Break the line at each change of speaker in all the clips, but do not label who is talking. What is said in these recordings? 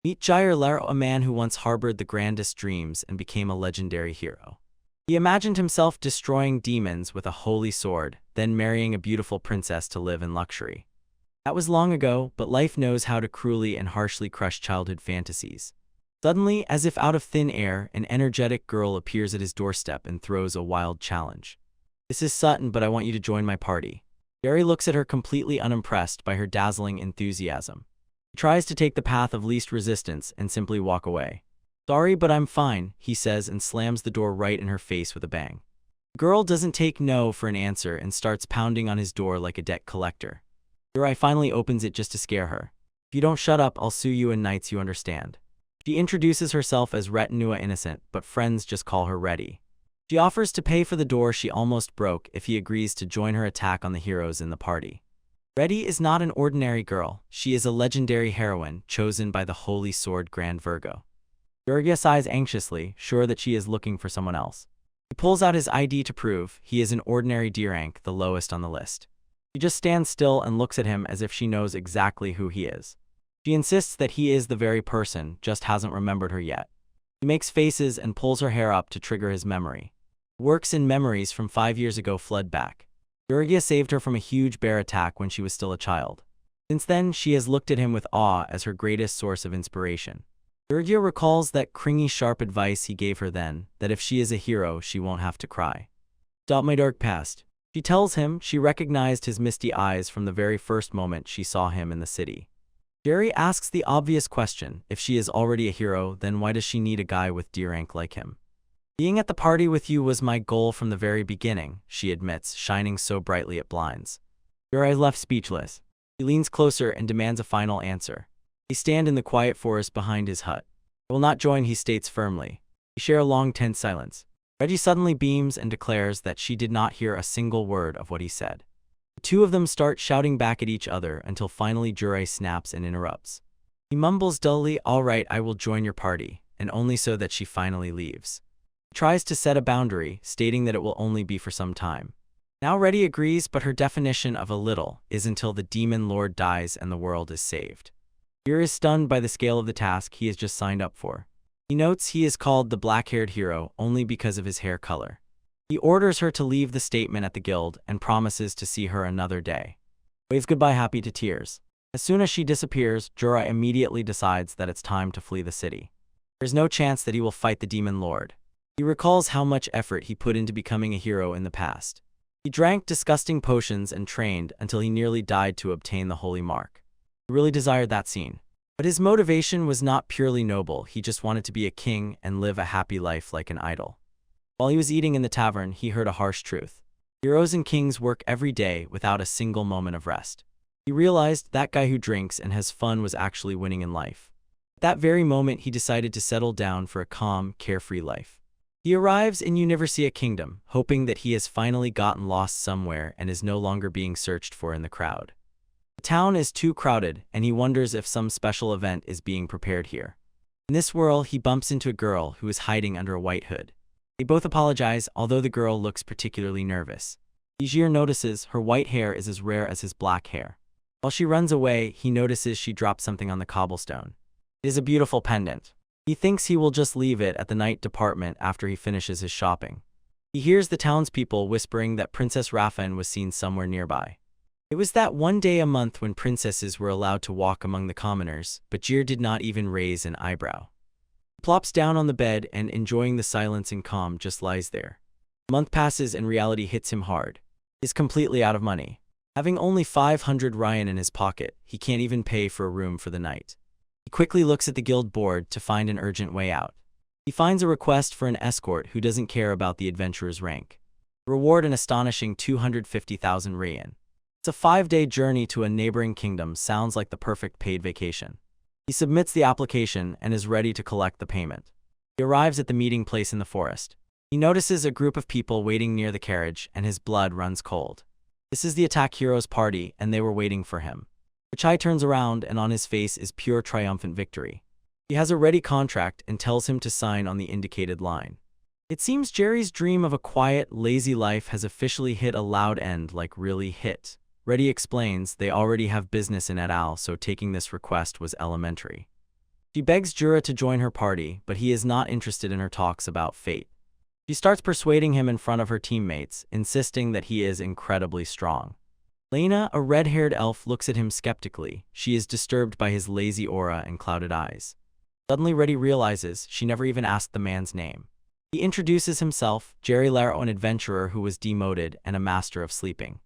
Meet Jair Laro, a man who once harbored the grandest dreams and became a legendary hero. He imagined himself destroying demons with a holy sword, then marrying a beautiful princess to live in luxury. That was long ago, but life knows how to cruelly and harshly crush childhood fantasies. Suddenly, as if out of thin air, an energetic girl appears at his doorstep and throws a wild challenge. "This is Sutton, but I want you to join my party." Jerry looks at her completely unimpressed by her dazzling enthusiasm. He tries to take the path of least resistance and simply walk away. "Sorry, but I'm fine," he says and slams the door right in her face with a bang. The girl doesn't take no for an answer and starts pounding on his door like a debt collector. Jerry finally opens it just to scare her. "If you don't shut up, I'll sue you and knights, you understand." She introduces herself as Retinua Innocent, but friends just call her Reddy. She offers to pay for the door she almost broke if he agrees to join her attack on the heroes in the party. Reddy is not an ordinary girl. She is a legendary heroine chosen by the Holy Sword Grand Virgo. Durga sighs anxiously, sure that she is looking for someone else. He pulls out his ID to prove he is an ordinary D rank, the lowest on the list. She just stands still and looks at him as if she knows exactly who he is. She insists that he is the very person, just hasn't remembered her yet. He makes faces and pulls her hair up to trigger his memory. Works in memories from 5 years ago flood back. Durga saved her from a huge bear attack when she was still a child. Since then, she has looked at him with awe as her greatest source of inspiration. Durga recalls that cringy sharp advice he gave her then, that if she is a hero, she won't have to cry. "Stop my dark past." She tells him she recognized his misty eyes from the very first moment she saw him in the city. Jerry asks the obvious question, if she is already a hero, then why does she need a guy with D rank like him? "Being at the party with you was my goal from the very beginning," she admits, shining so brightly it blinds. Jerry is left speechless. He leans closer and demands a final answer. They stand in the quiet forest behind his hut. "I will not join," he states firmly. They share a long tense silence. Reggie suddenly beams and declares that she did not hear a single word of what he said. The two of them start shouting back at each other until finally Jurei snaps and interrupts. He mumbles dully, "All right, I will join your party," and only so that she finally leaves. He tries to set a boundary, stating that it will only be for some time. Now Reddy agrees, but her definition of a little is until the demon lord dies and the world is saved. Yer is stunned by the scale of the task he has just signed up for. He notes he is called the black-haired hero only because of his hair color. He orders her to leave the statement at the guild and promises to see her another day. Waves goodbye happy to tears. As soon as she disappears, Jura immediately decides that it's time to flee the city. There's no chance that he will fight the demon lord. He recalls how much effort he put into becoming a hero in the past. He drank disgusting potions and trained until he nearly died to obtain the holy mark. He really desired that scene. But his motivation was not purely noble, he just wanted to be a king and live a happy life like an idol. While he was eating in the tavern, he heard a harsh truth. Heroes and kings work every day without a single moment of rest. He realized that guy who drinks and has fun was actually winning in life. At that very moment, he decided to settle down for a calm, carefree life. He arrives in Universia Kingdom, hoping that he has finally gotten lost somewhere and is no longer being searched for in the crowd. The town is too crowded, and he wonders if some special event is being prepared here. In this whirl, he bumps into a girl who is hiding under a white hood. They both apologize, although the girl looks particularly nervous. Ijir notices her white hair is as rare as his black hair. While she runs away, he notices she dropped something on the cobblestone. It is a beautiful pendant. He thinks he will just leave it at the night department after he finishes his shopping. He hears the townspeople whispering that Princess Raffen was seen somewhere nearby. It was that one day a month when princesses were allowed to walk among the commoners, but Jir did not even raise an eyebrow. He plops down on the bed and, enjoying the silence and calm, just lies there. A month passes and reality hits him hard. He is completely out of money. Having only 500 Ryan in his pocket, he can't even pay for a room for the night. He quickly looks at the guild board to find an urgent way out. He finds a request for an escort who doesn't care about the adventurer's rank. Reward an astonishing 250,000 Ryan. It's a 5-day journey to a neighboring kingdom, sounds like the perfect paid vacation. He submits the application and is ready to collect the payment. He arrives at the meeting place in the forest. He notices a group of people waiting near the carriage and his blood runs cold. This is the attack hero's party and they were waiting for him. Chai turns around and on his face is pure triumphant victory. He has a ready contract and tells him to sign on the indicated line. It seems Jerry's dream of a quiet, lazy life has officially hit a loud end, like really hit. Reddy explains they already have business in et al, so taking this request was elementary. She begs Jura to join her party, but he is not interested in her talks about fate. She starts persuading him in front of her teammates, insisting that he is incredibly strong. Lena, a red-haired elf, looks at him skeptically. She is disturbed by his lazy aura and clouded eyes. Suddenly Reddy realizes she never even asked the man's name. He introduces himself, Jerry Laro, an adventurer who was demoted and a master of sleeping.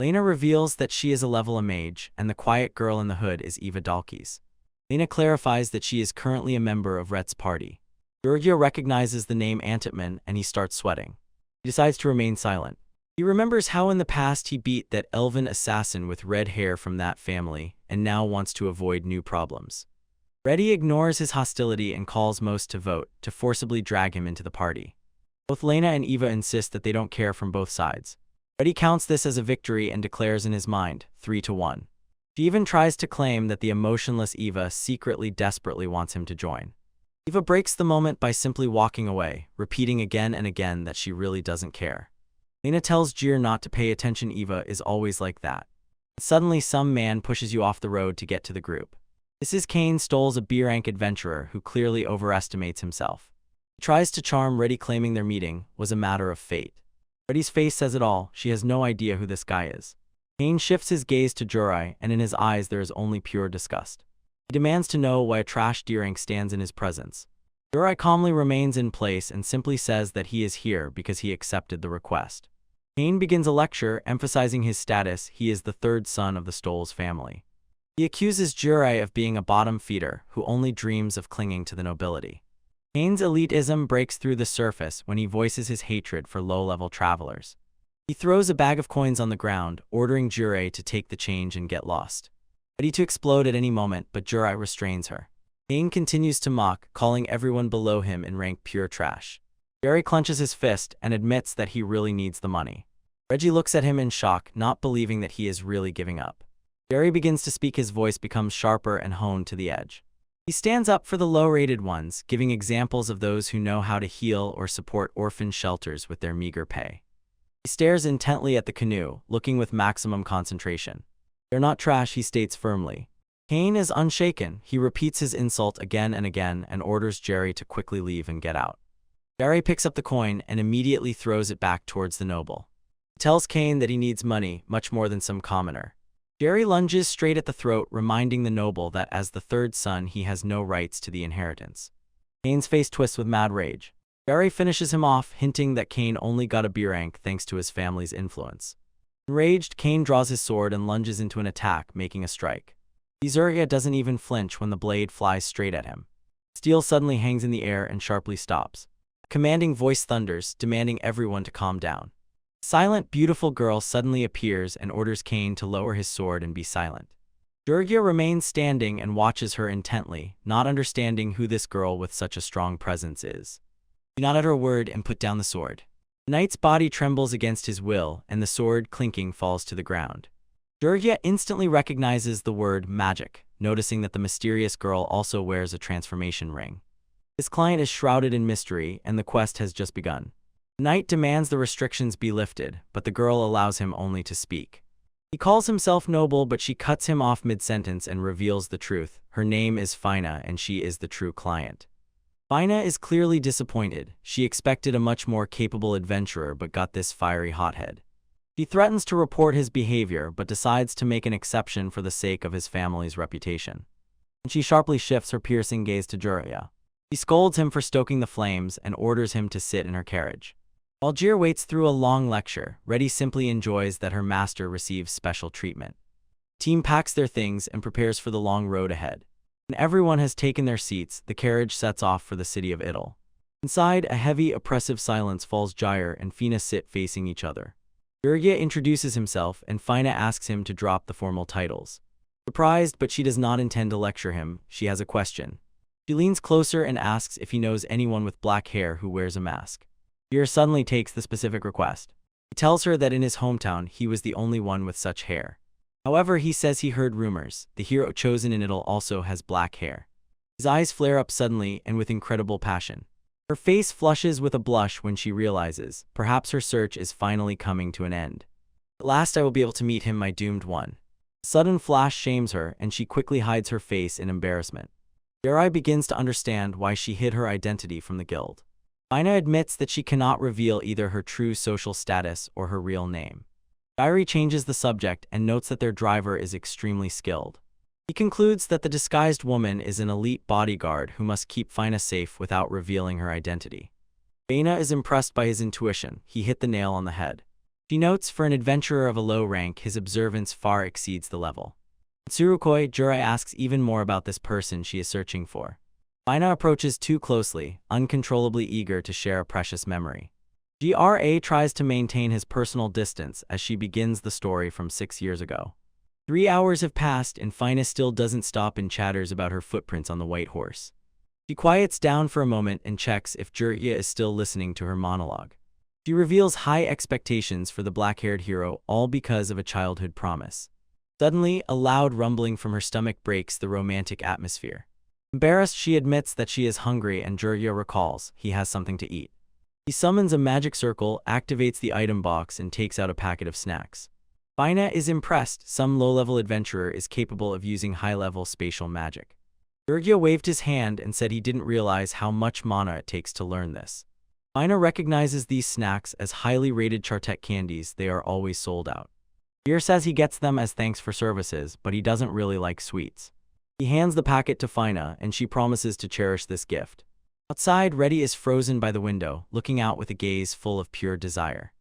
Lena reveals that she is a level a mage, and the quiet girl in the hood is Eva Dalkes. Lena clarifies that she is currently a member of Rhett's party. Georgia recognizes the name Antipman and he starts sweating. He decides to remain silent. He remembers how in the past he beat that elven assassin with red hair from that family and now wants to avoid new problems. Reddy ignores his hostility and calls Most to vote to forcibly drag him into the party. Both Lena and Eva insist that they don't care from both sides. Reddy counts this as a victory and declares in his mind, 3-1. She even tries to claim that the emotionless Eva secretly desperately wants him to join. Eva breaks the moment by simply walking away, repeating again and again that she really doesn't care. Lena tells Jir not to pay attention. Eva is always like that. Suddenly some man pushes you off the road to get to the group. This is Kane Stoles, a B-rank adventurer who clearly overestimates himself. He tries to charm Reddy, claiming their meeting was a matter of fate. Reddy's face says it all. She has no idea who this guy is. Kane shifts his gaze to Jurai, and in his eyes there is only pure disgust. He demands to know why a trash D-rank stands in his presence. Jurai calmly remains in place and simply says that he is here because he accepted the request. Kane begins a lecture, emphasizing his status. He is the third son of the Stoles family. He accuses Jurai of being a bottom feeder who only dreams of clinging to the nobility. Kane's elitism breaks through the surface when he voices his hatred for low-level travelers. He throws a bag of coins on the ground, ordering Jurai to take the change and get lost. Ready to explode at any moment, but Jurai restrains her. Kane continues to mock, calling everyone below him in rank pure trash. Jerry clenches his fist and admits that he really needs the money. Reggie looks at him in shock, not believing that he is really giving up. Jerry begins to speak. His voice becomes sharper and honed to the edge. He stands up for the low-rated ones, giving examples of those who know how to heal or support orphan shelters with their meager pay. He stares intently at the canoe, looking with maximum concentration. They're not trash, he states firmly. Kane is unshaken. He repeats his insult again and again and orders Jerry to quickly leave and get out. Jerry picks up the coin and immediately throws it back towards the noble. He tells Kane that he needs money, much more than some commoner. Jerry lunges straight at the throat, reminding the noble that as the third son he has no rights to the inheritance. Kane's face twists with mad rage. Jerry finishes him off, hinting that Kane only got a B rank thanks to his family's influence. Enraged, Kane draws his sword and lunges into an attack, making a strike. Izuria doesn't even flinch when the blade flies straight at him. Steel suddenly hangs in the air and sharply stops. A commanding voice thunders, demanding everyone to calm down. A silent, beautiful girl suddenly appears and orders Kane to lower his sword and be silent. Jurgia remains standing and watches her intently, not understanding who this girl with such a strong presence is. Do not utter a word and put down the sword. The knight's body trembles against his will, and the sword, clinking, falls to the ground. Jurgia instantly recognizes the word magic, noticing that the mysterious girl also wears a transformation ring. His client is shrouded in mystery, and the quest has just begun. The knight demands the restrictions be lifted, but the girl allows him only to speak. He calls himself noble, but she cuts him off mid-sentence and reveals the truth. Her name is Fina, and she is the true client. Fina is clearly disappointed. She expected a much more capable adventurer but got this fiery hothead. He threatens to report his behavior but decides to make an exception for the sake of his family's reputation. And she sharply shifts her piercing gaze to Juria. She scolds him for stoking the flames and orders him to sit in her carriage. While Jir waits through a long lecture, Reddy simply enjoys that her master receives special treatment. The team packs their things and prepares for the long road ahead. When everyone has taken their seats, the carriage sets off for the city of Idle. Inside, a heavy, oppressive silence falls. Jair and Fina sit facing each other. Jurgia introduces himself, and Fina asks him to drop the formal titles. Surprised, but she does not intend to lecture him, she has a question. She leans closer and asks if he knows anyone with black hair who wears a mask. Jir suddenly takes the specific request. He tells her that in his hometown he was the only one with such hair. However, he says he heard rumors. The hero chosen in Idle also has black hair. His eyes flare up suddenly and with incredible passion. Her face flushes with a blush when she realizes, perhaps her search is finally coming to an end. At last I will be able to meet him, my doomed one. A sudden flash shames her, and she quickly hides her face in embarrassment. Yuri begins to understand why she hid her identity from the guild. Ina admits that she cannot reveal either her true social status or her real name. Yuri changes the subject and notes that their driver is extremely skilled. He concludes that the disguised woman is an elite bodyguard who must keep Fina safe without revealing her identity. Ina is impressed by his intuition. He hit the nail on the head. She notes for an adventurer of a low rank, his observance far exceeds the level. Tsurukoi Juri asks even more about this person she is searching for. Ina approaches too closely, uncontrollably eager to share a precious memory. Gra tries to maintain his personal distance as she begins the story from 6 years ago. 3 hours have passed and Fina still doesn't stop and chatters about her footprints on the white horse. She quiets down for a moment and checks if Jurya is still listening to her monologue. She reveals high expectations for the black-haired hero, all because of a childhood promise. Suddenly, a loud rumbling from her stomach breaks the romantic atmosphere. Embarrassed, she admits that she is hungry and Jurya recalls he has something to eat. He summons a magic circle, activates the item box, and takes out a packet of snacks. Fina is impressed. Some low-level adventurer is capable of using high-level spatial magic. Jurya waved his hand and said he didn't realize how much mana it takes to learn this. Fina recognizes these snacks as highly rated Chartek candies. They are always sold out. Beer says he gets them as thanks for services, but he doesn't really like sweets. He hands the packet to Fina, and she promises to cherish this gift. Outside, Reddy is frozen by the window, looking out with a gaze full of pure desire.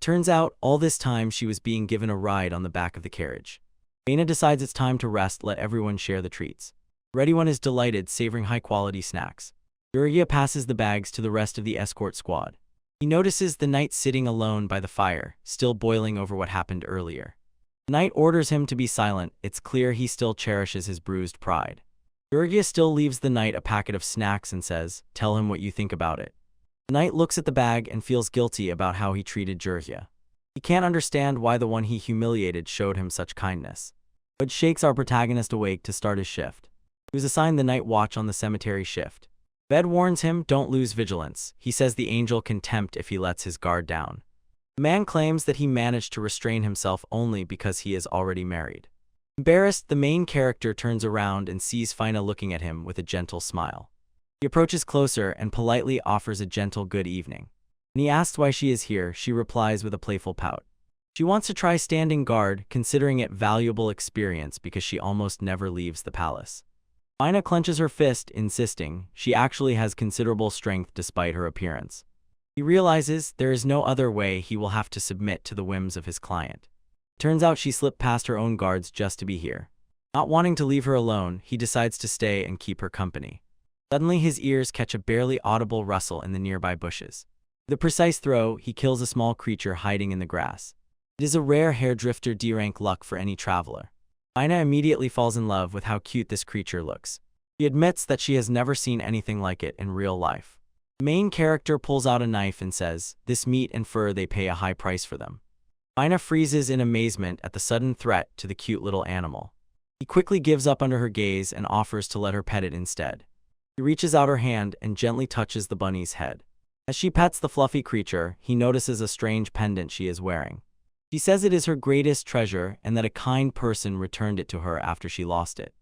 Turns out, all this time she was being given a ride on the back of the carriage. Fina decides it's time to rest, let everyone share the treats. Reddy One is delighted, savoring high-quality snacks. Jurya passes the bags to the rest of the escort squad. He notices the knight sitting alone by the fire, still boiling over what happened earlier. The knight orders him to be silent. It's clear he still cherishes his bruised pride. Jurya still leaves the knight a packet of snacks and says, "Tell him what you think about it." The knight looks at the bag and feels guilty about how he treated Jurya. He can't understand why the one he humiliated showed him such kindness. But shakes our protagonist awake to start his shift. He was assigned the night watch on the cemetery shift. Ved warns him, don't lose vigilance. He says the angel can tempt if he lets his guard down. The man claims that he managed to restrain himself only because he is already married. Embarrassed, the main character turns around and sees Fina looking at him with a gentle smile. He approaches closer and politely offers a gentle good evening. When he asks why she is here, she replies with a playful pout. She wants to try standing guard, considering it valuable experience because she almost never leaves the palace. Fina clenches her fist, insisting she actually has considerable strength despite her appearance. He realizes there is no other way. He will have to submit to the whims of his client. Turns out she slipped past her own guards just to be here. Not wanting to leave her alone, he decides to stay and keep her company. Suddenly his ears catch a barely audible rustle in the nearby bushes. With a precise throw, he kills a small creature hiding in the grass. It is a rare hairdrifter D-rank luck for any traveler. Fina immediately falls in love with how cute this creature looks. She admits that she has never seen anything like it in real life. The main character pulls out a knife and says, "This meat and fur, they pay a high price for them." Fina freezes in amazement at the sudden threat to the cute little animal. He quickly gives up under her gaze and offers to let her pet it instead. He reaches out her hand and gently touches the bunny's head. As she pets the fluffy creature, he notices a strange pendant she is wearing. She says it is her greatest treasure and that a kind person returned it to her after she lost it.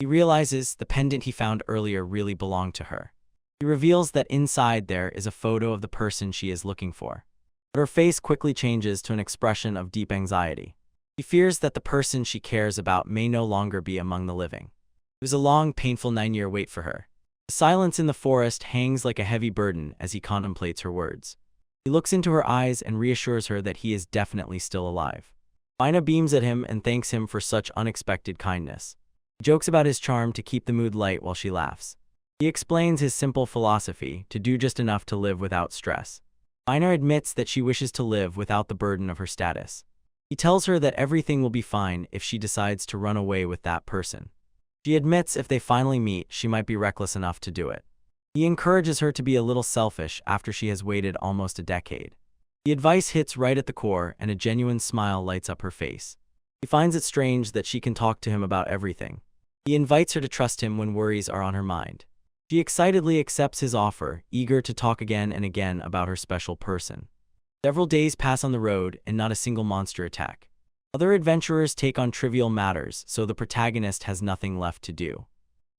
He realizes the pendant he found earlier really belonged to her. He reveals that inside there is a photo of the person she is looking for. But her face quickly changes to an expression of deep anxiety. She fears that the person she cares about may no longer be among the living. It was a long, painful 9-year wait for her. The silence in the forest hangs like a heavy burden as he contemplates her words. He looks into her eyes and reassures her that he is definitely still alive. Fina beams at him and thanks him for such unexpected kindness. He jokes about his charm to keep the mood light while she laughs. He explains his simple philosophy, to do just enough to live without stress. Fina admits that she wishes to live without the burden of her status. He tells her that everything will be fine if she decides to run away with that person. She admits if they finally meet, she might be reckless enough to do it. He encourages her to be a little selfish after she has waited almost a decade. The advice hits right at the core and a genuine smile lights up her face. He finds it strange that she can talk to him about everything. He invites her to trust him when worries are on her mind. She excitedly accepts his offer, eager to talk again and again about her special person. Several days pass on the road and not a single monster attack. Other adventurers take on trivial matters, so the protagonist has nothing left to do.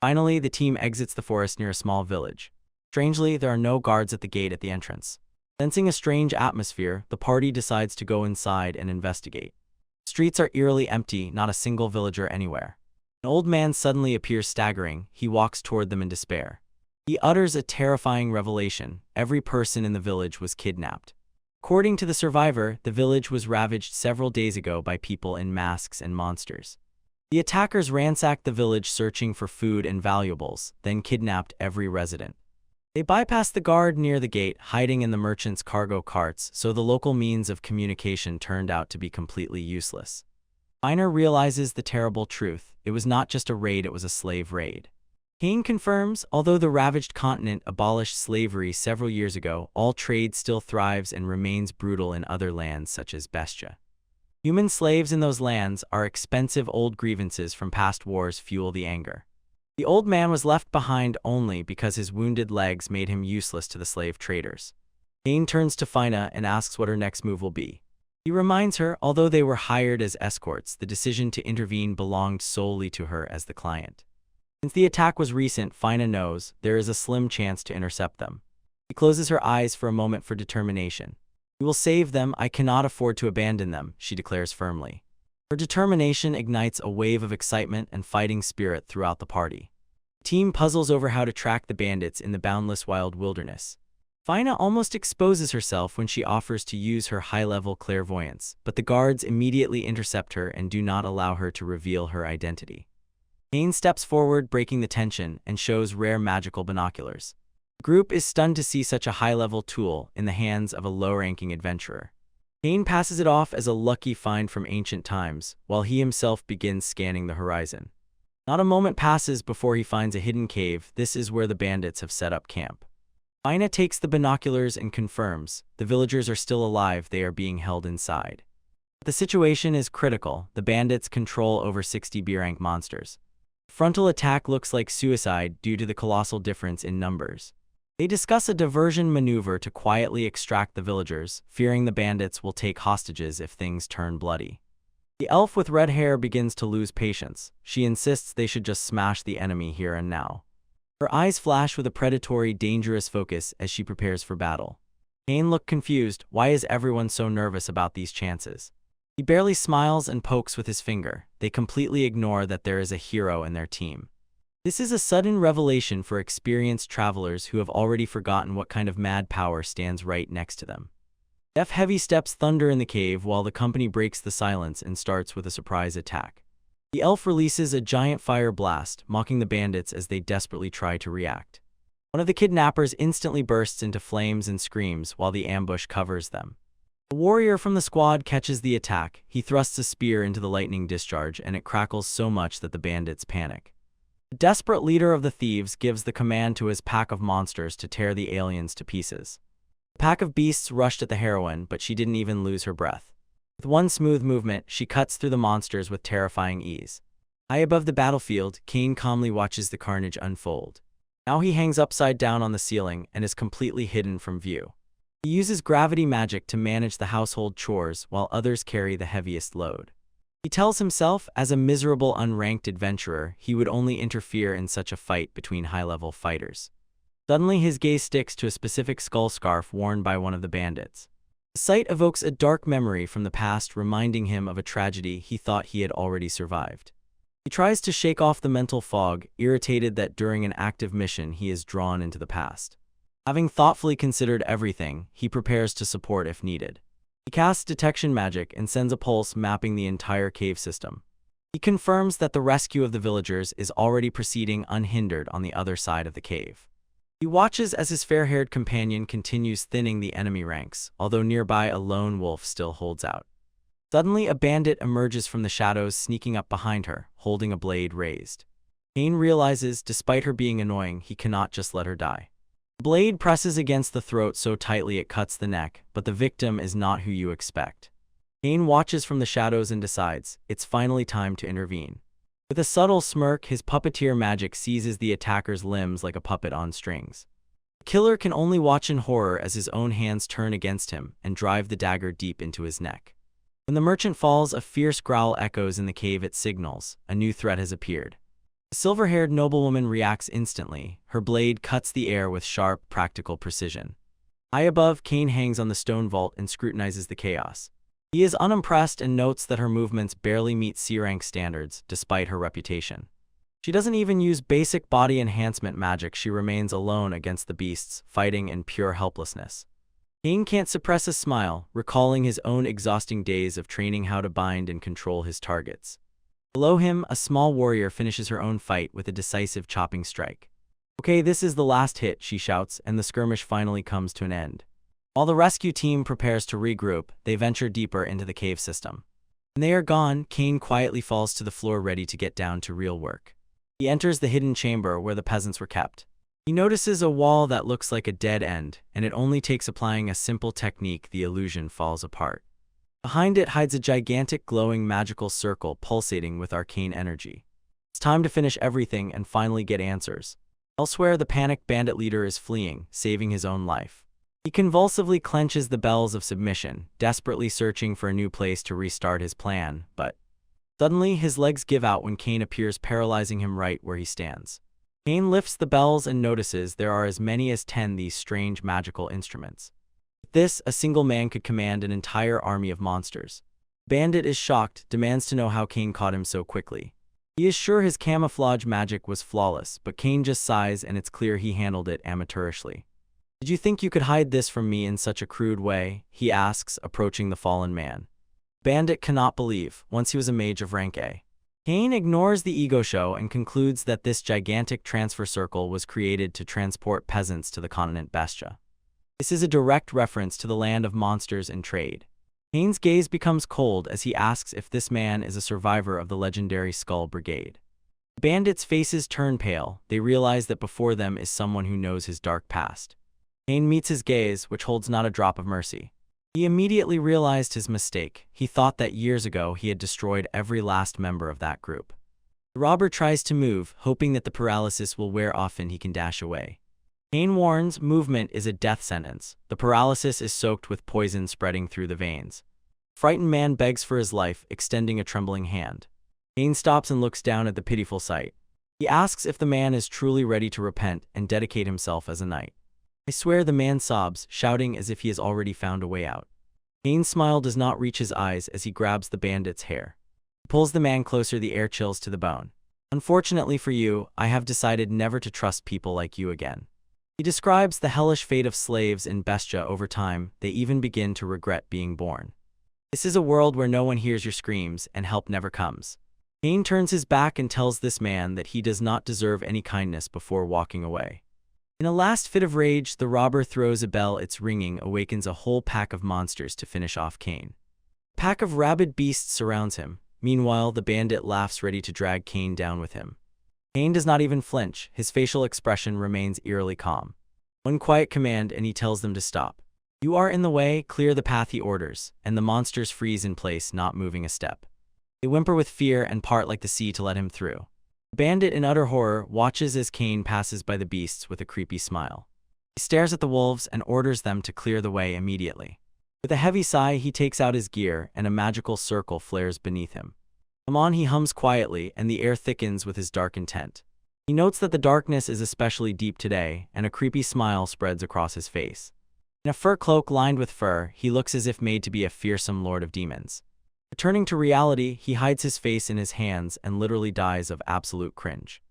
Finally, the team exits the forest near a small village. Strangely, there are no guards at the gate at the entrance. Sensing a strange atmosphere, the party decides to go inside and investigate. Streets are eerily empty, not a single villager anywhere. An old man suddenly appears staggering. He walks toward them in despair. He utters a terrifying revelation: every person in the village was kidnapped. According to the survivor, the village was ravaged several days ago by people in masks and monsters. The attackers ransacked the village searching for food and valuables, then kidnapped every resident. They bypassed the guard near the gate, hiding in the merchants' cargo carts, so the local means of communication turned out to be completely useless. Einer realizes the terrible truth: it was not just a raid, it was a slave raid. Kane confirms, although the ravaged continent abolished slavery several years ago, all trade still thrives and remains brutal in other lands such as Bestia. Human slaves in those lands are expensive. Old grievances from past wars fuel the anger. The old man was left behind only because his wounded legs made him useless to the slave traders. Kane turns to Fina and asks what her next move will be. He reminds her, although they were hired as escorts, the decision to intervene belonged solely to her as the client. Since the attack was recent, Fina knows there is a slim chance to intercept them. She closes her eyes for a moment for determination. "We will save them. I cannot afford to abandon them," she declares firmly. Her determination ignites a wave of excitement and fighting spirit throughout the party. The team puzzles over how to track the bandits in the boundless wild wilderness. Fina almost exposes herself when she offers to use her high-level clairvoyance, but the guards immediately intercept her and do not allow her to reveal her identity. Kane steps forward, breaking the tension, and shows rare magical binoculars. The group is stunned to see such a high-level tool in the hands of a low-ranking adventurer. Kane passes it off as a lucky find from ancient times, while he himself begins scanning the horizon. Not a moment passes before he finds a hidden cave. This is where the bandits have set up camp. Fina takes the binoculars and confirms the villagers are still alive. They are being held inside. The situation is critical. The bandits control over 60 B-rank monsters. The frontal attack looks like suicide due to the colossal difference in numbers. They discuss a diversion maneuver to quietly extract the villagers, fearing the bandits will take hostages if things turn bloody. The elf with red hair begins to lose patience. She insists they should just smash the enemy here and now. Her eyes flash with a predatory, dangerous focus as she prepares for battle. Kane looks confused. Why is everyone so nervous about these chances? He barely smiles and pokes with his finger. They completely ignore that there is a hero in their team. This is a sudden revelation for experienced travelers who have already forgotten what kind of mad power stands right next to them. Heavy steps thunder in the cave while the company breaks the silence and starts with a surprise attack. The elf releases a giant fire blast, mocking the bandits as they desperately try to react. One of the kidnappers instantly bursts into flames and screams while the ambush covers them. A warrior from the squad catches the attack. He thrusts a spear into the lightning discharge and it crackles so much that the bandits panic. The desperate leader of the thieves gives the command to his pack of monsters to tear the aliens to pieces. The pack of beasts rushed at the heroine, but she didn't even lose her breath. With one smooth movement, she cuts through the monsters with terrifying ease. High above the battlefield, Kane calmly watches the carnage unfold. Now he hangs upside down on the ceiling and is completely hidden from view. He uses gravity magic to manage the household chores while others carry the heaviest load. He tells himself, as a miserable unranked adventurer, he would only interfere in such a fight between high-level fighters. Suddenly his gaze sticks to a specific skull scarf worn by one of the bandits. The sight evokes a dark memory from the past, reminding him of a tragedy he thought he had already survived. He tries to shake off the mental fog, irritated that during an active mission he is drawn into the past. Having thoughtfully considered everything, he prepares to support if needed. He casts detection magic and sends a pulse mapping the entire cave system. He confirms that the rescue of the villagers is already proceeding unhindered on the other side of the cave. He watches as his fair-haired companion continues thinning the enemy ranks, although nearby a lone wolf still holds out. Suddenly, a bandit emerges from the shadows, sneaking up behind her, holding a blade raised. Kane realizes, despite her being annoying, he cannot just let her die. The blade presses against the throat so tightly it cuts the neck, but the victim is not who you expect. Kane watches from the shadows and decides, it's finally time to intervene. With a subtle smirk, his puppeteer magic seizes the attacker's limbs like a puppet on strings. The killer can only watch in horror as his own hands turn against him and drive the dagger deep into his neck. When the merchant falls, a fierce growl echoes in the cave. It signals a new threat has appeared. The silver-haired noblewoman reacts instantly. Her blade cuts the air with sharp, practical precision. High above, Kane hangs on the stone vault and scrutinizes the chaos. He is unimpressed and notes that her movements barely meet C-rank standards, despite her reputation. She doesn't even use basic body enhancement magic. She remains alone against the beasts, fighting in pure helplessness. Kane can't suppress a smile, recalling his own exhausting days of training how to bind and control his targets. Below him, a small warrior finishes her own fight with a decisive chopping strike. "Okay, this is the last hit," she shouts, and the skirmish finally comes to an end. While the rescue team prepares to regroup, they venture deeper into the cave system. When they are gone, Kane quietly falls to the floor, ready to get down to real work. He enters the hidden chamber where the peasants were kept. He notices a wall that looks like a dead end, and it only takes applying a simple technique the illusion falls apart. Behind it hides a gigantic glowing magical circle pulsating with arcane energy. It's time to finish everything and finally get answers. Elsewhere, the panicked bandit leader is fleeing, saving his own life. He convulsively clenches the bells of submission, desperately searching for a new place to restart his plan, but suddenly his legs give out when Kane appears, paralyzing him right where he stands. Kane lifts the bells and notices there are as many as 10 these strange magical instruments. With this, a single man could command an entire army of monsters. Bandit is shocked, demands to know how Kane caught him so quickly. He is sure his camouflage magic was flawless, but Kane just sighs, and it's clear he handled it amateurishly. "Did you think you could hide this from me in such a crude way?" he asks, approaching the fallen man. Bandit cannot believe, once he was a mage of rank A. Kane ignores the ego show and concludes that this gigantic transfer circle was created to transport peasants to the continent Bestia. This is a direct reference to the land of monsters and trade. Kane's gaze becomes cold as he asks if this man is a survivor of the legendary Skull Brigade. The bandits' faces turn pale. They realize that before them is someone who knows his dark past. Kane meets his gaze, which holds not a drop of mercy. He immediately realized his mistake. He thought that years ago he had destroyed every last member of that group. The robber tries to move, hoping that the paralysis will wear off and he can dash away. Kane warns, movement is a death sentence. The paralysis is soaked with poison spreading through the veins. The frightened man begs for his life, extending a trembling hand. Kane stops and looks down at the pitiful sight. He asks if the man is truly ready to repent and dedicate himself as a knight. "I swear," the man sobs, shouting as if he has already found a way out. Kane's smile does not reach his eyes as he grabs the bandit's hair. He pulls the man closer, the air chills to the bone. "Unfortunately for you, I have decided never to trust people like you again." He describes the hellish fate of slaves in Bestia. Over time, they even begin to regret being born. This is a world where no one hears your screams and help never comes. Kane turns his back and tells this man that he does not deserve any kindness before walking away. In a last fit of rage, the robber throws a bell. Its ringing awakens a whole pack of monsters to finish off Kane. A pack of rabid beasts surrounds him. Meanwhile, the bandit laughs, ready to drag Kane down with him. Kane does not even flinch. His facial expression remains eerily calm. One quiet command and he tells them to stop. "You are in the way, clear the path," he orders, and the monsters freeze in place, not moving a step. They whimper with fear and part like the sea to let him through. The bandit, in utter horror, watches as Kane passes by the beasts with a creepy smile. He stares at the wolves and orders them to clear the way immediately. With a heavy sigh, he takes out his gear, and a magical circle flares beneath him. "Come on," he hums quietly, and the air thickens with his dark intent. He notes that the darkness is especially deep today, and a creepy smile spreads across his face. In a fur cloak lined with fur, he looks as if made to be a fearsome lord of demons. Returning to reality, he hides his face in his hands and literally dies of absolute cringe.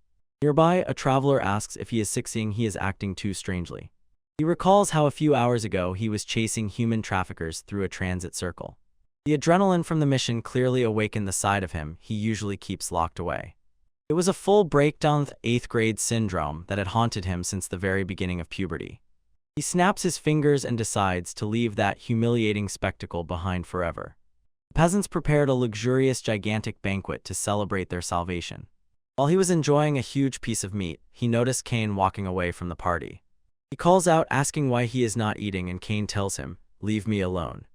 Nearby, a traveler asks if he is sick, seeing he is acting too strangely. He recalls how a few hours ago he was chasing human traffickers through a transit circle. The adrenaline from the mission clearly awakened the side of him he usually keeps locked away. It was a full breakdown of 8th grade syndrome that had haunted him since the very beginning of puberty. He snaps his fingers and decides to leave that humiliating spectacle behind forever. The peasants prepared a luxurious, gigantic banquet to celebrate their salvation. While he was enjoying a huge piece of meat, he noticed Kane walking away from the party. He calls out, asking why he is not eating, and Kane tells him, "Leave me alone."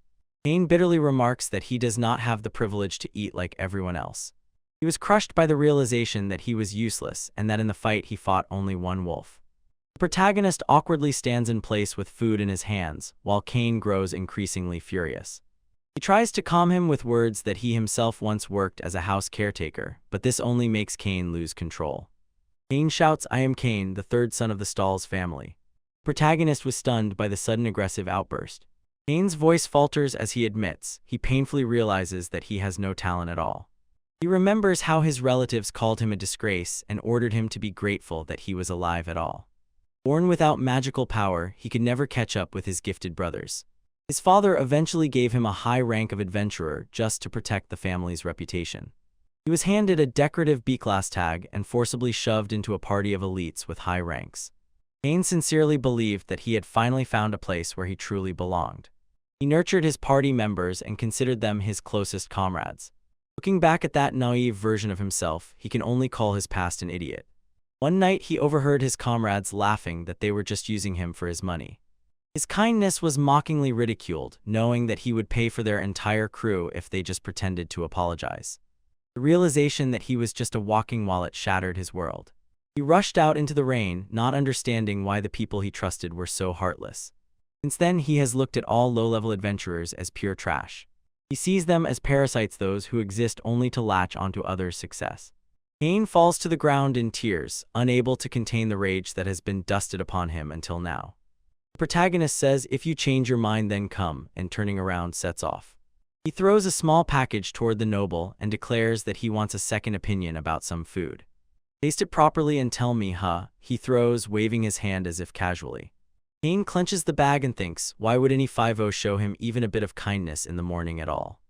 Kane bitterly remarks that he does not have the privilege to eat like everyone else. He was crushed by the realization that he was useless and that in the fight he fought only one wolf. The protagonist awkwardly stands in place with food in his hands, while Kane grows increasingly furious. He tries to calm him with words that he himself once worked as a house caretaker, but this only makes Kane lose control. Kane shouts, "I am Kane, the third son of the Stahl's family." The protagonist was stunned by the sudden aggressive outburst. Kane's voice falters as he admits he painfully realizes that he has no talent at all. He remembers how his relatives called him a disgrace and ordered him to be grateful that he was alive at all. Born without magical power, he could never catch up with his gifted brothers. His father eventually gave him a high rank of adventurer just to protect the family's reputation. He was handed a decorative B-class tag and forcibly shoved into a party of elites with high ranks. Kane sincerely believed that he had finally found a place where he truly belonged. He nurtured his party members and considered them his closest comrades. Looking back at that naive version of himself, he can only call his past an idiot. One night he overheard his comrades laughing that they were just using him for his money. His kindness was mockingly ridiculed, knowing that he would pay for their entire crew if they just pretended to apologize. The realization that he was just a walking wallet shattered his world. He rushed out into the rain, not understanding why the people he trusted were so heartless. Since then, he has looked at all low-level adventurers as pure trash. He sees them as parasites, those who exist only to latch onto others' success. Kane falls to the ground in tears, unable to contain the rage that has been dusted upon him until now. The protagonist says, "If you change your mind, then come," and turning around sets off. He throws a small package toward the noble and declares that he wants a second opinion about some food. "Taste it properly and tell me, huh?" he throws, waving his hand as if casually. Kane clenches the bag and thinks, why would any 5-0 show him even a bit of kindness in the morning at all?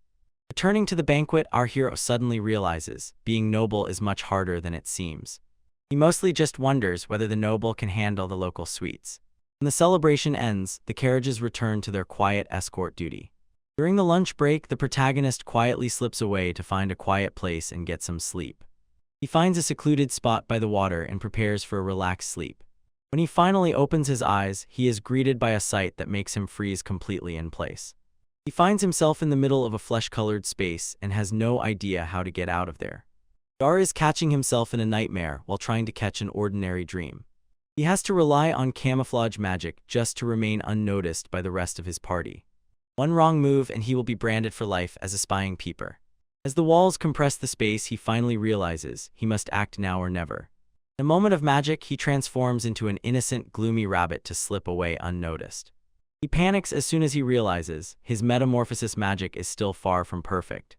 Returning to the banquet, our hero suddenly realizes being noble is much harder than it seems. He mostly just wonders whether the noble can handle the local sweets. When the celebration ends, the carriages return to their quiet escort duty. During the lunch break, the protagonist quietly slips away to find a quiet place and get some sleep. He finds a secluded spot by the water and prepares for a relaxed sleep. When he finally opens his eyes, he is greeted by a sight that makes him freeze completely in place. He finds himself in the middle of a flesh-colored space and has no idea how to get out of there. Dar is catching himself in a nightmare while trying to catch an ordinary dream. He has to rely on camouflage magic just to remain unnoticed by the rest of his party. One wrong move and he will be branded for life as a spying peeper. As the walls compress the space, he finally realizes he must act now or never. In a moment of magic, he transforms into an innocent, gloomy rabbit to slip away unnoticed. He panics as soon as he realizes his metamorphosis magic is still far from perfect.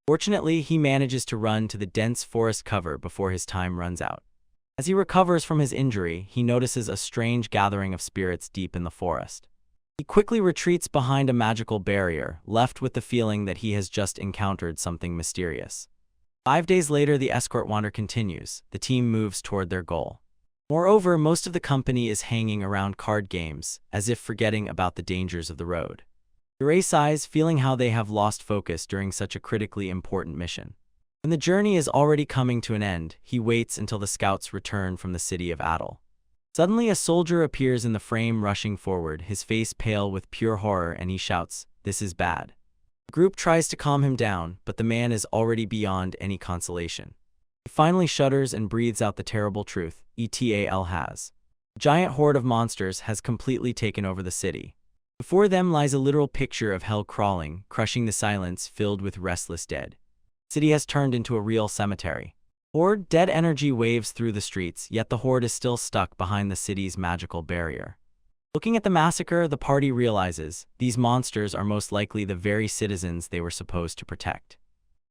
Fortunately, he manages to run to the dense forest cover before his time runs out. As he recovers from his injury, he notices a strange gathering of spirits deep in the forest. He quickly retreats behind a magical barrier, left with the feeling that he has just encountered something mysterious. 5 days later, the escort wander continues. The team moves toward their goal. Moreover, most of the company is hanging around card games, as if forgetting about the dangers of the road. Ray sighs, feeling how they have lost focus during such a critically important mission. When the journey is already coming to an end, he waits until the scouts return from the city of Adel. Suddenly, a soldier appears in the frame, rushing forward, his face pale with pure horror, and he shouts, "This is bad." The group tries to calm him down, but the man is already beyond any consolation. He finally shudders and breathes out the terrible truth. ETAL has. A giant horde of monsters has completely taken over the city. Before them lies a literal picture of hell crawling, crushing the silence filled with restless dead. The city has turned into a real cemetery. Horde dead energy waves through the streets, yet the horde is still stuck behind the city's magical barrier. Looking at the massacre, the party realizes these monsters are most likely the very citizens they were supposed to protect.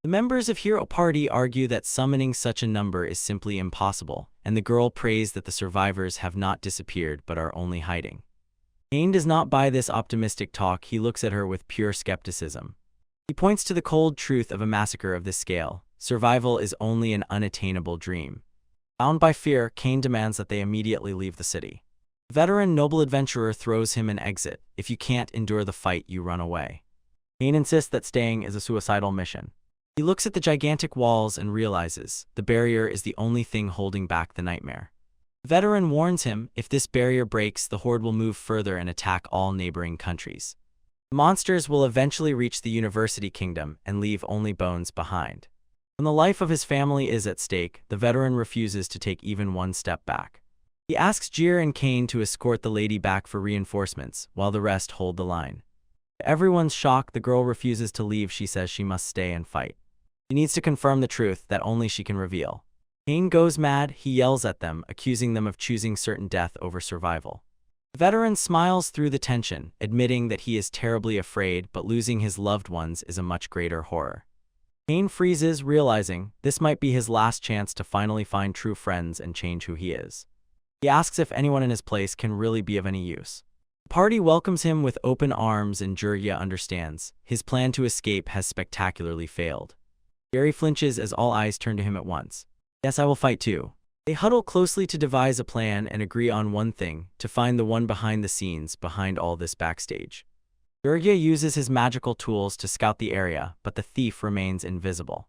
The members of Hero Party argue that summoning such a number is simply impossible, and the girl prays that the survivors have not disappeared but are only hiding. Kane does not buy this optimistic talk. He looks at her with pure skepticism. He points to the cold truth of a massacre of this scale. Survival is only an unattainable dream. Bound by fear, Kane demands that they immediately leave the city. The veteran noble adventurer throws him an exit. "If you can't endure the fight, you run away." Kane insists that staying is a suicidal mission. He looks at the gigantic walls and realizes the barrier is the only thing holding back the nightmare. The veteran warns him, if this barrier breaks, the horde will move further and attack all neighboring countries. The monsters will eventually reach the University Kingdom and leave only bones behind. When the life of his family is at stake, the veteran refuses to take even one step back. He asks Jir and Kane to escort the lady back for reinforcements, while the rest hold the line. To everyone's shock, the girl refuses to leave. She says she must stay and fight. She needs to confirm the truth that only she can reveal. Pain goes mad, he yells at them, accusing them of choosing certain death over survival. The veteran smiles through the tension, admitting that he is terribly afraid, but losing his loved ones is a much greater horror. Pain freezes, realizing this might be his last chance to finally find true friends and change who he is. He asks if anyone in his place can really be of any use. The party welcomes him with open arms, and Jiraiya understands his plan to escape has spectacularly failed. Gary flinches as all eyes turn to him at once. Yes, I will fight too. They huddle closely to devise a plan and agree on one thing: to find the one behind the scenes, behind all this backstage. Jiraiya uses his magical tools to scout the area, but the thief remains invisible.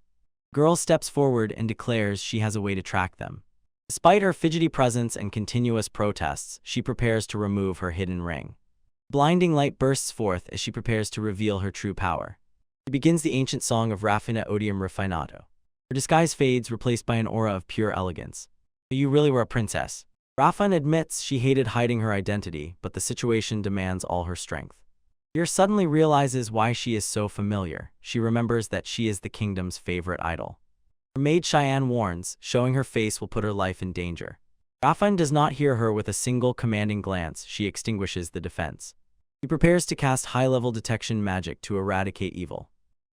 The girl steps forward and declares she has a way to track them. Despite her fidgety presence and continuous protests, she prepares to remove her hidden ring. Blinding light bursts forth as she prepares to reveal her true power. She begins the ancient song of Raffina Odium Refinato. Her disguise fades, replaced by an aura of pure elegance. You really were a princess. Raffin admits she hated hiding her identity, but the situation demands all her strength. Yer suddenly realizes why she is so familiar. She remembers that she is the kingdom's favorite idol. Her maid Cheyenne warns, showing her face will put her life in danger. Raffin does not hear her. With a single commanding glance, she extinguishes the defense. He prepares to cast high-level detection magic to eradicate evil.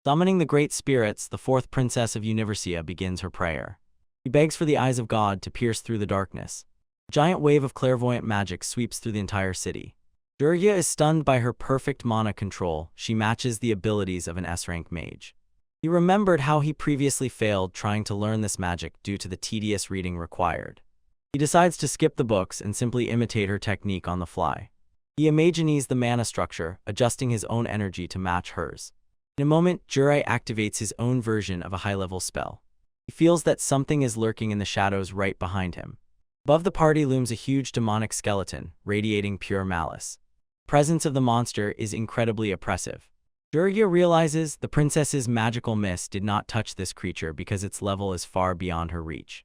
Summoning the great spirits, the fourth princess of Universia begins her prayer. She begs for the eyes of God to pierce through the darkness. A giant wave of clairvoyant magic sweeps through the entire city. Jiraiya is stunned by her perfect mana control. She matches the abilities of an S-rank mage. He remembered how he previously failed trying to learn this magic due to the tedious reading required. He decides to skip the books and simply imitate her technique on the fly. He imagines the mana structure, adjusting his own energy to match hers. In a moment, Jiraiya activates his own version of a high-level spell. He feels that something is lurking in the shadows right behind him. Above the party looms a huge demonic skeleton, radiating pure malice. The presence of the monster is incredibly oppressive. Jiraiya realizes the princess's magical mist did not touch this creature because its level is far beyond her reach.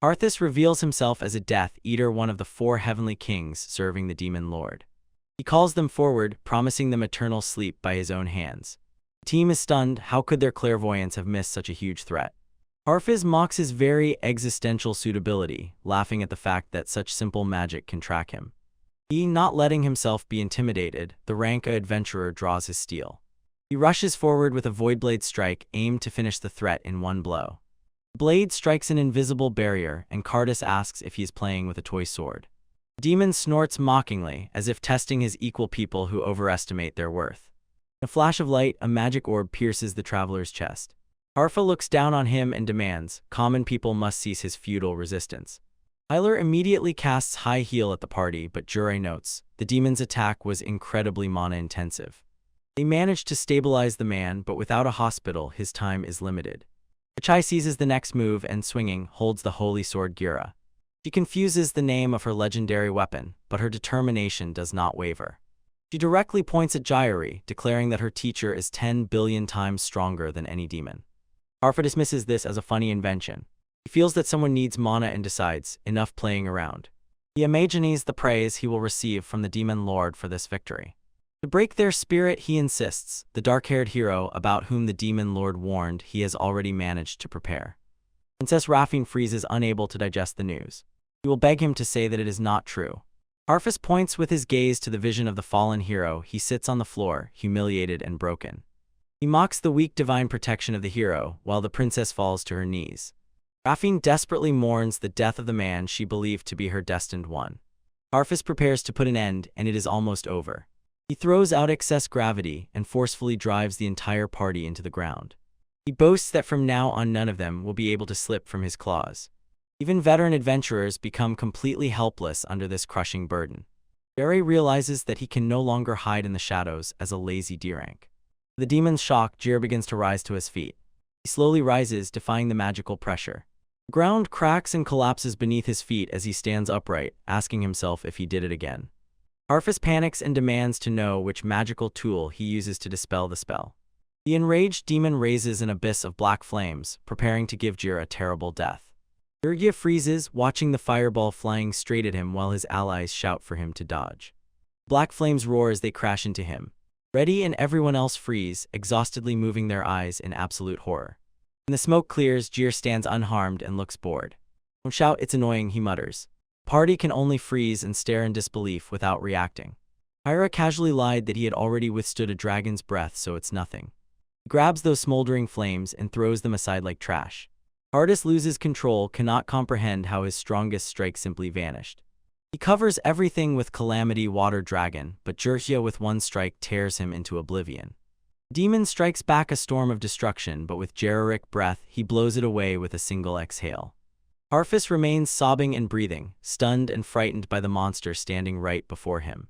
Arthas reveals himself as a Death Eater, one of the 4 heavenly kings serving the demon lord. He calls them forward, promising them eternal sleep by his own hands. The team is stunned. How could their clairvoyance have missed such a huge threat? Arthas mocks his very existential suitability, laughing at the fact that such simple magic can track him. He, not letting himself be intimidated, the Ranka adventurer draws his steel. He rushes forward with a Voidblade strike, aimed to finish the threat in one blow. The blade strikes an invisible barrier, and Cardus asks if he is playing with a toy sword. The demon snorts mockingly, as if testing his equal people who overestimate their worth. In a flash of light, a magic orb pierces the traveler's chest. Arfa looks down on him and demands, common people must cease his feudal resistance. Hyler immediately casts High Heal at the party, but Jiraiya notes, the demon's attack was incredibly mana-intensive. They manage to stabilize the man, but without a hospital, his time is limited. Chai seizes the next move and, swinging, holds the holy sword Gira. She confuses the name of her legendary weapon, but her determination does not waver. She directly points at Jayuri, declaring that her teacher is 10 billion times stronger than any demon. Arfa dismisses this as a funny invention. He feels that someone needs mana and decides, enough playing around. He imagines the praise he will receive from the demon lord for this victory. To break their spirit, he insists, the dark-haired hero about whom the demon lord warned he has already managed to prepare. Princess Raffine freezes, unable to digest the news. He will beg him to say that it is not true. Arthas points with his gaze to the vision of the fallen hero. He sits on the floor, humiliated and broken. He mocks the weak divine protection of the hero, while the princess falls to her knees. Raffine desperately mourns the death of the man she believed to be her destined one. Arthas prepares to put an end, and it is almost over. He throws out excess gravity and forcefully drives the entire party into the ground. He boasts that from now on none of them will be able to slip from his claws. Even veteran adventurers become completely helpless under this crushing burden. Barry realizes that he can no longer hide in the shadows as a lazy D-rank. The demon's shock, Jir begins to rise to his feet. He slowly rises, defying the magical pressure. The ground cracks and collapses beneath his feet as he stands upright, asking himself if he did it again. Arthas panics and demands to know which magical tool he uses to dispel the spell. The enraged demon raises an abyss of black flames, preparing to give Jir a terrible death. Jiraiya freezes, watching the fireball flying straight at him while his allies shout for him to dodge. Black flames roar as they crash into him. Reddy and everyone else freeze, exhaustedly moving their eyes in absolute horror. When the smoke clears, Jir stands unharmed and looks bored. Don't shout, it's annoying, he mutters. The party can only freeze and stare in disbelief without reacting. Hyra casually lied that he had already withstood a dragon's breath, so it's nothing. He grabs those smoldering flames and throws them aside like trash. Artist loses control, cannot comprehend how his strongest strike simply vanished. He covers everything with Calamity Water Dragon, but Jirhya with one strike tears him into oblivion. Demon strikes back a storm of destruction, but with Jararic breath, he blows it away with a single exhale. Harfus remains sobbing and breathing, stunned and frightened by the monster standing right before him.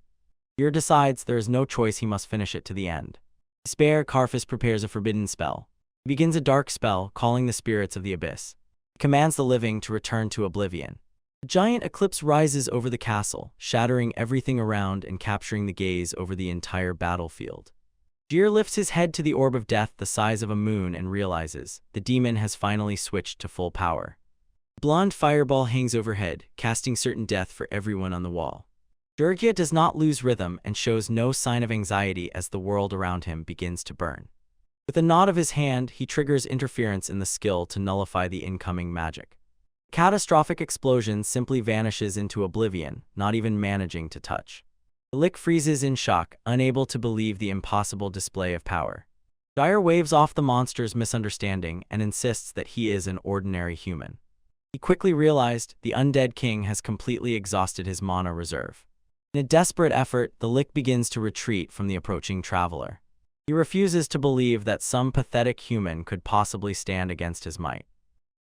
Yer decides there is no choice, he must finish it to the end. Despair, Harfus prepares a forbidden spell. He begins a dark spell, calling the spirits of the abyss. He commands the living to return to oblivion. A giant eclipse rises over the castle, shattering everything around and capturing the gaze over the entire battlefield. Jir lifts his head to the orb of death the size of a moon and realizes the demon has finally switched to full power. A blonde fireball hangs overhead, casting certain death for everyone on the wall. Jirhya does not lose rhythm and shows no sign of anxiety as the world around him begins to burn. With a nod of his hand, he triggers interference in the skill to nullify the incoming magic. A catastrophic explosion simply vanishes into oblivion, not even managing to touch. The Lick freezes in shock, unable to believe the impossible display of power. Dire waves off the monster's misunderstanding and insists that he is an ordinary human. He quickly realized the undead king has completely exhausted his mana reserve. In a desperate effort, the Lick begins to retreat from the approaching traveler. He refuses to believe that some pathetic human could possibly stand against his might.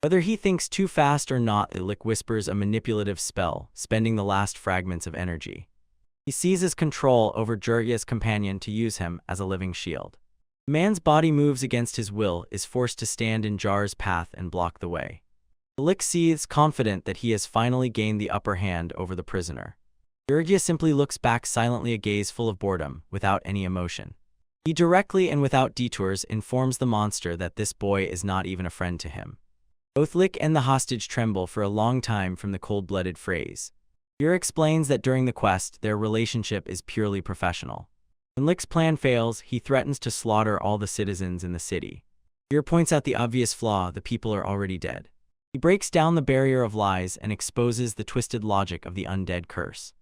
Whether he thinks too fast or not, the Lick whispers a manipulative spell, spending the last fragments of energy. He seizes control over Jirhya's companion to use him as a living shield. The man's body moves against his will, is forced to stand in Jar's path and block the way. The Lick seethes, confident that he has finally gained the upper hand over the prisoner. Jirhya simply looks back silently, a gaze full of boredom, without any emotion. He directly and without detours informs the monster that this boy is not even a friend to him. Both Lick and the hostage tremble for a long time from the cold-blooded phrase. Jir explains that during the quest, their relationship is purely professional. When Lick's plan fails, he threatens to slaughter all the citizens in the city. Jir points out the obvious flaw: the people are already dead. He breaks down the barrier of lies and exposes the twisted logic of the undead curse.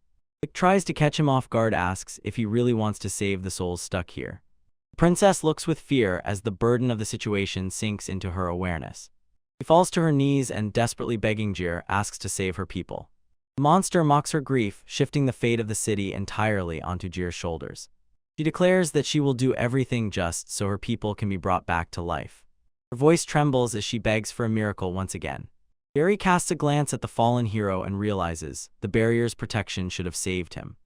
Lick tries to catch him off guard, asks if he really wants to save the souls stuck here. The princess looks with fear as the burden of the situation sinks into her awareness. She falls to her knees and, desperately begging Jir, asks to save her people. The monster mocks her grief, shifting the fate of the city entirely onto Jir's shoulders. She declares that she will do everything just so her people can be brought back to life. Her voice trembles as she begs for a miracle once again. Jerry casts a glance at the fallen hero and realizes the barrier's protection should have saved him.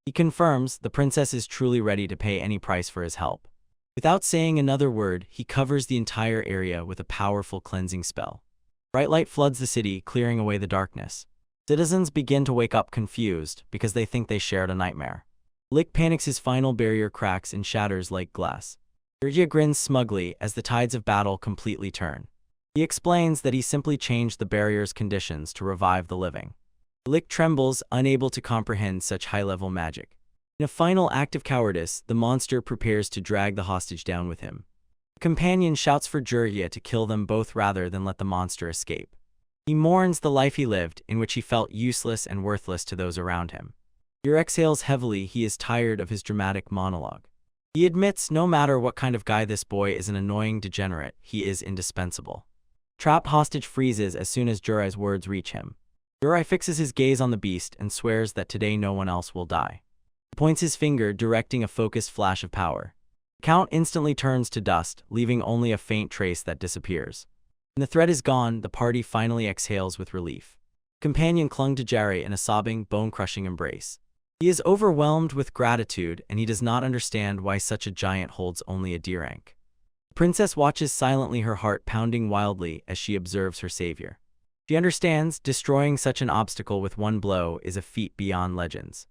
He confirms the princess is truly ready to pay any price for his help. Without saying another word, he covers the entire area with a powerful cleansing spell. Bright light floods the city, clearing away the darkness. Citizens begin to wake up confused because they think they shared a nightmare. Lick panics, his final barrier cracks and shatters like glass. Jirhya grins smugly as the tides of battle completely turn. He explains that he simply changed the barrier's conditions to revive the living. Lick trembles, unable to comprehend such high-level magic. In a final act of cowardice, the monster prepares to drag the hostage down with him. The companion shouts for Jirhya to kill them both rather than let the monster escape. He mourns the life he lived, in which he felt useless and worthless to those around him. Jir exhales heavily. He is tired of his dramatic monologue. He admits no matter what kind of guy this boy is, an annoying degenerate, he is indispensable. Trapped hostage freezes as soon as Jirai's words reach him. Jirai fixes his gaze on the beast and swears that today no one else will die. He points his finger, directing a focused flash of power. The count instantly turns to dust, leaving only a faint trace that disappears. When the threat is gone, the party finally exhales with relief. The companion clung to Jirai in a sobbing, bone-crushing embrace. He is overwhelmed with gratitude, and he does not understand why such a giant holds only a D rank. The princess watches silently, her heart pounding wildly as she observes her savior. She understands destroying such an obstacle with one blow is a feat beyond legends.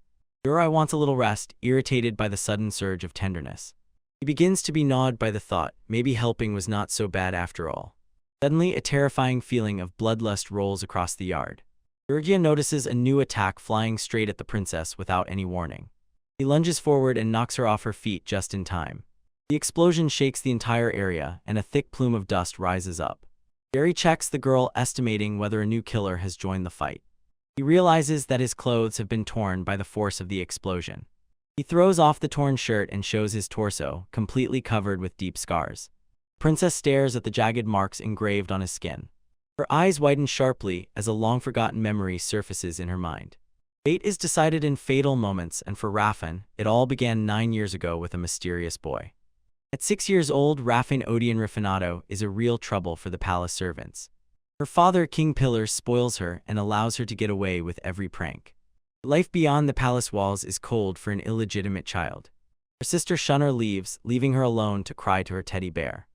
Jirai wants a little rest, irritated by the sudden surge of tenderness. He begins to be gnawed by the thought, maybe helping was not so bad after all. Suddenly, a terrifying feeling of bloodlust rolls across the yard. Jirhya notices a new attack flying straight at the princess without any warning. He lunges forward and knocks her off her feet just in time. The explosion shakes the entire area, and a thick plume of dust rises up. Gary checks the girl, estimating whether a new killer has joined the fight. He realizes that his clothes have been torn by the force of the explosion. He throws off the torn shirt and shows his torso, completely covered with deep scars. Princess stares at the jagged marks engraved on his skin. Her eyes widen sharply as a long-forgotten memory surfaces in her mind. Fate is decided in fatal moments, and for Raffen, it all began 9 years ago with a mysterious boy. At 6 years old, Raffen Odian Rafinato is a real trouble for the palace servants. Her father, King Pillar, spoils her and allows her to get away with every prank. Life beyond the palace walls is cold for an illegitimate child. Her sister Shunner leaves, leaving her alone to cry to her teddy bear.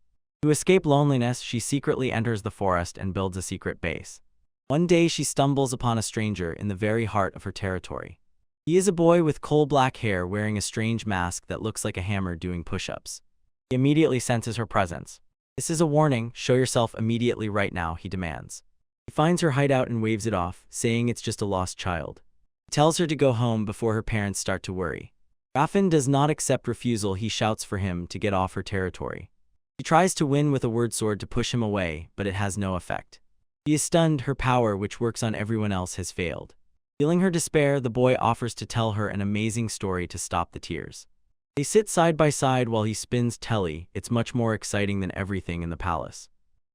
To escape loneliness, she secretly enters the forest and builds a secret base. One day she stumbles upon a stranger in the very heart of her territory. He is a boy with coal-black hair wearing a strange mask that looks like a hammer doing push-ups. He immediately senses her presence. "This is a warning, show yourself immediately right now," he demands. He finds her hideout and waves it off, saying it's just a lost child. He tells her to go home before her parents start to worry. Raffen does not accept refusal. He shouts for him to get off her territory. She tries to win with a word sword to push him away, but it has no effect. She is stunned. Her power, which works on everyone else, has failed. Feeling her despair, the boy offers to tell her an amazing story to stop the tears. They sit side by side while he spins telly. It's much more exciting than everything in the palace.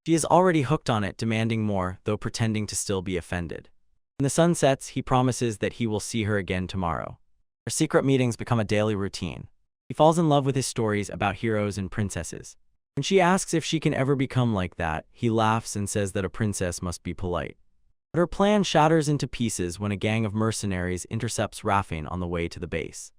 She is already hooked on it, demanding more, though pretending to still be offended. When the sun sets, he promises that he will see her again tomorrow. Their secret meetings become a daily routine. He falls in love with his stories about heroes and princesses. When she asks if she can ever become like that, he laughs and says that a princess must be polite. But her plan shatters into pieces when a gang of mercenaries intercepts Raffen on the way to the base.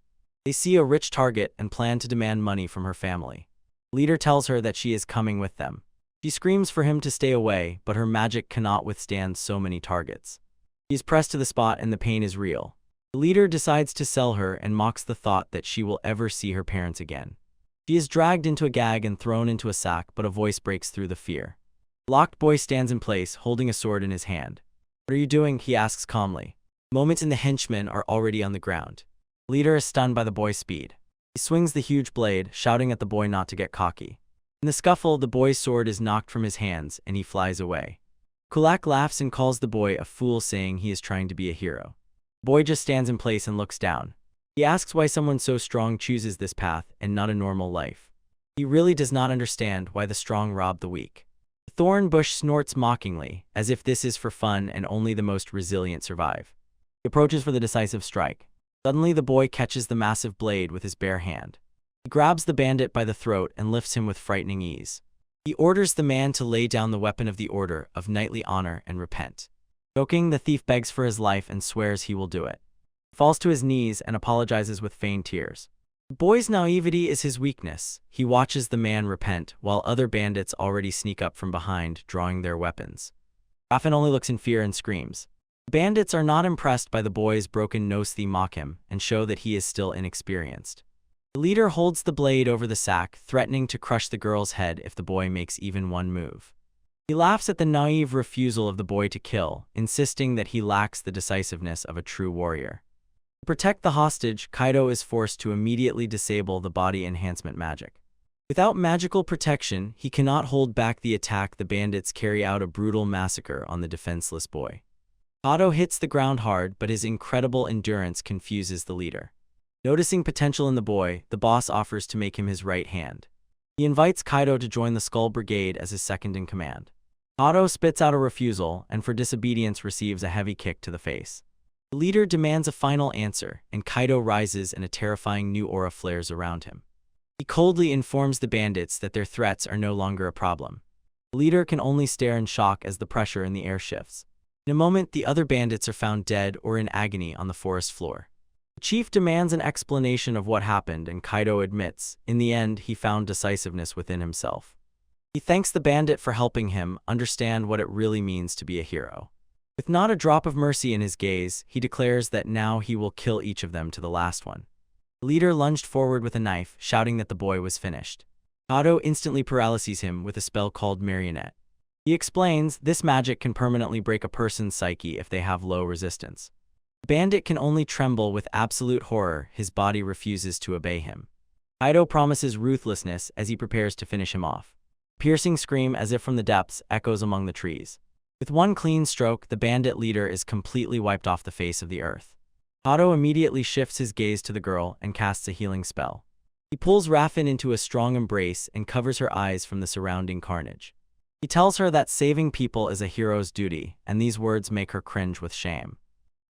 They see a rich target and plan to demand money from her family. The leader tells her that she is coming with them. She screams for him to stay away, but her magic cannot withstand so many targets. She is pressed to the spot and the pain is real. The leader decides to sell her and mocks the thought that she will ever see her parents again. She is dragged into a gag and thrown into a sack, but a voice breaks through the fear. The locked boy stands in place, holding a sword in his hand. "What are you doing?" he asks calmly. The moment and the henchmen are already on the ground. The leader is stunned by the boy's speed. He swings the huge blade, shouting at the boy not to get cocky. In the scuffle, the boy's sword is knocked from his hands and he flies away. Kulak laughs and calls the boy a fool, saying he is trying to be a hero. The boy just stands in place and looks down. He asks why someone so strong chooses this path and not a normal life. He really does not understand why the strong rob the weak. The thorn bush snorts mockingly, as if this is for fun and only the most resilient survive. He approaches for the decisive strike. Suddenly the boy catches the massive blade with his bare hand. He grabs the bandit by the throat and lifts him with frightening ease. He orders the man to lay down the weapon of the Order of Knightly Honor and repent. Joking, the thief begs for his life and swears he will do it. He falls to his knees and apologizes with feigned tears. The boy's naivety is his weakness. He watches the man repent, while other bandits already sneak up from behind, drawing their weapons. Raffen only looks in fear and screams. The bandits are not impressed by the boy's broken nose. They mock him and show that he is still inexperienced. The leader holds the blade over the sack, threatening to crush the girl's head if the boy makes even one move. He laughs at the naive refusal of the boy to kill, insisting that he lacks the decisiveness of a true warrior. To protect the hostage, Kaido is forced to immediately disable the body enhancement magic. Without magical protection, he cannot hold back the attack. The bandits carry out a brutal massacre on the defenseless boy. Kaido hits the ground hard, but his incredible endurance confuses the leader. Noticing potential in the boy, the boss offers to make him his right hand. He invites Kaido to join the Skull Brigade as his second in command. Kaido spits out a refusal and for disobedience receives a heavy kick to the face. The leader demands a final answer, and Kaido rises and a terrifying new aura flares around him. He coldly informs the bandits that their threats are no longer a problem. The leader can only stare in shock as the pressure in the air shifts. In a moment, the other bandits are found dead or in agony on the forest floor. The chief demands an explanation of what happened, and Kaido admits, in the end, he found decisiveness within himself. He thanks the bandit for helping him understand what it really means to be a hero. With not a drop of mercy in his gaze, he declares that now he will kill each of them to the last one. The leader lunged forward with a knife, shouting that the boy was finished. Kaido instantly paralyzes him with a spell called Marionette. He explains this magic can permanently break a person's psyche if they have low resistance. The bandit can only tremble with absolute horror. His body refuses to obey him. Kaido promises ruthlessness as he prepares to finish him off. Piercing scream, as if from the depths, echoes among the trees. With one clean stroke, the bandit leader is completely wiped off the face of the earth. Otto immediately shifts his gaze to the girl and casts a healing spell. He pulls Raffen into a strong embrace and covers her eyes from the surrounding carnage. He tells her that saving people is a hero's duty, and these words make her cringe with shame.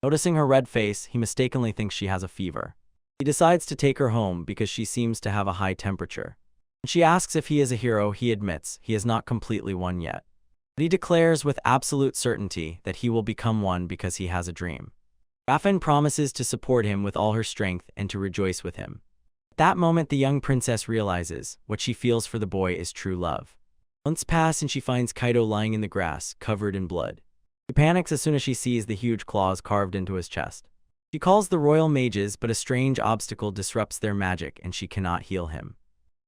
Noticing her red face, he mistakenly thinks she has a fever. He decides to take her home because she seems to have a high temperature. When she asks if he is a hero, he admits he is not completely one yet. But he declares with absolute certainty that he will become one because he has a dream. Raffen promises to support him with all her strength and to rejoice with him. At that moment, the young princess realizes what she feels for the boy is true love. Months pass and she finds Kaido lying in the grass, covered in blood. She panics as soon as she sees the huge claws carved into his chest. She calls the royal mages, but a strange obstacle disrupts their magic and she cannot heal him.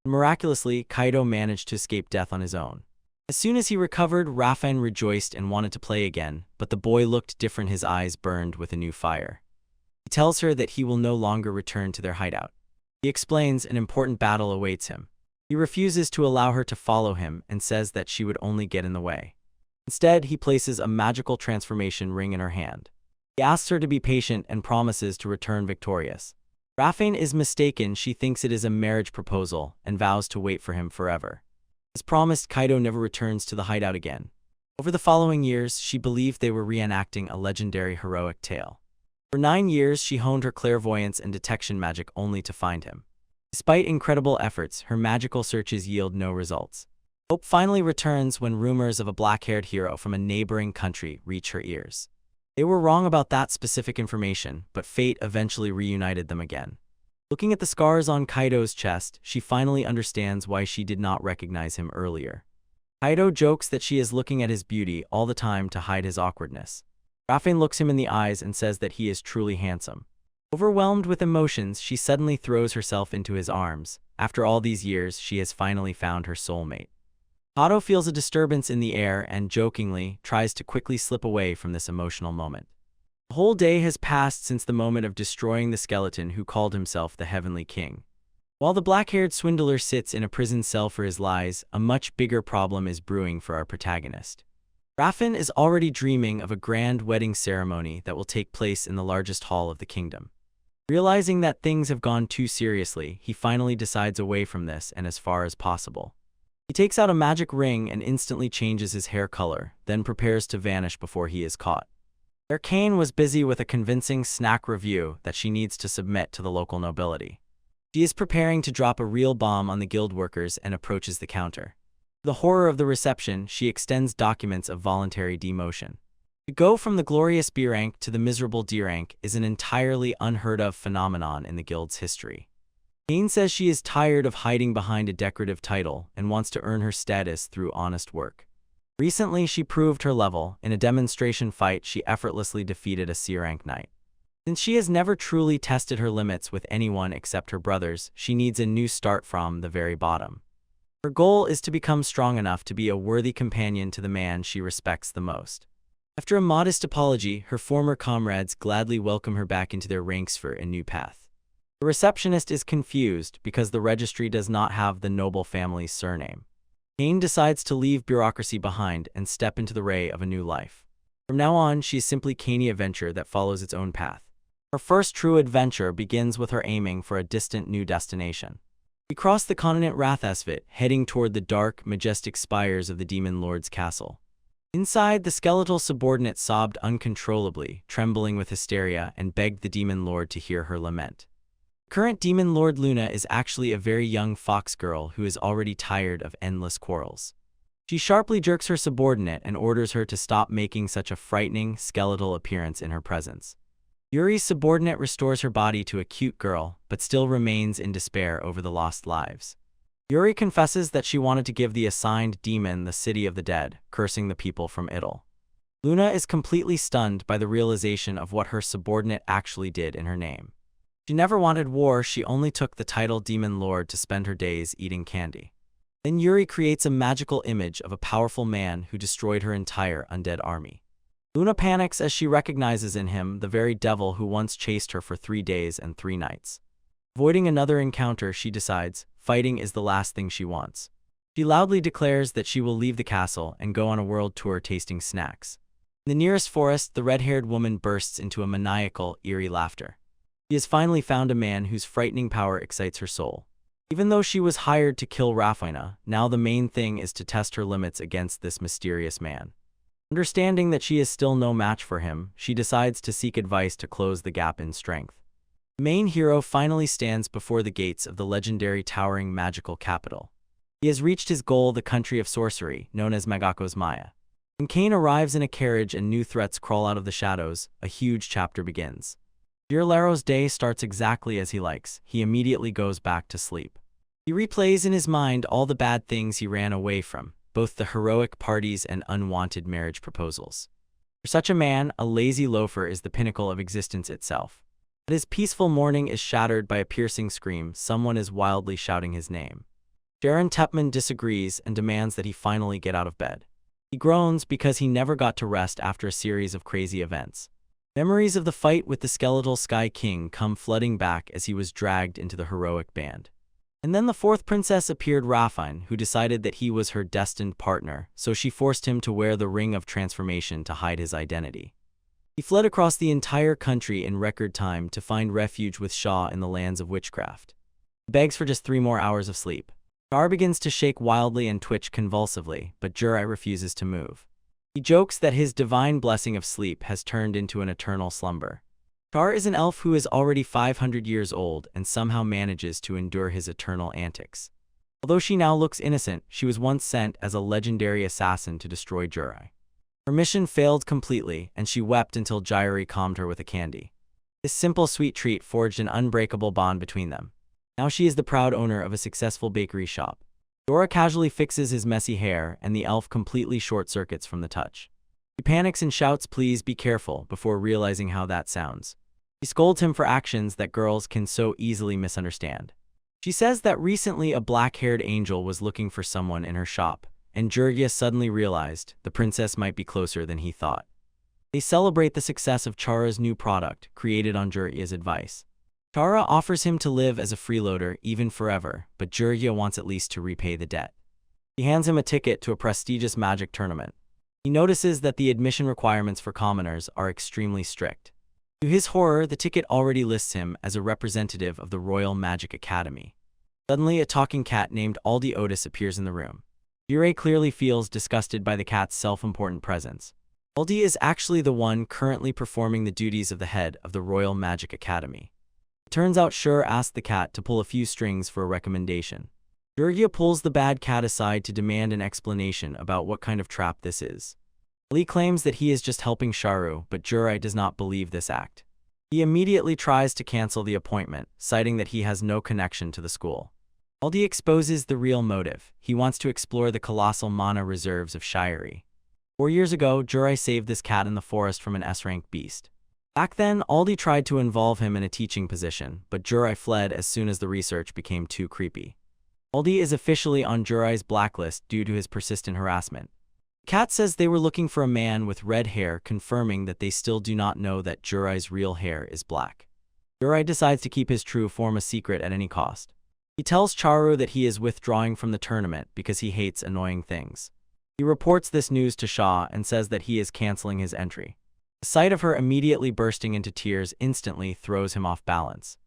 Miraculously, Kaido managed to escape death on his own. As soon as he recovered, Raffen rejoiced and wanted to play again, but the boy looked different, his eyes burned with a new fire. He tells her that he will no longer return to their hideout. He explains an important battle awaits him. He refuses to allow her to follow him and says that she would only get in the way. Instead, he places a magical transformation ring in her hand. He asks her to be patient and promises to return victorious. Raffen is mistaken. She thinks it is a marriage proposal and vows to wait for him forever. As promised, Kaido never returns to the hideout again. Over the following years, she believed they were reenacting a legendary heroic tale. For 9 years, she honed her clairvoyance and detection magic only to find him. Despite incredible efforts, her magical searches yield no results. Hope finally returns when rumors of a black-haired hero from a neighboring country reach her ears. They were wrong about that specific information, but fate eventually reunited them again. Looking at the scars on Kaido's chest, she finally understands why she did not recognize him earlier. Kaido jokes that she is looking at his beauty all the time to hide his awkwardness. Raffen looks him in the eyes and says that he is truly handsome. Overwhelmed with emotions, she suddenly throws herself into his arms. After all these years, she has finally found her soulmate. Otto feels a disturbance in the air and, jokingly, tries to quickly slip away from this emotional moment. The whole day has passed since the moment of destroying the skeleton who called himself the Heavenly King. While the black-haired swindler sits in a prison cell for his lies, a much bigger problem is brewing for our protagonist. Raffen is already dreaming of a grand wedding ceremony that will take place in the largest hall of the kingdom. Realizing that things have gone too seriously, he finally decides away from this and as far as possible. He takes out a magic ring and instantly changes his hair color, then prepares to vanish before he is caught. Arcane was busy with a convincing snack review that she needs to submit to the local nobility. She is preparing to drop a real bomb on the guild workers and approaches the counter. To the horror of the reception, she extends documents of voluntary demotion. To go from the glorious B rank to the miserable D rank is an entirely unheard-of phenomenon in the guild's history. Kane says she is tired of hiding behind a decorative title and wants to earn her status through honest work. Recently, she proved her level. In a demonstration fight, she effortlessly defeated a C-rank knight. Since she has never truly tested her limits with anyone except her brothers, she needs a new start from the very bottom. Her goal is to become strong enough to be a worthy companion to the man she respects the most. After a modest apology, her former comrades gladly welcome her back into their ranks for a new path. The receptionist is confused because the registry does not have the noble family's surname. Kane decides to leave bureaucracy behind and step into the ray of a new life. From now on, she is simply Caney Adventure that follows its own path. Her first true adventure begins with her aiming for a distant new destination. We cross the continent Rathasvit, heading toward the dark, majestic spires of the Demon Lord's castle. Inside, the skeletal subordinate sobbed uncontrollably, trembling with hysteria, and begged the Demon Lord to hear her lament. Current Demon Lord Luna is actually a very young fox girl who is already tired of endless quarrels. She sharply jerks her subordinate and orders her to stop making such a frightening, skeletal appearance in her presence. Yuri's subordinate restores her body to a cute girl, but still remains in despair over the lost lives. Yuri confesses that she wanted to give the assigned demon the city of the dead, cursing the people from Idle. Luna is completely stunned by the realization of what her subordinate actually did in her name. She never wanted war, she only took the title Demon Lord to spend her days eating candy. Then Yuri creates a magical image of a powerful man who destroyed her entire undead army. Luna panics as she recognizes in him the very devil who once chased her for 3 days and 3 nights. Avoiding another encounter, she decides fighting is the last thing she wants. She loudly declares that she will leave the castle and go on a world tour tasting snacks. In the nearest forest, the red-haired woman bursts into a maniacal, eerie laughter. She has finally found a man whose frightening power excites her soul. Even though she was hired to kill Rafaina, now the main thing is to test her limits against this mysterious man. Understanding that she is still no match for him, she decides to seek advice to close the gap in strength. The main hero finally stands before the gates of the legendary towering magical capital. He has reached his goal, the country of sorcery, known as Magako's Maya. When Kane arrives in a carriage and new threats crawl out of the shadows, a huge chapter begins. Laro's day starts exactly as he likes. He immediately goes back to sleep. He replays in his mind all the bad things he ran away from, both the heroic parties and unwanted marriage proposals. For such a man, a lazy loafer is the pinnacle of existence itself. But his peaceful morning is shattered by a piercing scream. Someone is wildly shouting his name. Sharon Tepman disagrees and demands that he finally get out of bed. He groans because he never got to rest after a series of crazy events. Memories of the fight with the skeletal Sky King come flooding back as he was dragged into the heroic band. And then the fourth princess appeared, Rafain, who decided that he was her destined partner, so she forced him to wear the Ring of Transformation to hide his identity. He fled across the entire country in record time to find refuge with Shaw in the lands of witchcraft. He begs for just 3 more hours of sleep. Char begins to shake wildly and twitch convulsively, but Jurai refuses to move. He jokes that his divine blessing of sleep has turned into an eternal slumber. Char is an elf who is already 500 years old and somehow manages to endure his eternal antics. Although she now looks innocent, she was once sent as a legendary assassin to destroy Jurai. Her mission failed completely, and she wept until Jairi calmed her with a candy. This simple sweet treat forged an unbreakable bond between them. Now she is the proud owner of a successful bakery shop. Dora casually fixes his messy hair, and the elf completely short-circuits from the touch. He panics and shouts, "Please be careful," before realizing how that sounds. She scolds him for actions that girls can so easily misunderstand. She says that recently a black-haired angel was looking for someone in her shop, and Jurgia suddenly realized the princess might be closer than he thought. They celebrate the success of Chara's new product, created on Jurgia's advice. Chara offers him to live as a freeloader, even forever, but Jurgia wants at least to repay the debt. He hands him a ticket to a prestigious magic tournament. He notices that the admission requirements for commoners are extremely strict. To his horror, the ticket already lists him as a representative of the Royal Magic Academy. Suddenly, a talking cat named Aldi Otis appears in the room. Jurei clearly feels disgusted by the cat's self-important presence. Aldi is actually the one currently performing the duties of the head of the Royal Magic Academy. Turns out Shur asked the cat to pull a few strings for a recommendation. Jurgia pulls the bad cat aside to demand an explanation about what kind of trap this is. Lee claims that he is just helping Sharu, but Jurei does not believe this act. He immediately tries to cancel the appointment, citing that he has no connection to the school. Aldi exposes the real motive. He wants to explore the colossal mana reserves of Shiri. 4 years ago, Jurei saved this cat in the forest from an S-rank beast. Back then, Aldi tried to involve him in a teaching position, but Jurei fled as soon as the research became too creepy. Aldi is officially on Jurai's blacklist due to his persistent harassment. Cat says they were looking for a man with red hair, confirming that they still do not know that Jurai's real hair is black. Jurei decides to keep his true form a secret at any cost. He tells Charu that he is withdrawing from the tournament because he hates annoying things. He reports this news to Shaw and says that he is canceling his entry. The sight of her immediately bursting into tears instantly throws him off balance.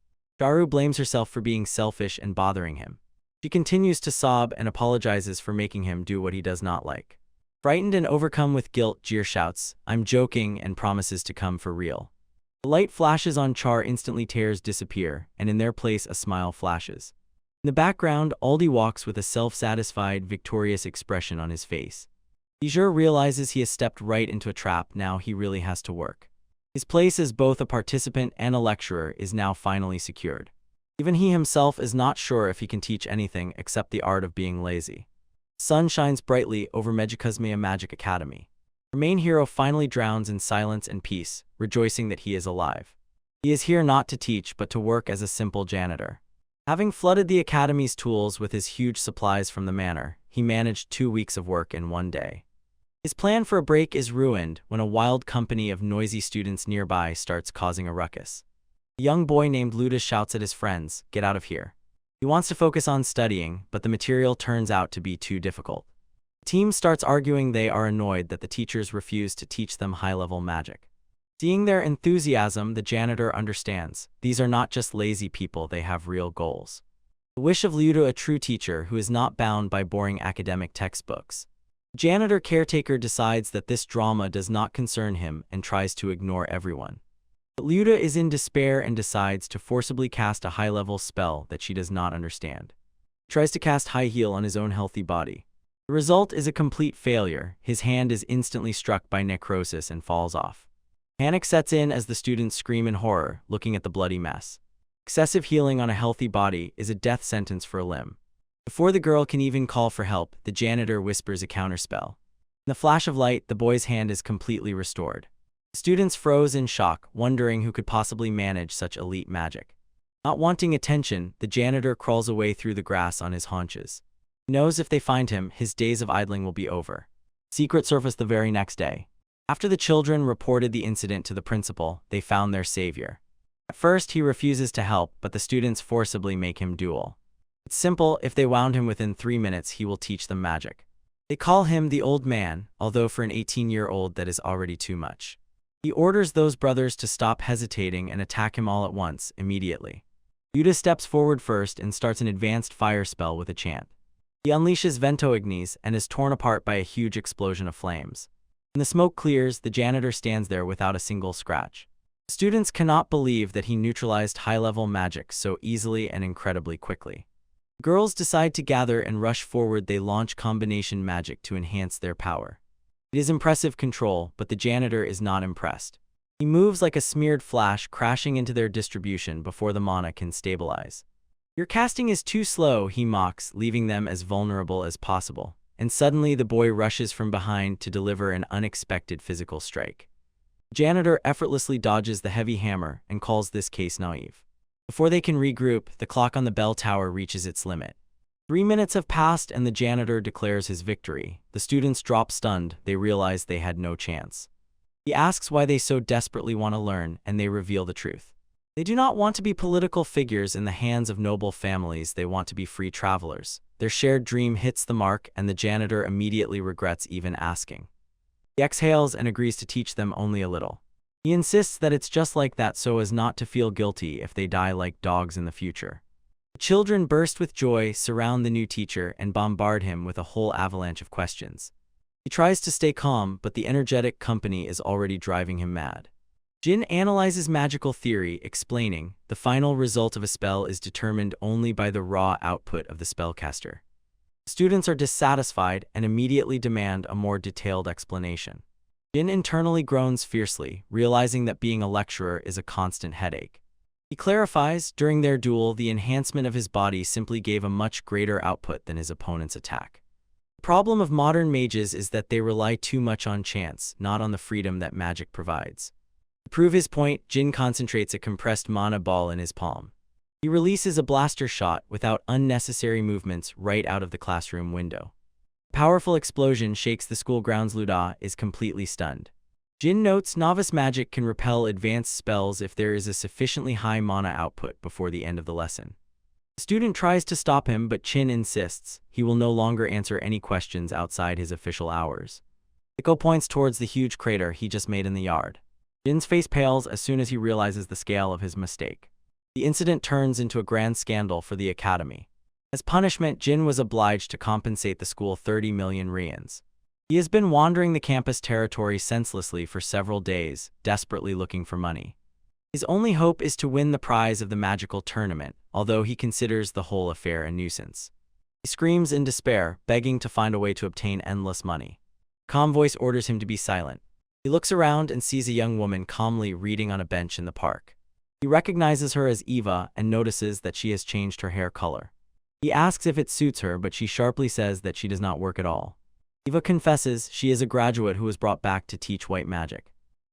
Charu blames herself for being selfish and bothering him. She continues to sob and apologizes for making him do what he does not like. Frightened and overcome with guilt, Jir shouts, "I'm joking," and promises to come for real. The light flashes on Char, instantly tears disappear, and in their place a smile flashes. In the background, Aldi walks with a self-satisfied, victorious expression on his face. Jir realizes he has stepped right into a trap. Now he really has to work. His place as both a participant and a lecturer is now finally secured. Even he himself is not sure if he can teach anything except the art of being lazy. The sun shines brightly over Megicosmia Magic Academy. Our main hero finally drowns in silence and peace, rejoicing that he is alive. He is here not to teach but to work as a simple janitor. Having flooded the academy's tools with his huge supplies from the manor, he managed 2 weeks of work in 1 day. His plan for a break is ruined when a wild company of noisy students nearby starts causing a ruckus. A young boy named Luda shouts at his friends, "Get out of here." He wants to focus on studying, but the material turns out to be too difficult. The team starts arguing. They are annoyed that the teachers refuse to teach them high-level magic. Seeing their enthusiasm, the janitor understands. These are not just lazy people, they have real goals. The wish of Ryuta, a true teacher who is not bound by boring academic textbooks. The janitor caretaker decides that this drama does not concern him and tries to ignore everyone. But Ryuta is in despair and decides to forcibly cast a high-level spell that she does not understand. He tries to cast high heel on his own healthy body. The result is a complete failure. His hand is instantly struck by necrosis and falls off. Panic sets in as the students scream in horror, looking at the bloody mess. Excessive healing on a healthy body is a death sentence for a limb. Before the girl can even call for help, the janitor whispers a counterspell. In the flash of light, the boy's hand is completely restored. The students froze in shock, wondering who could possibly manage such elite magic. Not wanting attention, the janitor crawls away through the grass on his haunches. He knows if they find him, his days of idling will be over. Secret surfaced the very next day. After the children reported the incident to the principal, they found their savior. At first, he refuses to help, but the students forcibly make him duel. It's simple. If they wound him within 3 minutes, he will teach them magic. They call him the Old Man, although for an 18-year-old that is already too much. He orders those brothers to stop hesitating and attack him all at once, immediately. Ryuta steps forward first and starts an advanced fire spell with a chant. He unleashes Vento Ignis and is torn apart by a huge explosion of flames. When the smoke clears, the janitor stands there without a single scratch. Students cannot believe that he neutralized high-level magic so easily and incredibly quickly. Girls decide to gather and rush forward. They launch combination magic to enhance their power. It is impressive control, but the janitor is not impressed. He moves like a smeared flash, crashing into their distribution before the mana can stabilize. Your casting is too slow, he mocks, leaving them as vulnerable as possible. And suddenly the boy rushes from behind to deliver an unexpected physical strike. The janitor effortlessly dodges the heavy hammer and calls this case naive. Before they can regroup, the clock on the bell tower reaches its limit. 3 minutes have passed and the janitor declares his victory. The students drop stunned. They realize they had no chance. He asks why they so desperately want to learn, and they reveal the truth. They do not want to be political figures in the hands of noble families. They want to be free travelers. Their shared dream hits the mark, and the janitor immediately regrets even asking. He exhales and agrees to teach them only a little. He insists that it's just like that so as not to feel guilty if they die like dogs in the future. The children burst with joy, surround the new teacher, and bombard him with a whole avalanche of questions. He tries to stay calm, but the energetic company is already driving him mad. Jin analyzes magical theory, explaining, the final result of a spell is determined only by the raw output of the spellcaster. Students are dissatisfied and immediately demand a more detailed explanation. Jin internally groans fiercely, realizing that being a lecturer is a constant headache. He clarifies, during their duel, the enhancement of his body simply gave a much greater output than his opponent's attack. The problem of modern mages is that they rely too much on chance, not on the freedom that magic provides. To prove his point, Jin concentrates a compressed mana ball in his palm. He releases a blaster shot without unnecessary movements right out of the classroom window. A powerful explosion shakes the school grounds. Ryuta is completely stunned. Jin notes novice magic can repel advanced spells if there is a sufficiently high mana output before the end of the lesson. The student tries to stop him, but Jin insists he will no longer answer any questions outside his official hours. Iko points towards the huge crater he just made in the yard. Jin's face pales as soon as he realizes the scale of his mistake. The incident turns into a grand scandal for the academy. As punishment, Jin was obliged to compensate the school 30 million rians. He has been wandering the campus territory senselessly for several days, desperately looking for money. His only hope is to win the prize of the magical tournament, although he considers the whole affair a nuisance. He screams in despair, begging to find a way to obtain endless money. A calm voice orders him to be silent. He looks around and sees a young woman calmly reading on a bench in the park. He recognizes her as Eva and notices that she has changed her hair color. He asks if it suits her, but she sharply says that she does not work at all. Eva confesses she is a graduate who was brought back to teach white magic.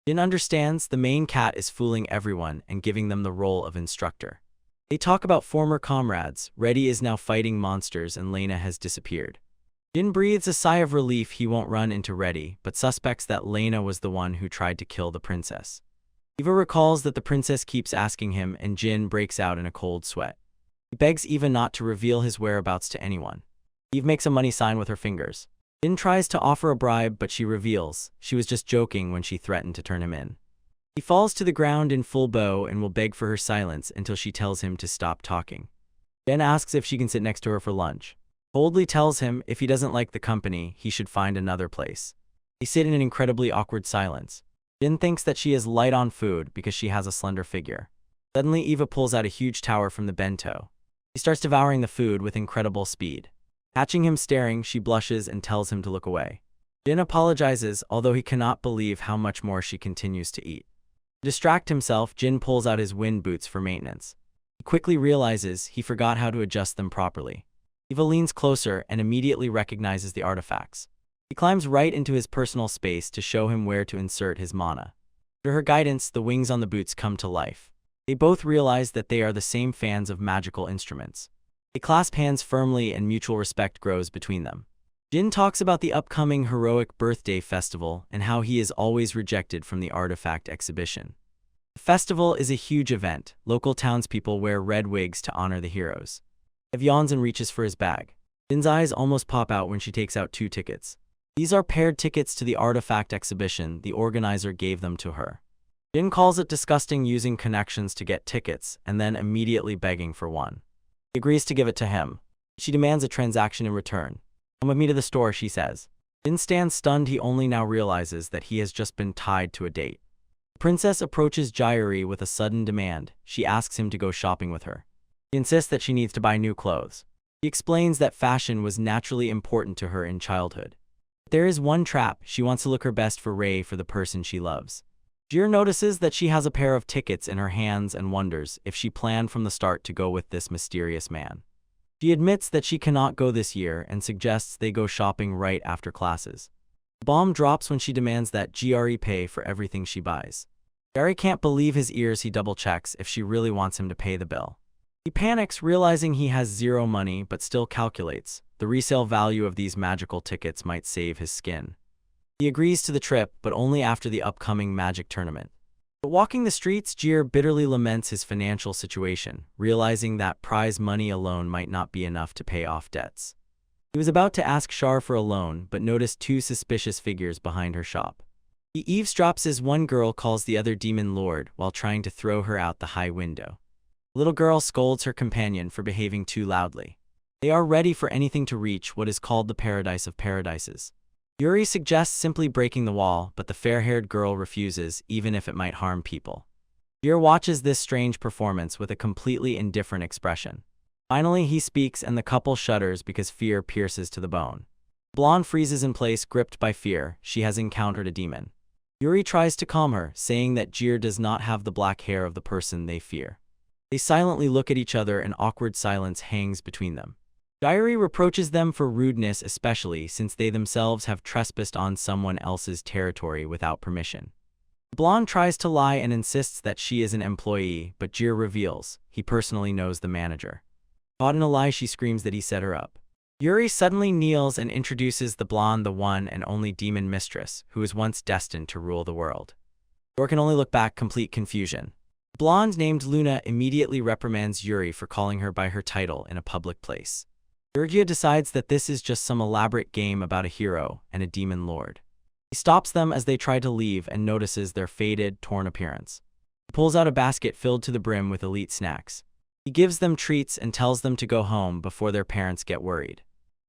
Jin understands the main cat is fooling everyone and giving them the role of instructor. They talk about former comrades. Reddy is now fighting monsters and Lena has disappeared. Jin breathes a sigh of relief. He won't run into Reddy, but suspects that Lena was the one who tried to kill the princess. Eva recalls that the princess keeps asking him, and Jin breaks out in a cold sweat. He begs Eva not to reveal his whereabouts to anyone. Eve makes a money sign with her fingers. Jin tries to offer a bribe, but she reveals she was just joking when she threatened to turn him in. He falls to the ground in full bow and will beg for her silence until she tells him to stop talking. Jen asks if she can sit next to her for lunch. Coldly tells him if he doesn't like the company, he should find another place. They sit in an incredibly awkward silence. Jin thinks that she is light on food because she has a slender figure. Suddenly, Eva pulls out a huge tower from the bento. She starts devouring the food with incredible speed. Catching him staring, she blushes and tells him to look away. Jin apologizes, although he cannot believe how much more she continues to eat. To distract himself, Jin pulls out his wind boots for maintenance. He quickly realizes he forgot how to adjust them properly. Eva leans closer and immediately recognizes the artifacts. He climbs right into his personal space to show him where to insert his mana. Under her guidance, the wings on the boots come to life. They both realize that they are the same fans of magical instruments. They clasp hands firmly and mutual respect grows between them. Jin talks about the upcoming heroic birthday festival and how he is always rejected from the artifact exhibition. The festival is a huge event. Local townspeople wear red wigs to honor the heroes. Ev yawns and reaches for his bag. Jin's eyes almost pop out when she takes out 2 tickets. These are paired tickets to the artifact exhibition. The organizer gave them to her. Jin calls it disgusting using connections to get tickets and then immediately begging for one. He agrees to give it to him. She demands a transaction in return. "Come with me to the store," she says. Jin stands stunned. He only now realizes that he has just been tied to a date. The princess approaches Jayuri with a sudden demand. She asks him to go shopping with her. He insists that she needs to buy new clothes. He explains that fashion was naturally important to her in childhood. But there is one trap. She wants to look her best for Rei, for the person she loves. Jir notices that she has a pair of tickets in her hands and wonders if she planned from the start to go with this mysterious man. She admits that she cannot go this year and suggests they go shopping right after classes. The bomb drops when she demands that Jiri pay for everything she buys. Jiri can't believe his ears. He double-checks if she really wants him to pay the bill. He panics, realizing he has 0 money, but still calculates the resale value of these magical tickets might save his skin. He agrees to the trip, but only after the upcoming magic tournament. But walking the streets, Jir bitterly laments his financial situation, realizing that prize money alone might not be enough to pay off debts. He was about to ask Shar for a loan, but noticed 2 suspicious figures behind her shop. He eavesdrops as one girl calls the other demon lord while trying to throw her out the high window. The little girl scolds her companion for behaving too loudly. They are ready for anything to reach what is called the Paradise of Paradises. Yuri suggests simply breaking the wall, but the fair-haired girl refuses, even if it might harm people. Jir watches this strange performance with a completely indifferent expression. Finally, he speaks and the couple shudders because fear pierces to the bone. Blonde freezes in place, gripped by fear. She has encountered a demon. Yuri tries to calm her, saying that Jir does not have the black hair of the person they fear. They silently look at each other and awkward silence hangs between them. Jiri reproaches them for rudeness, especially since they themselves have trespassed on someone else's territory without permission. Blonde tries to lie and insists that she is an employee, but Jir reveals he personally knows the manager. Caught in a lie, she screams that he set her up. Yuri suddenly kneels and introduces the blonde, the one and only demon mistress, who was once destined to rule the world. Yor can only look back, complete confusion. Blonde named Luna immediately reprimands Yuri for calling her by her title in a public place. Yurgia decides that this is just some elaborate game about a hero and a demon lord. He stops them as they try to leave and notices their faded, torn appearance. He pulls out a basket filled to the brim with elite snacks. He gives them treats and tells them to go home before their parents get worried.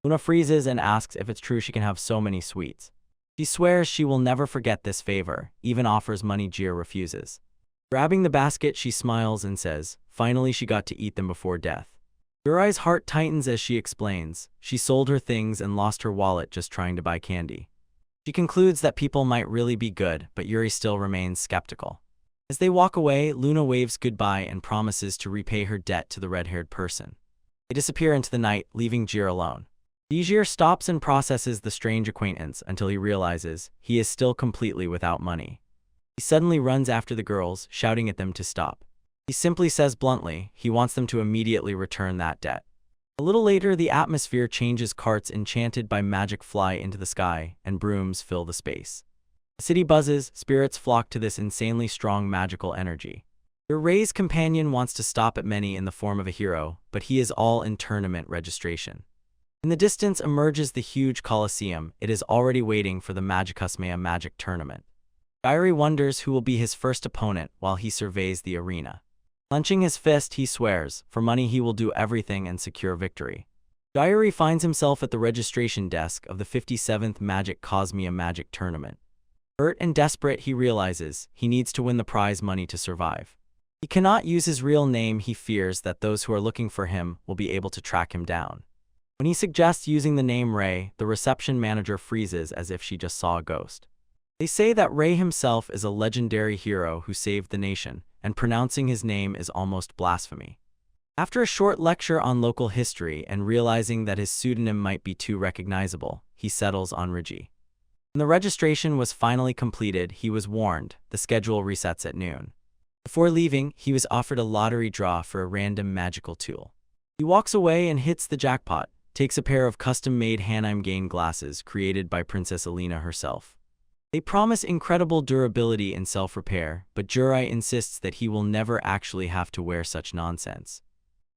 Luna freezes and asks if it's true she can have so many sweets. She swears she will never forget this favor, even offers money. Jir refuses. Grabbing the basket, she smiles and says, finally she got to eat them before death. Yuri's heart tightens as she explains, she sold her things and lost her wallet just trying to buy candy. She concludes that people might really be good, but Yuri still remains skeptical. As they walk away, Luna waves goodbye and promises to repay her debt to the red-haired person. They disappear into the night, leaving Jir alone. Jir stops and processes the strange acquaintance until he realizes he is still completely without money. He suddenly runs after the girls, shouting at them to stop. He simply says bluntly he wants them to immediately return that debt. A little later, the atmosphere changes. Carts enchanted by magic fly into the sky, and brooms fill the space. The city buzzes, spirits flock to this insanely strong magical energy. Your Ray's companion wants to stop at many in the form of a hero, but he is all in tournament registration. In the distance emerges the huge Colosseum. It is already waiting for the Magicusmea magic tournament. Gyuri wonders who will be his first opponent while he surveys the arena. Clenching his fist, he swears, for money he will do everything and secure victory. Gyuri finds himself at the registration desk of the 57th Magic Cosmea Magic Tournament. Hurt and desperate, he realizes he needs to win the prize money to survive. He cannot use his real name. He fears that those who are looking for him will be able to track him down. When he suggests using the name Ray, the reception manager freezes as if she just saw a ghost. They say that Ray himself is a legendary hero who saved the nation, and pronouncing his name is almost blasphemy. After a short lecture on local history and realizing that his pseudonym might be too recognizable, he settles on Rigi. When the registration was finally completed, he was warned the schedule resets at noon. Before leaving, he was offered a lottery draw for a random magical tool. He walks away and hits the jackpot, takes a pair of custom-made Hanheim glasses created by Princess Alina herself. They promise incredible durability and self-repair, but Gyuri insists that he will never actually have to wear such nonsense.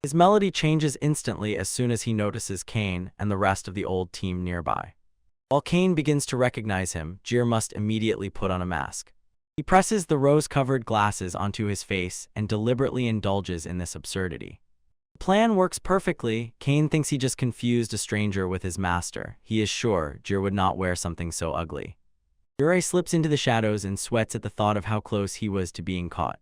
His melody changes instantly as soon as he notices Kane and the rest of the old team nearby. While Kane begins to recognize him, Gyuri must immediately put on a mask. He presses the rose-covered glasses onto his face and deliberately indulges in this absurdity. The plan works perfectly. Kane thinks he just confused a stranger with his master. He is sure Gyuri would not wear something so ugly. Gyuri slips into the shadows and sweats at the thought of how close he was to being caught.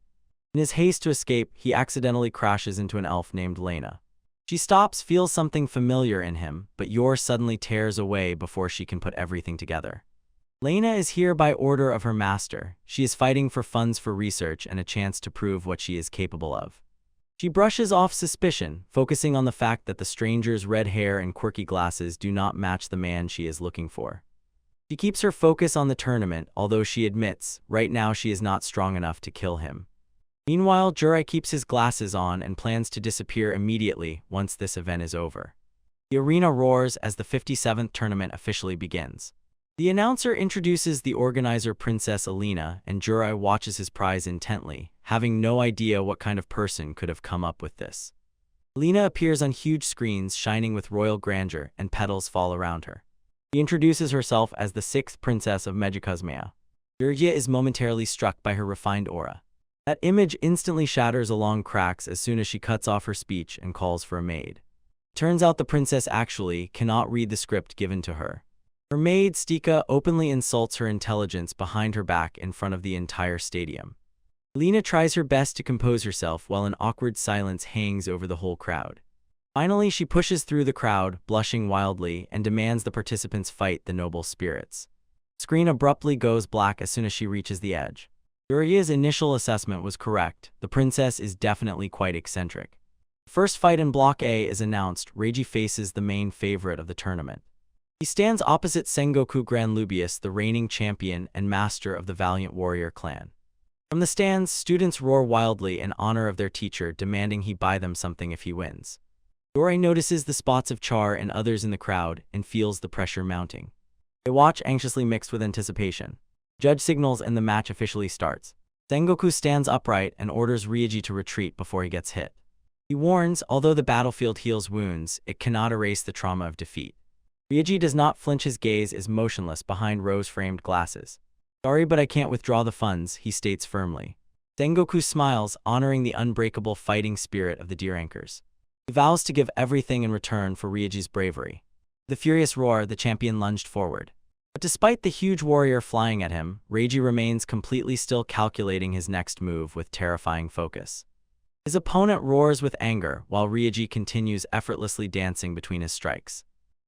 In his haste to escape, he accidentally crashes into an elf named Lena. She stops, feels something familiar in him, but Yor suddenly tears away before she can put everything together. Lena is here by order of her master. She is fighting for funds for research and a chance to prove what she is capable of. She brushes off suspicion, focusing on the fact that the stranger's red hair and quirky glasses do not match the man she is looking for. She keeps her focus on the tournament, although she admits, right now she is not strong enough to kill him. Meanwhile, Gyuri keeps his glasses on and plans to disappear immediately once this event is over. The arena roars as the 57th tournament officially begins. The announcer introduces the organizer Princess Alina, and Gyuri watches his prize intently, having no idea what kind of person could have come up with this. Alina appears on huge screens shining with royal grandeur, and petals fall around her. She introduces herself as the 6th princess of Magicusmea. Gyuri is momentarily struck by her refined aura. That image instantly shatters along cracks as soon as she cuts off her speech and calls for a maid. Turns out the princess actually cannot read the script given to her. Her maid, Stika, openly insults her intelligence behind her back in front of the entire stadium. Lena tries her best to compose herself while an awkward silence hangs over the whole crowd. Finally, she pushes through the crowd, blushing wildly, and demands the participants fight the noble spirits. The screen abruptly goes black as soon as she reaches the edge. Gyuri's initial assessment was correct. The princess is definitely quite eccentric. The first fight in Block A is announced. Reiji faces the main favorite of the tournament. He stands opposite Sengoku Granlubius, the reigning champion and master of the Valiant Warrior clan. From the stands, students roar wildly in honor of their teacher, demanding he buy them something if he wins. Gyuri notices the spots of char in others in the crowd and feels the pressure mounting. They watch anxiously mixed with anticipation. Judge signals and the match officially starts. Sengoku stands upright and orders Ryuji to retreat before he gets hit. He warns, although the battlefield heals wounds, it cannot erase the trauma of defeat. Ryuji does not flinch. His gaze is motionless behind rose-framed glasses. "Sorry, but I can't withdraw the funds," he states firmly. Sengoku smiles, honoring the unbreakable fighting spirit of the Deer Anchors. He vows to give everything in return for Ryuji's bravery. With a furious roar, the champion lunged forward. But despite the huge warrior flying at him, Reiji remains completely still, calculating his next move with terrifying focus. His opponent roars with anger, while Ryuji continues effortlessly dancing between his strikes.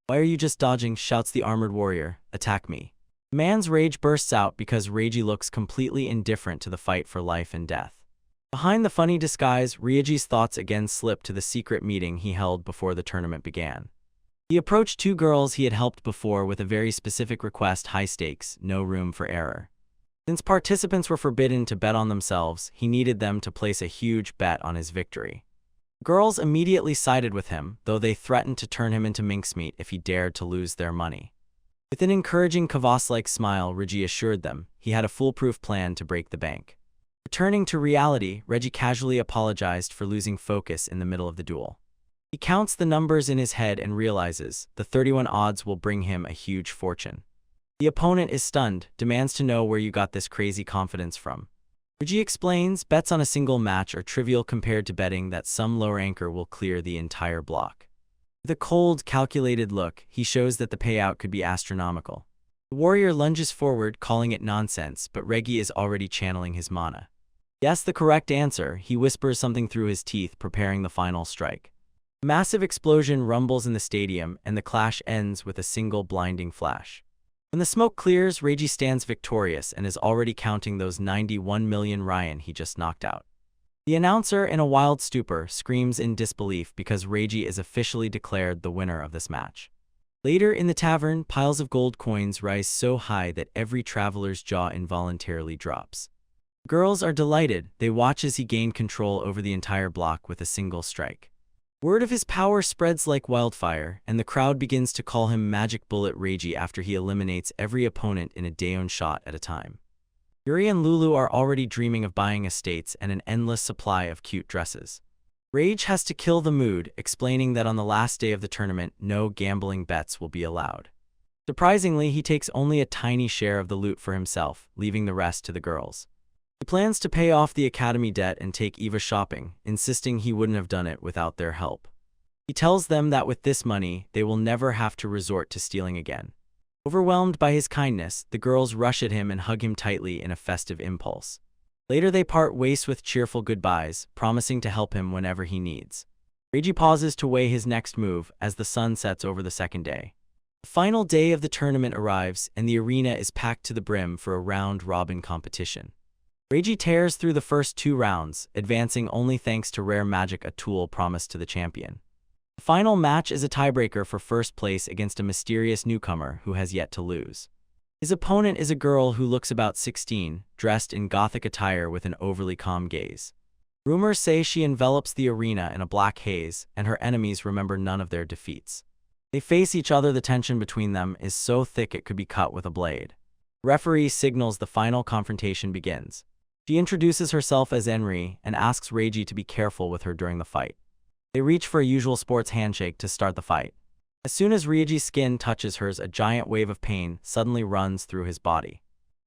"Why are you just dodging?" shouts the armored warrior. "Attack me." The man's rage bursts out because Reiji looks completely indifferent to the fight for life and death. Behind the funny disguise, Ryuji's thoughts again slip to the secret meeting he held before the tournament began. He approached 2 girls he had helped before with a very specific request: high stakes, no room for error. Since participants were forbidden to bet on themselves, he needed them to place a huge bet on his victory. Girls immediately sided with him, though they threatened to turn him into mincemeat if he dared to lose their money. With an encouraging Kvass-like smile, Ryuji assured them he had a foolproof plan to break the bank. Returning to reality, Reggie casually apologized for losing focus in the middle of the duel. He counts the numbers in his head and realizes the 31 odds will bring him a huge fortune. The opponent is stunned, demands to know where you got this crazy confidence from. Reggie explains bets on a single match are trivial compared to betting that some lower anchor will clear the entire block. With a cold, calculated look, he shows that the payout could be astronomical. The warrior lunges forward, calling it nonsense, but Reggie is already channeling his mana. Yes, the correct answer. He whispers something through his teeth, preparing the final strike. A massive explosion rumbles in the stadium, and the clash ends with a single blinding flash. When the smoke clears, Reggie stands victorious and is already counting those 91 million Ryan he just knocked out. The announcer, in a wild stupor, screams in disbelief because Reggie is officially declared the winner of this match. Later in the tavern, piles of gold coins rise so high that every traveler's jaw involuntarily drops. Girls are delighted. They watch as he gained control over the entire block with a single strike. Word of his power spreads like wildfire, and the crowd begins to call him Magic Bullet Reggie after he eliminates every opponent in a Daeon shot at a time. Yuri and Lulu are already dreaming of buying estates and an endless supply of cute dresses. Rage has to kill the mood, explaining that on the last day of the tournament, no gambling bets will be allowed. Surprisingly, he takes only a tiny share of the loot for himself, leaving the rest to the girls. He plans to pay off the academy debt and take Eva shopping, insisting he wouldn't have done it without their help. He tells them that with this money, they will never have to resort to stealing again. Overwhelmed by his kindness, the girls rush at him and hug him tightly in a festive impulse. Later they part ways with cheerful goodbyes, promising to help him whenever he needs. Reggie pauses to weigh his next move as the sun sets over the second day. The final day of the tournament arrives, and the arena is packed to the brim for a round-robin competition. Reggie tears through the first 2 rounds, advancing only thanks to rare magic, a tool promised to the champion. The final match is a tiebreaker for first place against a mysterious newcomer who has yet to lose. His opponent is a girl who looks about 16, dressed in gothic attire with an overly calm gaze. Rumors say she envelops the arena in a black haze, and her enemies remember none of their defeats. They face each other. The tension between them is so thick it could be cut with a blade. The referee signals the final confrontation begins. She introduces herself as Enri and asks Reggie to be careful with her during the fight. They reach for a usual sports handshake to start the fight. As soon as Reggie's skin touches hers, a giant wave of pain suddenly runs through his body.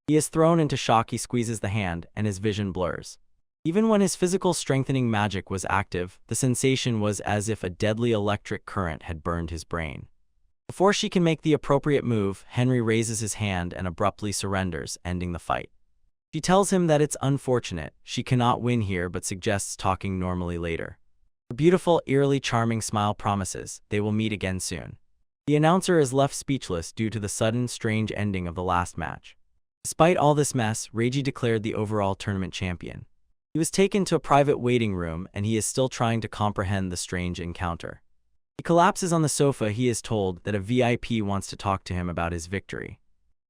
He is thrown into shock. He squeezes the hand, and his vision blurs. Even when his physical strengthening magic was active, the sensation was as if a deadly electric current had burned his brain. Before she can make the appropriate move, Henry raises his hand and abruptly surrenders, ending the fight. She tells him that it's unfortunate, she cannot win here, but suggests talking normally later. Her beautiful, eerily charming smile promises they will meet again soon. The announcer is left speechless due to the sudden, strange ending of the last match. Despite all this mess, Reggie declared the overall tournament champion. He was taken to a private waiting room, and he is still trying to comprehend the strange encounter. He collapses on the sofa. He is told that a VIP wants to talk to him about his victory.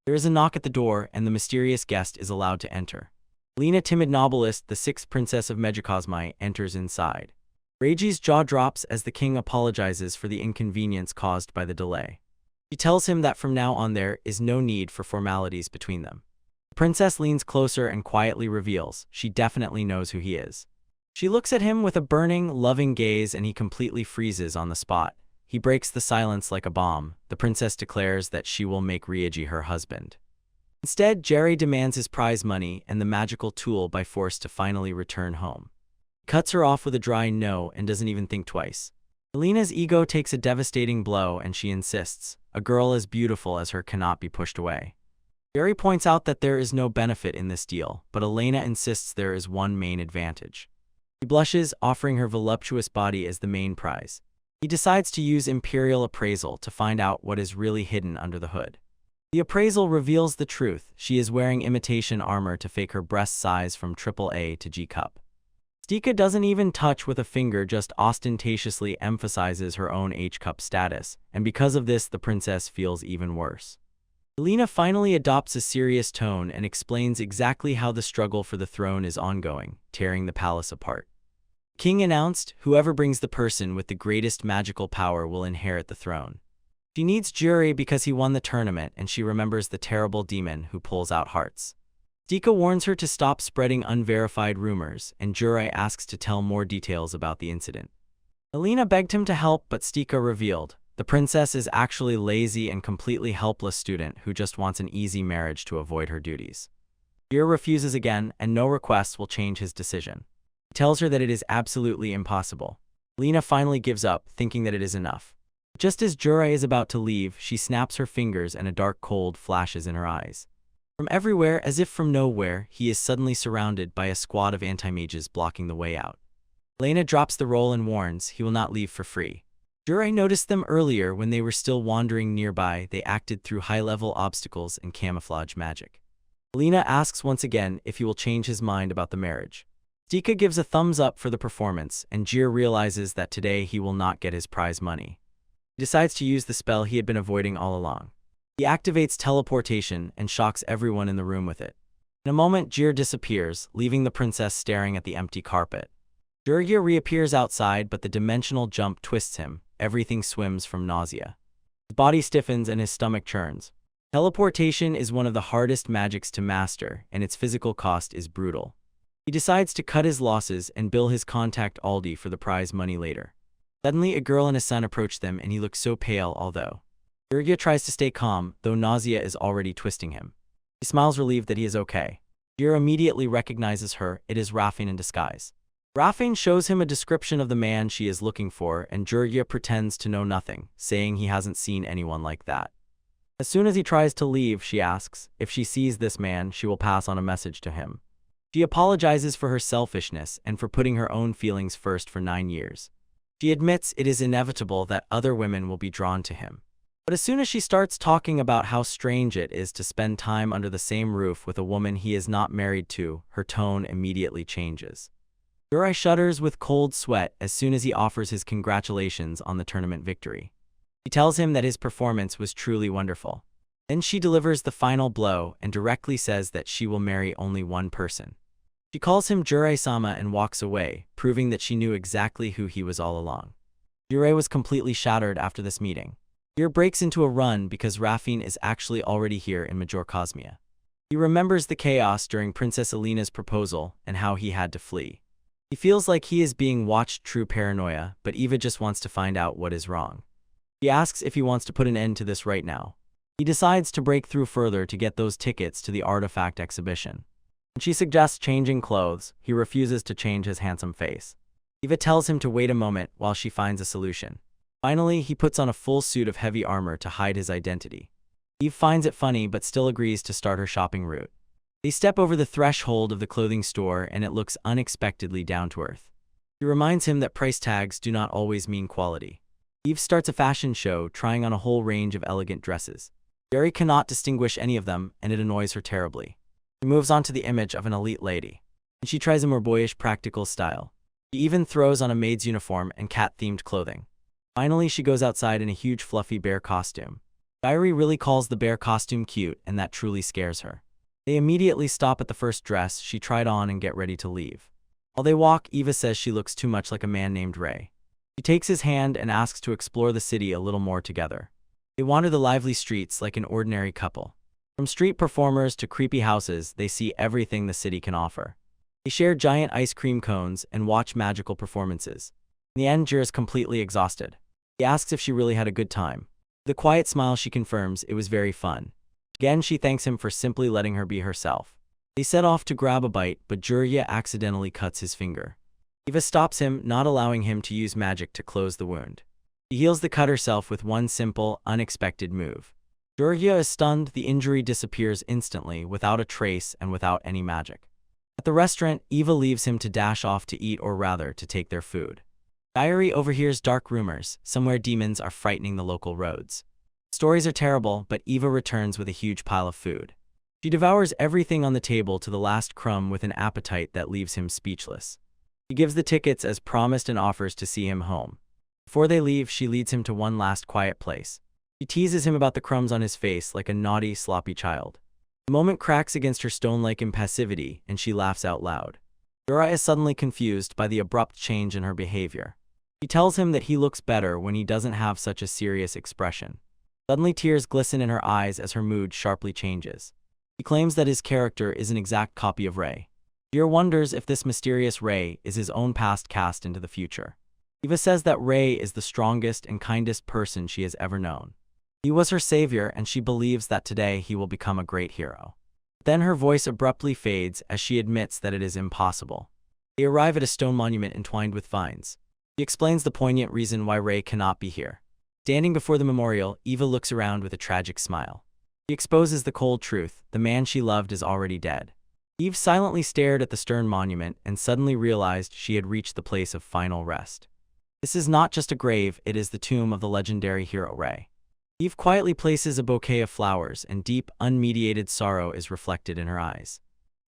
There is a knock at the door, and the mysterious guest is allowed to enter. Lena, timid novelist, the 6th princess of Megacosmi, enters inside. Reggie's jaw drops as the king apologizes for the inconvenience caused by the delay. She tells him that from now on there is no need for formalities between them. The princess leans closer and quietly reveals she definitely knows who he is. She looks at him with a burning, loving gaze, and he completely freezes on the spot. He breaks the silence like a bomb. The princess declares that she will make Reggie her husband. Instead, Jerry demands his prize money and the magical tool by force to finally return home. He cuts her off with a dry no and doesn't even think twice. Elena's ego takes a devastating blow, and she insists a girl as beautiful as her cannot be pushed away. Jerry points out that there is no benefit in this deal, but Elena insists there is one main advantage. She blushes, offering her voluptuous body as the main prize. He decides to use Imperial Appraisal to find out what is really hidden under the hood. The appraisal reveals the truth. She is wearing imitation armor to fake her breast size from AAA to G cup. Stika doesn't even touch with a finger, just ostentatiously emphasizes her own H cup status, and because of this the princess feels even worse. Elena finally adopts a serious tone and explains exactly how the struggle for the throne is ongoing, tearing the palace apart. King announced, whoever brings the person with the greatest magical power will inherit the throne. She needs Jury because he won the tournament, and she remembers the terrible demon who pulls out hearts. Stika warns her to stop spreading unverified rumors, and Jurai asks to tell more details about the incident. Alina begged him to help, but Stika revealed, the princess is actually lazy and completely helpless student who just wants an easy marriage to avoid her duties. Jir refuses again, and no requests will change his decision. He tells her that it is absolutely impossible. Alina finally gives up, thinking that it is enough. Just as Jurai is about to leave, she snaps her fingers and a dark cold flashes in her eyes. From everywhere, as if from nowhere, he is suddenly surrounded by a squad of anti-mages blocking the way out. Lena drops the roll and warns he will not leave for free. Jurai noticed them earlier when they were still wandering nearby. They acted through high-level obstacles and camouflage magic. Lena asks once again if he will change his mind about the marriage. Stika gives a thumbs up for the performance, and Jir realizes that today he will not get his prize money. He decides to use the spell he had been avoiding all along. He activates teleportation and shocks everyone in the room with it. In a moment, Jir disappears, leaving the princess staring at the empty carpet. Jurgya reappears outside, but the dimensional jump twists him. Everything swims from nausea. His body stiffens and his stomach churns. Teleportation is one of the hardest magics to master, and its physical cost is brutal. He decides to cut his losses and bill his contact Aldi for the prize money later. Suddenly, a girl and a son approach them, and he looks so pale although. Jurgya tries to stay calm, though nausea is already twisting him. He smiles relieved that he is okay. Jir immediately recognizes her. It is Rafin in disguise. Rafin shows him a description of the man she is looking for, and Jurgya pretends to know nothing, saying he hasn't seen anyone like that. As soon as he tries to leave, she asks, if she sees this man, she will pass on a message to him. She apologizes for her selfishness and for putting her own feelings first for 9 years. She admits it is inevitable that other women will be drawn to him. But as soon as she starts talking about how strange it is to spend time under the same roof with a woman he is not married to, her tone immediately changes. Jurai shudders with cold sweat as soon as he offers his congratulations on the tournament victory. He tells him that his performance was truly wonderful. Then she delivers the final blow and directly says that she will marry only one person. She calls him Jurai-sama and walks away, proving that she knew exactly who he was all along. Jurai was completely shattered after this meeting. Jir breaks into a run because Rafin is actually already here in Major Cosmia. He remembers the chaos during Princess Alina's proposal and how he had to flee. He feels like he is being watched, true paranoia, but Eva just wants to find out what is wrong. He asks if he wants to put an end to this right now. He decides to break through further to get those tickets to the artifact exhibition. When she suggests changing clothes, he refuses to change his handsome face. Eva tells him to wait a moment while she finds a solution. Finally, he puts on a full suit of heavy armor to hide his identity. Eve finds it funny but still agrees to start her shopping route. They step over the threshold of the clothing store and it looks unexpectedly down to earth. He reminds him that price tags do not always mean quality. Eve starts a fashion show, trying on a whole range of elegant dresses. Jerry cannot distinguish any of them, and it annoys her terribly. She moves on to the image of an elite lady, and she tries a more boyish, practical style. She even throws on a maid's uniform and cat-themed clothing. Finally, she goes outside in a huge fluffy bear costume. Diary really calls the bear costume cute, and that truly scares her. They immediately stop at the first dress she tried on and get ready to leave. While they walk, Eva says she looks too much like a man named Ray. She takes his hand and asks to explore the city a little more together. They wander the lively streets like an ordinary couple. From street performers to creepy houses, they see everything the city can offer. They share giant ice cream cones and watch magical performances. In the end, Jir is completely exhausted. He asks if she really had a good time. With a quiet smile, she confirms it was very fun. Again, she thanks him for simply letting her be herself. They set off to grab a bite, but Jurya accidentally cuts his finger. Eva stops him, not allowing him to use magic to close the wound. She heals the cut herself with one simple, unexpected move. Jurya is stunned. The injury disappears instantly, without a trace and without any magic. At the restaurant, Eva leaves him to dash off to eat, or rather, to take their food. Diary overhears dark rumors. Somewhere demons are frightening the local roads. Stories are terrible, but Eva returns with a huge pile of food. She devours everything on the table to the last crumb with an appetite that leaves him speechless. She gives the tickets as promised and offers to see him home. Before they leave, she leads him to one last quiet place. She teases him about the crumbs on his face like a naughty, sloppy child. The moment cracks against her stone-like impassivity, and she laughs out loud. Dora is suddenly confused by the abrupt change in her behavior. She tells him that he looks better when he doesn't have such a serious expression. Suddenly, tears glisten in her eyes as her mood sharply changes. He claims that his character is an exact copy of Rei. Jir wonders if this mysterious Rei is his own past cast into the future. Eva says that Rei is the strongest and kindest person she has ever known. He was her savior, and she believes that today he will become a great hero. Then her voice abruptly fades as she admits that it is impossible. They arrive at a stone monument entwined with vines. She explains the poignant reason why Rei cannot be here. Standing before the memorial, Eva looks around with a tragic smile. She exposes the cold truth: the man she loved is already dead. Eve silently stared at the stern monument and suddenly realized she had reached the place of final rest. This is not just a grave, it is the tomb of the legendary hero Rei. Eve quietly places a bouquet of flowers, and deep, unmediated sorrow is reflected in her eyes.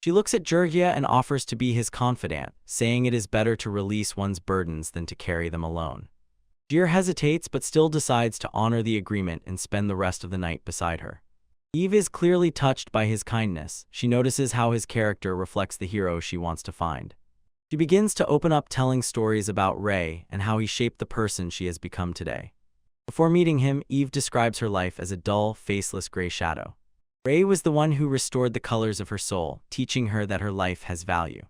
She looks at Jurgia and offers to be his confidant, saying it is better to release one's burdens than to carry them alone. Jir hesitates but still decides to honor the agreement and spend the rest of the night beside her. Eve is clearly touched by his kindness. She notices how his character reflects the hero she wants to find. She begins to open up, telling stories about Rei and how he shaped the person she has become today. Before meeting him, Eve describes her life as a dull, faceless gray shadow. Rei was the one who restored the colors of her soul, teaching her that her life has value.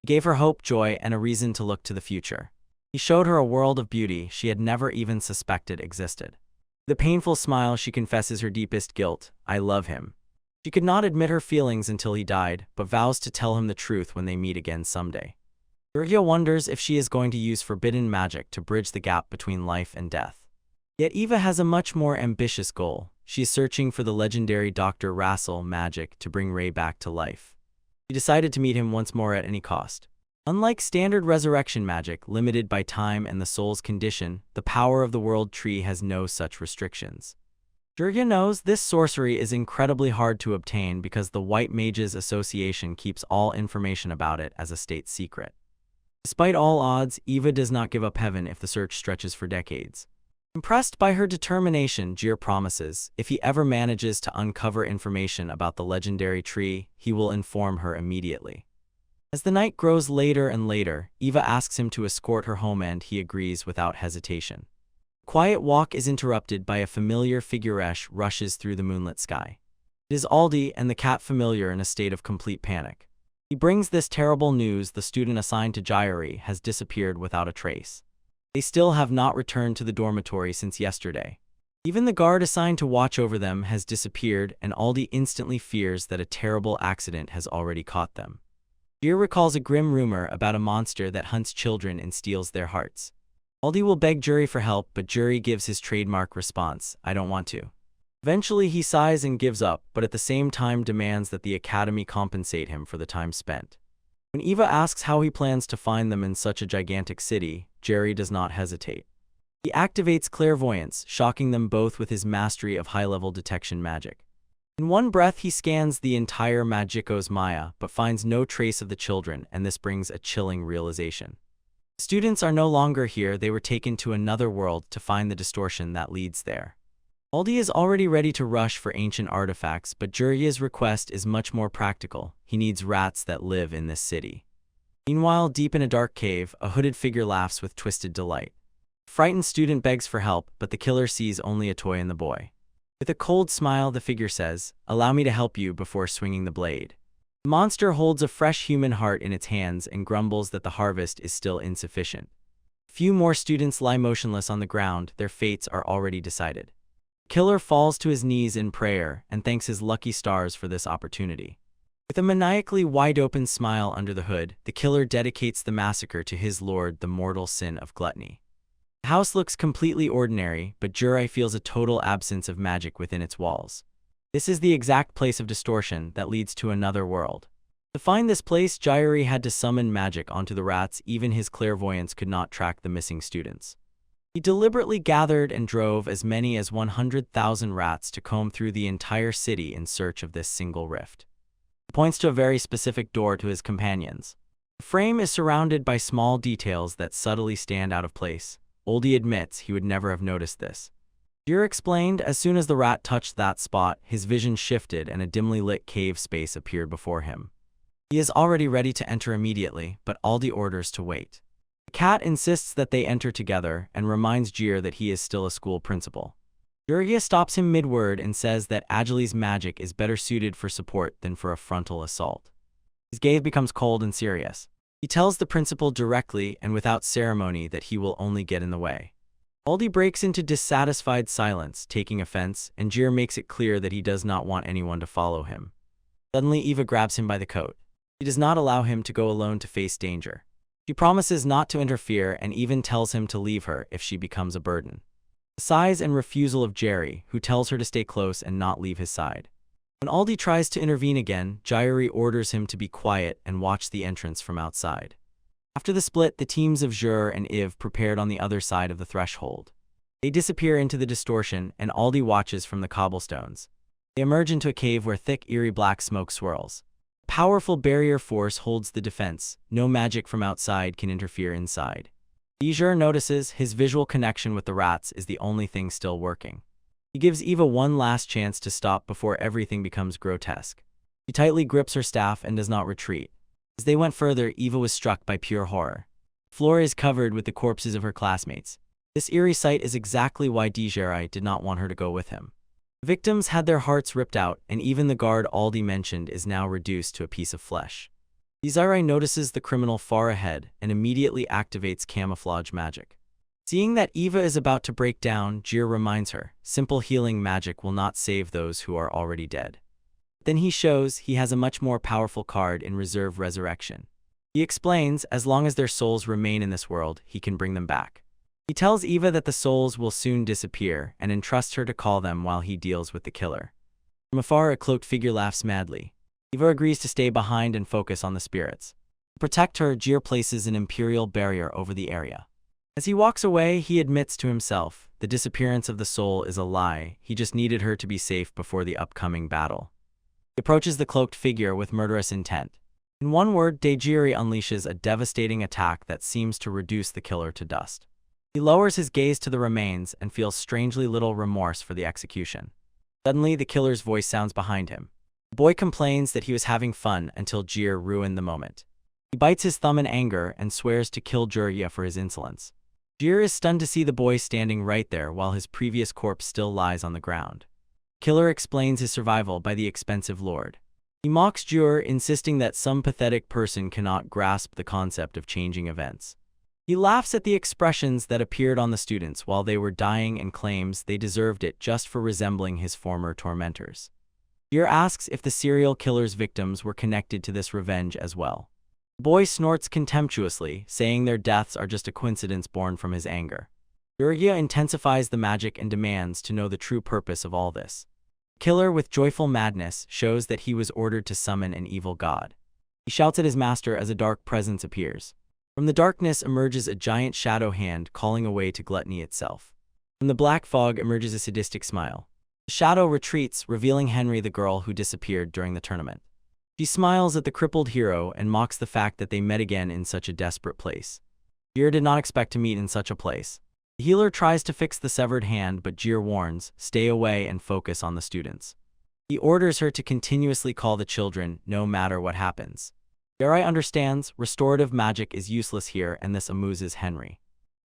He gave her hope, joy, and a reason to look to the future. He showed her a world of beauty she had never even suspected existed. With a painful smile, she confesses her deepest guilt: I love him. She could not admit her feelings until he died, but vows to tell him the truth when they meet again someday. Jurgia wonders if she is going to use forbidden magic to bridge the gap between life and death. Yet Eva has a much more ambitious goal. She is searching for the legendary Dr. Rassel magic to bring Rei back to life. She decided to meet him once more at any cost. Unlike standard resurrection magic, limited by time and the soul's condition, the power of the world tree has no such restrictions. Jurgia knows this sorcery is incredibly hard to obtain because the White Mages Association keeps all information about it as a state secret. Despite all odds, Eva does not give up heaven if the search stretches for decades. Impressed by her determination, Jir promises, if he ever manages to uncover information about the legendary tree, he will inform her immediately. As the night grows later and later, Eva asks him to escort her home, and he agrees without hesitation. The quiet walk is interrupted by a familiar figure rushes through the moonlit sky. It is Aldi, and the cat familiar, in a state of complete panic. He brings this terrible news: the student assigned to Jayuri has disappeared without a trace. They still have not returned to the dormitory since yesterday. Even the guard assigned to watch over them has disappeared, and Aldi instantly fears that a terrible accident has already caught them. Jir recalls a grim rumor about a monster that hunts children and steals their hearts. Aldi will beg Juri for help, but Juri gives his trademark response: I don't want to. Eventually he sighs and gives up, but at the same time demands that the academy compensate him for the time spent. When Eva asks how he plans to find them in such a gigantic city, Juri does not hesitate. He activates clairvoyance, shocking them both with his mastery of high-level detection magic. In one breath he scans the entire Magicos Maya, but finds no trace of the children, and this brings a chilling realization. Students are no longer here. They were taken to another world to find the distortion that leads there. Aldi is already ready to rush for ancient artifacts, but Jurgia's request is much more practical. He needs rats that live in this city. Meanwhile, deep in a dark cave, a hooded figure laughs with twisted delight. A frightened student begs for help, but the killer sees only a toy in the boy. With a cold smile, the figure says, "Allow me to help you," before swinging the blade. The monster holds a fresh human heart in its hands and grumbles that the harvest is still insufficient. Few more students lie motionless on the ground. Their fates are already decided. The killer falls to his knees in prayer and thanks his lucky stars for this opportunity. With a maniacally wide-open smile under the hood, the killer dedicates the massacre to his lord, the mortal sin of gluttony. The house looks completely ordinary, but Juri feels a total absence of magic within its walls. This is the exact place of distortion that leads to another world. To find this place, Jayuri had to summon magic onto the rats. Even his clairvoyance could not track the missing students. He deliberately gathered and drove as many as 100,000 rats to comb through the entire city in search of this single rift. He points to a very specific door to his companions. The frame is surrounded by small details that subtly stand out of place. Aldi admits he would never have noticed this. Jir explained, as soon as the rat touched that spot, his vision shifted and a dimly lit cave space appeared before him. He is already ready to enter immediately, but Aldi orders to wait. The cat insists that they enter together and reminds Jir that he is still a school principal. Jiraiya stops him mid-word and says that Ajuli's magic is better suited for support than for a frontal assault. His gaze becomes cold and serious. He tells the principal directly and without ceremony that he will only get in the way. Aldi breaks into dissatisfied silence, taking offense, and Jir makes it clear that he does not want anyone to follow him. Suddenly, Eva grabs him by the coat. She does not allow him to go alone to face danger. She promises not to interfere and even tells him to leave her if she becomes a burden. The sighs and refusal of Jerry, who tells her to stay close and not leave his side. When Aldi tries to intervene again, Jairi orders him to be quiet and watch the entrance from outside. After the split, the teams of Jur and Iv prepared on the other side of the threshold. They disappear into the distortion, and Aldi watches from the cobblestones. They emerge into a cave where thick, eerie black smoke swirls. A powerful barrier force holds the defense. No magic from outside can interfere inside. Jur notices his visual connection with the rats is the only thing still working. He gives Eva one last chance to stop before everything becomes grotesque. He tightly grips her staff and does not retreat. As they went further, Eva was struck by pure horror. The floor is covered with the corpses of her classmates. This eerie sight is exactly why Dijeri did not want her to go with him. The victims had their hearts ripped out, and even the guard Aldi mentioned is now reduced to a piece of flesh. Dijeri notices the criminal far ahead and immediately activates camouflage magic. Seeing that Eva is about to break down, Jir reminds her, simple healing magic will not save those who are already dead. Then he shows he has a much more powerful card in Reserve Resurrection. He explains, as long as their souls remain in this world, he can bring them back. He tells Eva that the souls will soon disappear and entrusts her to call them while he deals with the killer. From afar, a cloaked figure laughs madly. Eva agrees to stay behind and focus on the spirits. To protect her, Jir places an imperial barrier over the area. As he walks away, he admits to himself, the disappearance of the soul is a lie, he just needed her to be safe before the upcoming battle. He approaches the cloaked figure with murderous intent. In one word, Dejiri unleashes a devastating attack that seems to reduce the killer to dust. He lowers his gaze to the remains and feels strangely little remorse for the execution. Suddenly, the killer's voice sounds behind him. The boy complains that he was having fun until Jir ruined the moment. He bites his thumb in anger and swears to kill Jiraiya for his insolence. Jir is stunned to see the boy standing right there while his previous corpse still lies on the ground. The killer explains his survival by the expensive lord. He mocks Jir, insisting that some pathetic person cannot grasp the concept of changing events. He laughs at the expressions that appeared on the students while they were dying and claims they deserved it just for resembling his former tormentors. Jir asks if the serial killer's victims were connected to this revenge as well. The boy snorts contemptuously, saying their deaths are just a coincidence born from his anger. Jiraiya intensifies the magic and demands to know the true purpose of all this. The killer, with joyful madness, shows that he was ordered to summon an evil god. He shouts at his master as a dark presence appears. From the darkness emerges a giant shadow hand calling away to gluttony itself. From the black fog emerges a sadistic smile. The shadow retreats, revealing Henry, the girl who disappeared during the tournament. She smiles at the crippled hero and mocks the fact that they met again in such a desperate place. Jir did not expect to meet in such a place. The healer tries to fix the severed hand, but Jir warns, stay away and focus on the students. He orders her to continuously call the children, no matter what happens. Jirai understands, restorative magic is useless here, and this amuses Henry.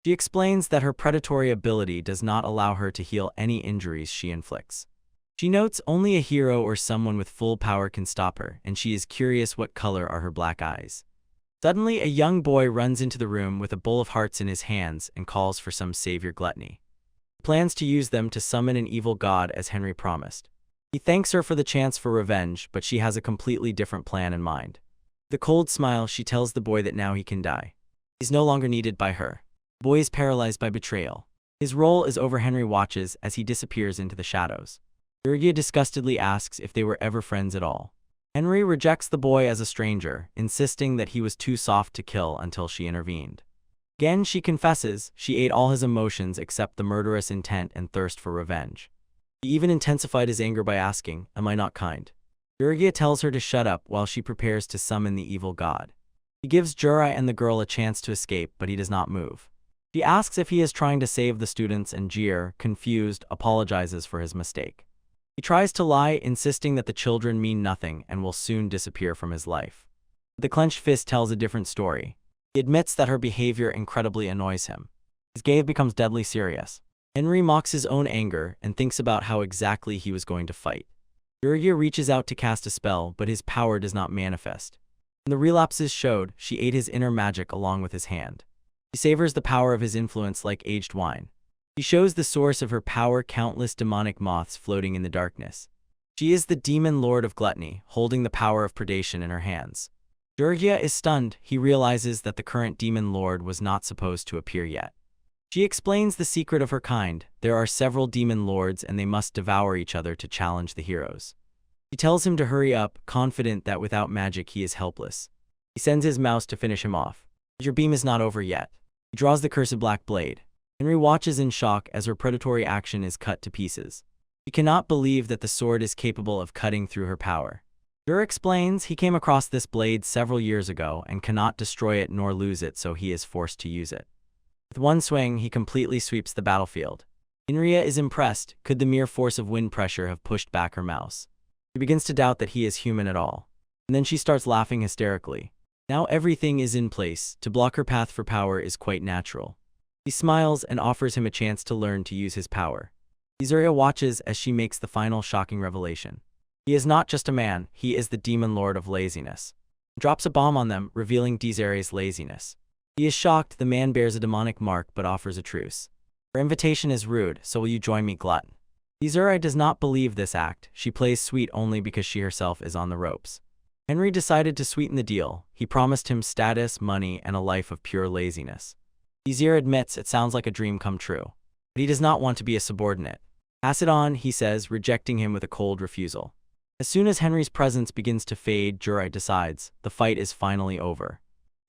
She explains that her predatory ability does not allow her to heal any injuries she inflicts. She notes only a hero or someone with full power can stop her, and she is curious what color are her black eyes. Suddenly, a young boy runs into the room with a bowl of hearts in his hands and calls for some savior gluttony. He plans to use them to summon an evil god as Henry promised. He thanks her for the chance for revenge, but she has a completely different plan in mind. With a cold smile, she tells the boy that now he can die. He's no longer needed by her. The boy is paralyzed by betrayal. His role is over. Henry watches as he disappears into the shadows. Jiraiya disgustedly asks if they were ever friends at all. Henry rejects the boy as a stranger, insisting that he was too soft to kill until she intervened. Again, she confesses she ate all his emotions except the murderous intent and thirst for revenge. He even intensified his anger by asking, "Am I not kind?" Jiraiya tells her to shut up while she prepares to summon the evil god. He gives Jirai and the girl a chance to escape, but he does not move. She asks if he is trying to save the students, and Jir, confused, apologizes for his mistake. He tries to lie, insisting that the children mean nothing and will soon disappear from his life. The clenched fist tells a different story. He admits that her behavior incredibly annoys him. His gaze becomes deadly serious. Henry mocks his own anger and thinks about how exactly he was going to fight. Urgia reaches out to cast a spell, but his power does not manifest. When the relapses showed, she ate his inner magic along with his hand. She savors the power of his influence like aged wine. She shows the source of her power, countless demonic moths floating in the darkness. She is the demon lord of gluttony, holding the power of predation in her hands. Urgia is stunned. He realizes that the current demon lord was not supposed to appear yet. She explains the secret of her kind. There are several demon lords and they must devour each other to challenge the heroes. She tells him to hurry up, confident that without magic he is helpless. He sends his mouse to finish him off. But your beam is not over yet. He draws the cursed black blade. Henry watches in shock as her predatory action is cut to pieces. He cannot believe that the sword is capable of cutting through her power. Dur explains he came across this blade several years ago and cannot destroy it nor lose it, so he is forced to use it. With one swing, he completely sweeps the battlefield. Inria is impressed. Could the mere force of wind pressure have pushed back her mouse? She begins to doubt that he is human at all. And then she starts laughing hysterically. Now everything is in place. To block her path for power is quite natural. He smiles and offers him a chance to learn to use his power. Izuria watches as she makes the final shocking revelation. He is not just a man, he is the demon lord of laziness. He drops a bomb on them, revealing Desiree's laziness. He is shocked. The man bears a demonic mark but offers a truce. Her invitation is rude, so will you join me, glutton? Desiree does not believe this act. She plays sweet only because she herself is on the ropes. Henry decided to sweeten the deal. He promised him status, money, and a life of pure laziness. Desiree admits it sounds like a dream come true. But he does not want to be a subordinate. Pass it on, he says, rejecting him with a cold refusal. As soon as Henry's presence begins to fade, Jurai decides the fight is finally over.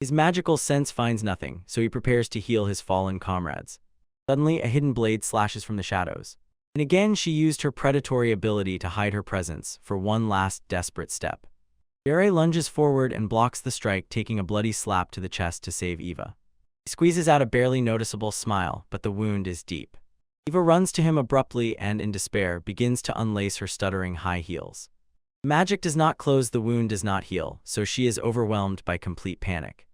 His magical sense finds nothing, so he prepares to heal his fallen comrades. Suddenly, a hidden blade slashes from the shadows. And again she used her predatory ability to hide her presence for one last desperate step. Jurai lunges forward and blocks the strike, taking a bloody slap to the chest to save Eva. He squeezes out a barely noticeable smile, but the wound is deep. Eva runs to him abruptly and, in despair, begins to unlace her stuttering high heels. Magic does not close, the wound does not heal, so she is overwhelmed by complete panic.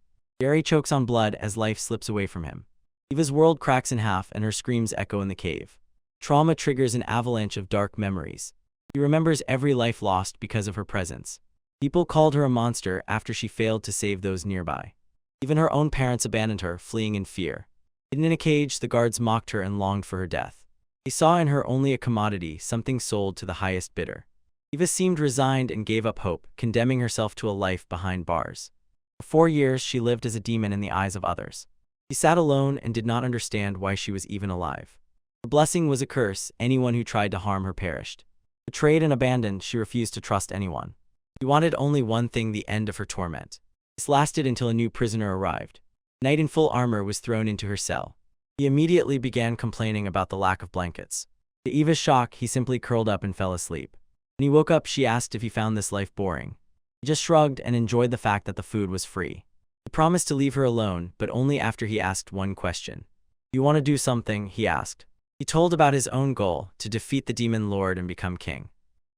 Jurai chokes on blood as life slips away from him. Eva's world cracks in half and her screams echo in the cave. Trauma triggers an avalanche of dark memories. He remembers every life lost because of her presence. People called her a monster after she failed to save those nearby. Even her own parents abandoned her, fleeing in fear. Hidden in a cage, the guards mocked her and longed for her death. They saw in her only a commodity, something sold to the highest bidder. Eva seemed resigned and gave up hope, condemning herself to a life behind bars. For 4 years, she lived as a demon in the eyes of others. She sat alone and did not understand why she was even alive. Her blessing was a curse. Anyone who tried to harm her perished. Betrayed and abandoned, she refused to trust anyone. She wanted only one thing: the end of her torment. This lasted until a new prisoner arrived. A knight in full armor was thrown into her cell. He immediately began complaining about the lack of blankets. To Eva's shock, he simply curled up and fell asleep. When he woke up, she asked if he found this life boring. He just shrugged and enjoyed the fact that the food was free. He promised to leave her alone, but only after he asked one question. "You want to do something?" he asked. He told about his own goal, to defeat the demon lord and become king.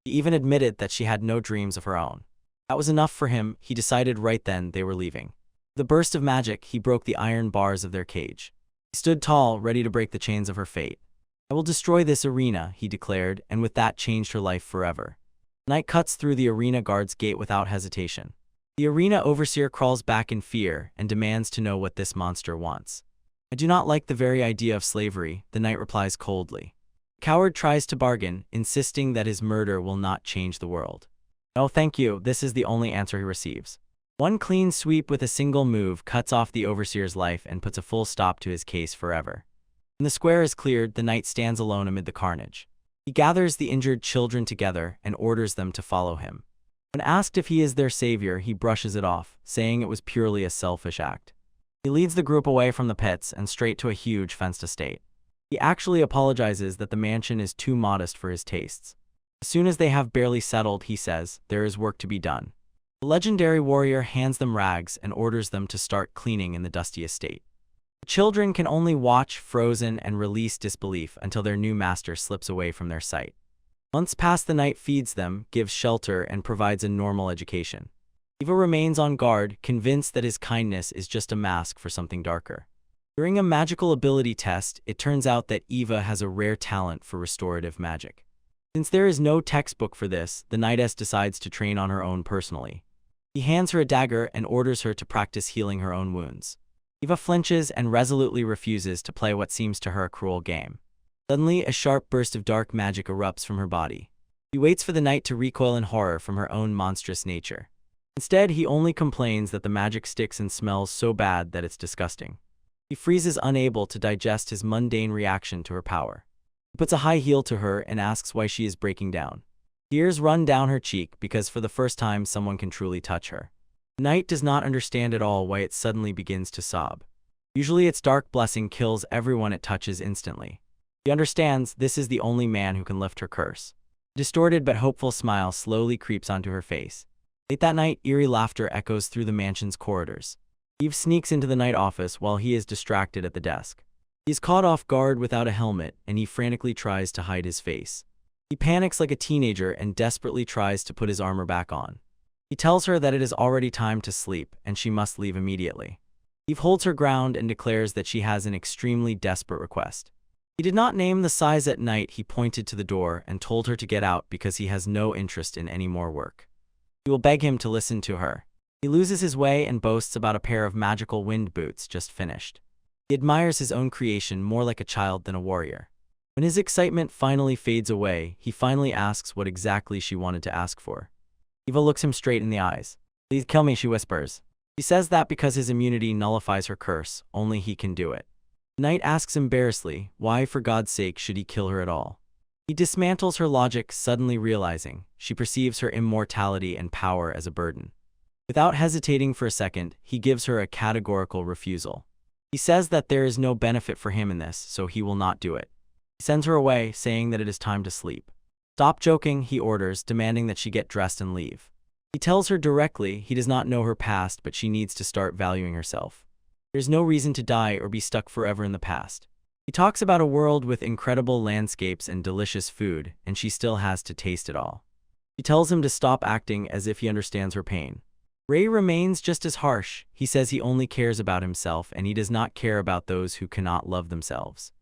He even admitted that she had no dreams of her own. That was enough for him. He decided right then they were leaving. With a burst of magic, he broke the iron bars of their cage. He stood tall, ready to break the chains of her fate. "I will destroy this arena," he declared, and with that changed her life forever. Night cuts through the arena guard's gate without hesitation. The arena overseer crawls back in fear and demands to know what this monster wants. "I do not like the very idea of slavery," the knight replies coldly. The coward tries to bargain, insisting that his murder will not change the world. "No, thank you," this is the only answer he receives. One clean sweep with a single move cuts off the overseer's life and puts a full stop to his case forever. When the square is cleared, the knight stands alone amid the carnage. He gathers the injured children together and orders them to follow him. When asked if he is their savior, he brushes it off, saying it was purely a selfish act. He leads the group away from the pits and straight to a huge fenced estate. He actually apologizes that the mansion is too modest for his tastes. As soon as they have barely settled, he says, there is work to be done. The legendary warrior hands them rags and orders them to start cleaning in the dusty estate. The children can only watch, frozen, and release disbelief until their new master slips away from their sight. Months pass, the knight feeds them, gives shelter, and provides a normal education. Eva remains on guard, convinced that his kindness is just a mask for something darker. During a magical ability test, it turns out that Eva has a rare talent for restorative magic. Since there is no textbook for this, the knightess decides to train on her own personally. He hands her a dagger and orders her to practice healing her own wounds. Eva flinches and resolutely refuses to play what seems to her a cruel game. Suddenly, a sharp burst of dark magic erupts from her body. He waits for the knight to recoil in horror from her own monstrous nature. Instead, he only complains that the magic sticks and smells so bad that it's disgusting. He freezes, unable to digest his mundane reaction to her power. He puts a high heel to her and asks why she is breaking down. Tears run down her cheek because for the first time someone can truly touch her. The knight does not understand at all why it suddenly begins to sob. Usually its dark blessing kills everyone it touches instantly. He understands this is the only man who can lift her curse. A distorted but hopeful smile slowly creeps onto her face. Late that night, eerie laughter echoes through the mansion's corridors. Eve sneaks into the night office while he is distracted at the desk. He is caught off guard without a helmet, and he frantically tries to hide his face. He panics like a teenager and desperately tries to put his armor back on. He tells her that it is already time to sleep, and she must leave immediately. Eve holds her ground and declares that she has an extremely desperate request. He did not name the size at night. He pointed to the door and told her to get out because he has no interest in any more work. He will beg him to listen to her. He loses his way and boasts about a pair of magical wind boots just finished. He admires his own creation more like a child than a warrior. When his excitement finally fades away, he finally asks what exactly she wanted to ask for. Eva looks him straight in the eyes. "Please kill me," she whispers. She says that because his immunity nullifies her curse, only he can do it. The knight asks embarrassedly, why for God's sake should he kill her at all? He dismantles her logic, suddenly realizing she perceives her immortality and power as a burden. Without hesitating for a second, he gives her a categorical refusal. He says that there is no benefit for him in this, so he will not do it. He sends her away, saying that it is time to sleep. "Stop joking," he orders, demanding that she get dressed and leave. He tells her directly he does not know her past, but she needs to start valuing herself. There's no reason to die or be stuck forever in the past. He talks about a world with incredible landscapes and delicious food, and she still has to taste it all. He tells him to stop acting as if he understands her pain. Ray remains just as harsh. He says he only cares about himself and he does not care about those who cannot love themselves.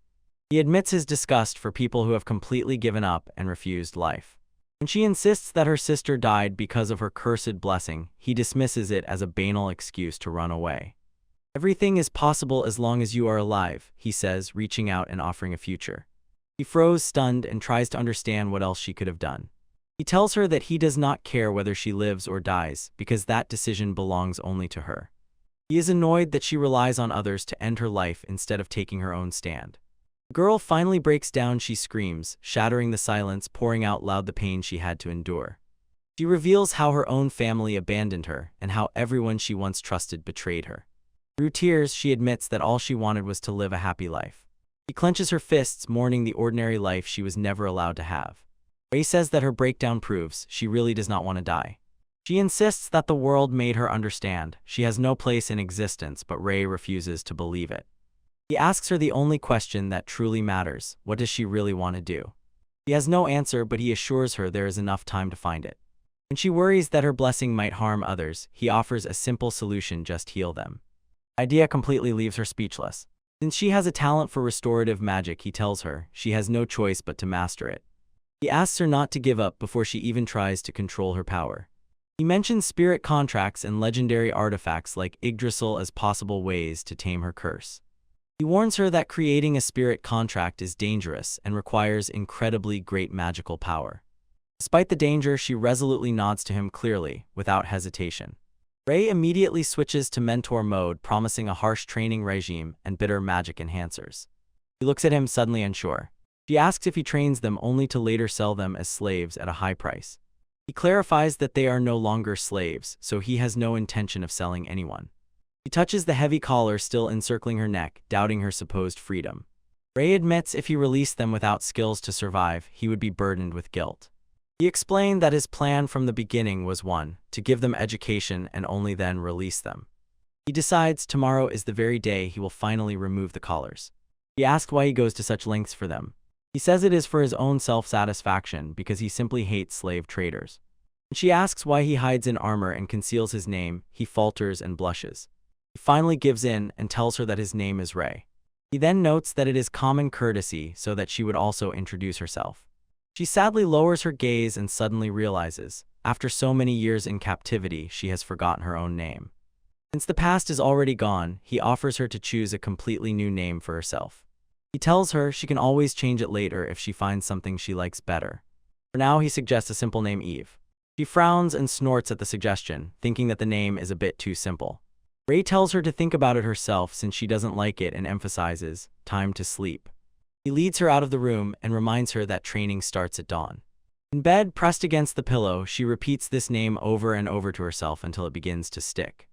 He admits his disgust for people who have completely given up and refused life. When she insists that her sister died because of her cursed blessing, he dismisses it as a banal excuse to run away. "Everything is possible as long as you are alive," he says, reaching out and offering a future. He froze, stunned, and tries to understand what else she could have done. He tells her that he does not care whether she lives or dies, because that decision belongs only to her. He is annoyed that she relies on others to end her life instead of taking her own stand. The girl finally breaks down. She screams, shattering the silence, pouring out loud the pain she had to endure. She reveals how her own family abandoned her and how everyone she once trusted betrayed her. Through tears, she admits that all she wanted was to live a happy life. She clenches her fists, mourning the ordinary life she was never allowed to have. Ray says that her breakdown proves she really does not want to die. She insists that the world made her understand she has no place in existence, but Ray refuses to believe it. He asks her the only question that truly matters: what does she really want to do? He has no answer, but he assures her there is enough time to find it. When she worries that her blessing might harm others, he offers a simple solution: just heal them. The idea completely leaves her speechless. Since she has a talent for restorative magic, he tells her she has no choice but to master it. He asks her not to give up before she even tries to control her power. He mentions spirit contracts and legendary artifacts like Yggdrasil as possible ways to tame her curse. He warns her that creating a spirit contract is dangerous and requires incredibly great magical power. Despite the danger, she resolutely nods to him clearly, without hesitation. Ray immediately switches to mentor mode, promising a harsh training regime and bitter magic enhancers. He looks at him, suddenly unsure. She asks if he trains them, only to later sell them as slaves at a high price. He clarifies that they are no longer slaves, so he has no intention of selling anyone. He touches the heavy collar still encircling her neck, doubting her supposed freedom. Ray admits if he released them without skills to survive, he would be burdened with guilt. He explained that his plan from the beginning was one, to give them education and only then release them. He decides tomorrow is the very day he will finally remove the collars. He asks why he goes to such lengths for them. He says it is for his own self-satisfaction because he simply hates slave traders. When she asks why he hides in armor and conceals his name, he falters and blushes. He finally gives in and tells her that his name is Ray. He then notes that it is common courtesy so that she would also introduce herself. She sadly lowers her gaze and suddenly realizes, after so many years in captivity, she has forgotten her own name. Since the past is already gone, he offers her to choose a completely new name for herself. He tells her she can always change it later if she finds something she likes better. For now, he suggests a simple name, Eve. She frowns and snorts at the suggestion, thinking that the name is a bit too simple. Ray tells her to think about it herself since she doesn't like it and emphasizes, time to sleep. He leads her out of the room and reminds her that training starts at dawn. In bed, pressed against the pillow, she repeats this name over and over to herself until it begins to stick.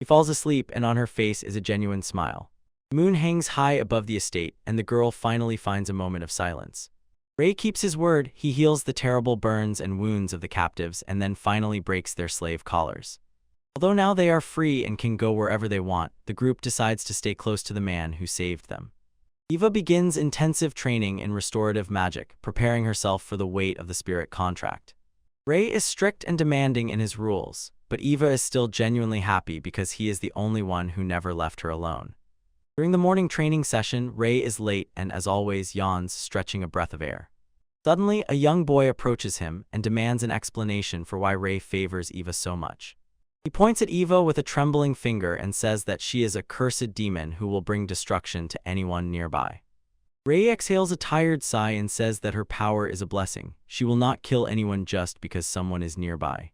She falls asleep and on her face is a genuine smile. The moon hangs high above the estate and the girl finally finds a moment of silence. Ray keeps his word, he heals the terrible burns and wounds of the captives and then finally breaks their slave collars. Although now they are free and can go wherever they want, the group decides to stay close to the man who saved them. Eva begins intensive training in restorative magic, preparing herself for the weight of the spirit contract. Ray is strict and demanding in his rules, but Eva is still genuinely happy because he is the only one who never left her alone. During the morning training session, Ray is late and, as always, yawns, stretching a breath of air. Suddenly, a young boy approaches him and demands an explanation for why Ray favors Eva so much. He points at Eva with a trembling finger and says that she is a cursed demon who will bring destruction to anyone nearby. Ray exhales a tired sigh and says that her power is a blessing. She will not kill anyone just because someone is nearby.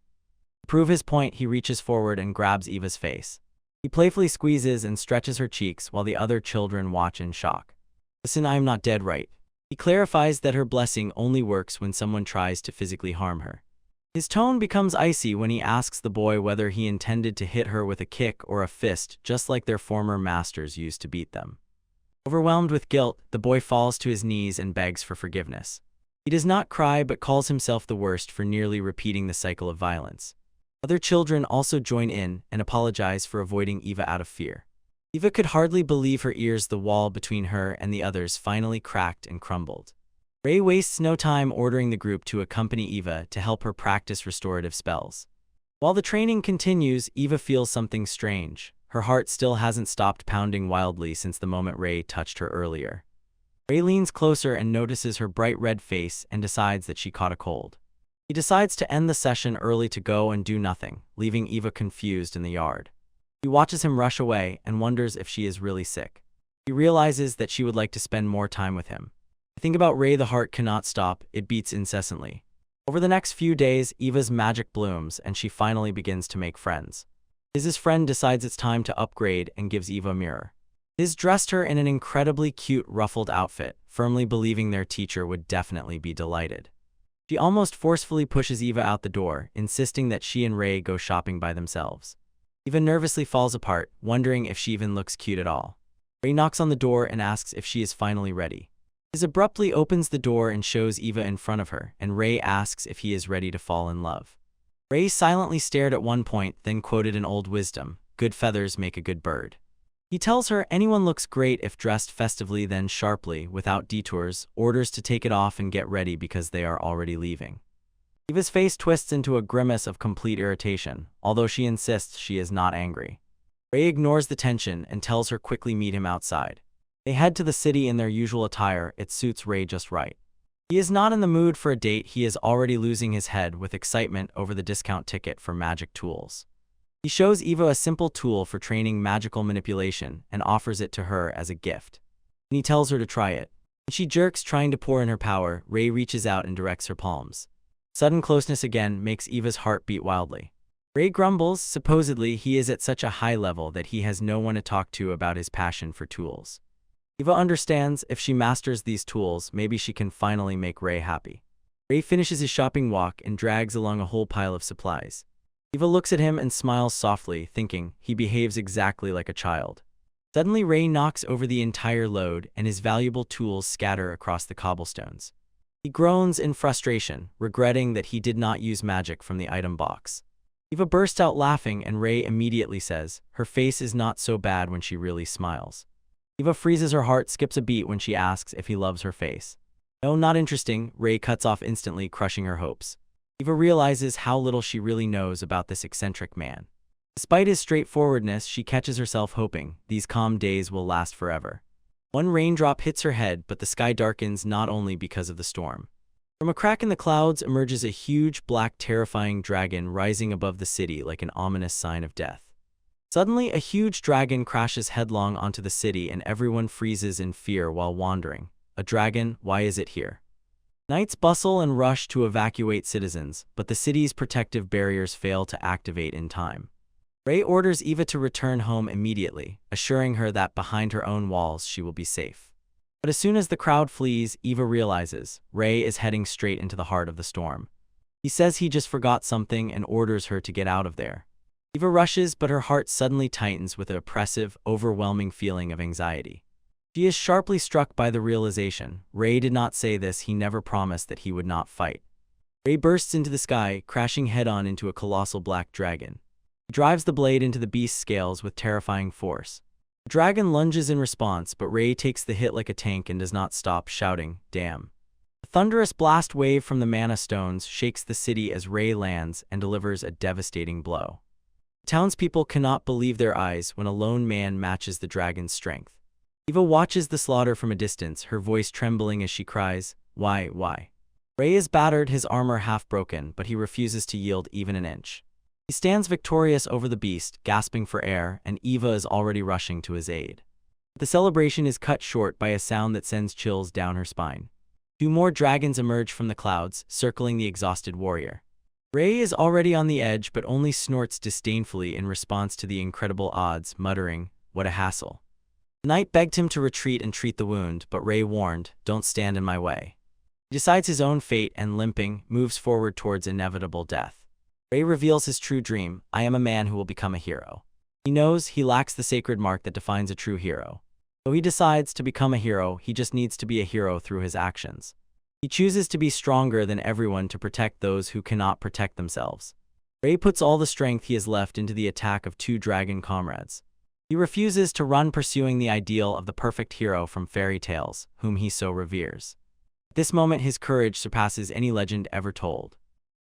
To prove his point, he reaches forward and grabs Eva's face. He playfully squeezes and stretches her cheeks while the other children watch in shock. Listen, I am not dead, right? He clarifies that her blessing only works when someone tries to physically harm her. His tone becomes icy when he asks the boy whether he intended to hit her with a kick or a fist, just like their former masters used to beat them. Overwhelmed with guilt, the boy falls to his knees and begs for forgiveness. He does not cry but calls himself the worst for nearly repeating the cycle of violence. Other children also join in and apologize for avoiding Eva out of fear. Eva could hardly believe her ears. The wall between her and the others finally cracked and crumbled. Ray wastes no time ordering the group to accompany Eva to help her practice restorative spells. While the training continues, Eva feels something strange. Her heart still hasn't stopped pounding wildly since the moment Ray touched her earlier. Ray leans closer and notices her bright red face and decides that she caught a cold. He decides to end the session early to go and do nothing, leaving Eva confused in the yard. He watches him rush away and wonders if she is really sick. He realizes that she would like to spend more time with him. I think about Ray, the heart cannot stop, it beats incessantly. Over the next few days, Eva's magic blooms and she finally begins to make friends. His friend decides it's time to upgrade and gives Eva a mirror. His dressed her in an incredibly cute ruffled outfit, firmly believing their teacher would definitely be delighted. She almost forcefully pushes Eva out the door, insisting that she and Ray go shopping by themselves. Eva nervously falls apart, wondering if she even looks cute at all. Ray knocks on the door and asks if she is finally ready. He abruptly opens the door and shows Eva in front of her, and Ray asks if he is ready to fall in love. Ray silently stared at one point, then quoted an old wisdom, "Good feathers make a good bird." He tells her anyone looks great if dressed festively, then sharply, without detours, orders to take it off and get ready because they are already leaving. Eva's face twists into a grimace of complete irritation, although she insists she is not angry. Ray ignores the tension and tells her quickly meet him outside. They head to the city in their usual attire. It suits Ray just right. He is not in the mood for a date. He is already losing his head with excitement over the discount ticket for magic tools. He shows Eva a simple tool for training magical manipulation and offers it to her as a gift. And he tells her to try it. When she jerks, trying to pour in her power, Ray reaches out and directs her palms. Sudden closeness again makes Eva's heart beat wildly. Ray grumbles, supposedly he is at such a high level that he has no one to talk to about his passion for tools. Eva understands if she masters these tools, maybe she can finally make Ray happy. Ray finishes his shopping walk and drags along a whole pile of supplies. Eva looks at him and smiles softly, thinking he behaves exactly like a child. Suddenly, Ray knocks over the entire load and his valuable tools scatter across the cobblestones. He groans in frustration, regretting that he did not use magic from the item box. Eva bursts out laughing and Ray immediately says, her face is not so bad when she really smiles. Eva freezes, her heart skips a beat when she asks if he loves her face. No, not interesting, Ray cuts off instantly, crushing her hopes. Eva realizes how little she really knows about this eccentric man. Despite his straightforwardness, she catches herself hoping these calm days will last forever. One raindrop hits her head, but the sky darkens not only because of the storm. From a crack in the clouds emerges a huge, black, terrifying dragon rising above the city like an ominous sign of death. Suddenly, a huge dragon crashes headlong onto the city and everyone freezes in fear while wandering. A dragon, why is it here? Knights bustle and rush to evacuate citizens, but the city's protective barriers fail to activate in time. Rei orders Eva to return home immediately, assuring her that behind her own walls she will be safe. But as soon as the crowd flees, Eva realizes Rei is heading straight into the heart of the storm. He says he just forgot something and orders her to get out of there. Eva rushes, but her heart suddenly tightens with an oppressive, overwhelming feeling of anxiety. She is sharply struck by the realization Rei did not say this, he never promised that he would not fight. Rei bursts into the sky, crashing head-on into a colossal black dragon. He drives the blade into the beast's scales with terrifying force. The dragon lunges in response, but Rei takes the hit like a tank and does not stop, shouting, "Damn." A thunderous blast wave from the mana stones shakes the city as Rei lands and delivers a devastating blow. Townspeople cannot believe their eyes when a lone man matches the dragon's strength. Eva watches the slaughter from a distance, her voice trembling as she cries, Why? Rei is battered, his armor half broken, but he refuses to yield even an inch. He stands victorious over the beast, gasping for air, and Eva is already rushing to his aid. The celebration is cut short by a sound that sends chills down her spine. 2 more dragons emerge from the clouds, circling the exhausted warrior. Rei is already on the edge, but only snorts disdainfully in response to the incredible odds, muttering, "What a hassle." The knight begged him to retreat and treat the wound, but Rei warned, "Don't stand in my way." He decides his own fate and, limping, moves forward towards inevitable death. Rei reveals his true dream, I am a man who will become a hero. He knows he lacks the sacred mark that defines a true hero. Though he decides to become a hero, he just needs to be a hero through his actions. He chooses to be stronger than everyone to protect those who cannot protect themselves. Rei puts all the strength he has left into the attack of 2 dragon comrades. He refuses to run, pursuing the ideal of the perfect hero from fairy tales, whom he so reveres. At this moment, his courage surpasses any legend ever told.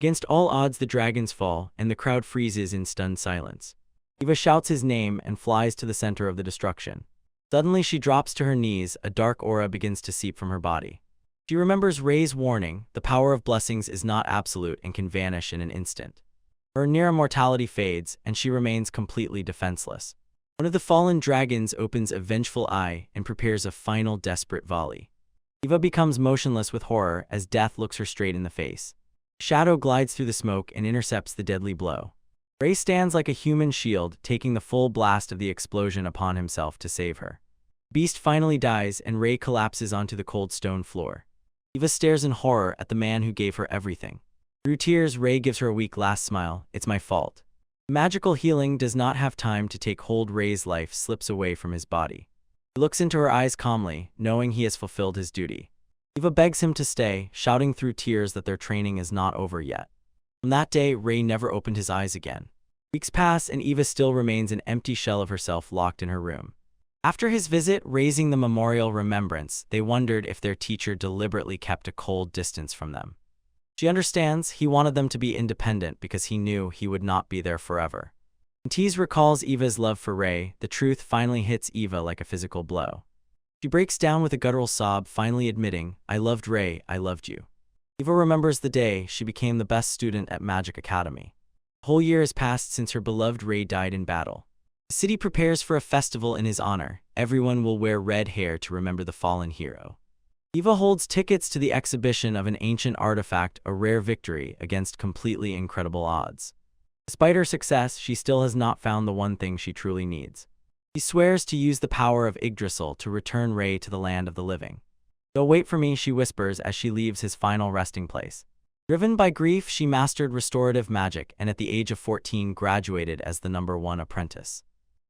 Against all odds, the dragons fall, and the crowd freezes in stunned silence. Eva shouts his name and flies to the center of the destruction. Suddenly, she drops to her knees, a dark aura begins to seep from her body. She remembers Rei's warning, the power of blessings is not absolute and can vanish in an instant. Her near immortality fades, and she remains completely defenseless. One of the fallen dragons opens a vengeful eye and prepares a final desperate volley. Eva becomes motionless with horror as death looks her straight in the face. Shadow glides through the smoke and intercepts the deadly blow. Rei stands like a human shield, taking the full blast of the explosion upon himself to save her. Beast finally dies, and Rei collapses onto the cold stone floor. Eva stares in horror at the man who gave her everything. Through tears, Rei gives her a weak last smile, "It's my fault." Magical healing does not have time to take hold. Rei's life slips away from his body. He looks into her eyes calmly, knowing he has fulfilled his duty. Eva begs him to stay, shouting through tears that their training is not over yet. From that day, Rei never opened his eyes again. Weeks pass, and Eva still remains an empty shell of herself locked in her room. After his visit, raising the memorial remembrance, they wondered if their teacher deliberately kept a cold distance from them. She understands, he wanted them to be independent because he knew he would not be there forever. When Tease recalls Eva's love for Rei, the truth finally hits Eva like a physical blow. She breaks down with a guttural sob, finally admitting, "I loved Rei, I loved you." Eva remembers the day she became the best student at Magic Academy. A whole year has passed since her beloved Rei died in battle. The city prepares for a festival in his honor. Everyone will wear red hair to remember the fallen hero. Eva holds tickets to the exhibition of an ancient artifact, a rare victory against completely incredible odds. Despite her success, she still has not found the one thing she truly needs. She swears to use the power of Yggdrasil to return Rei to the land of the living. "Don't wait for me," she whispers as she leaves his final resting place. Driven by grief, she mastered restorative magic and at the age of 14 graduated as the #1 apprentice.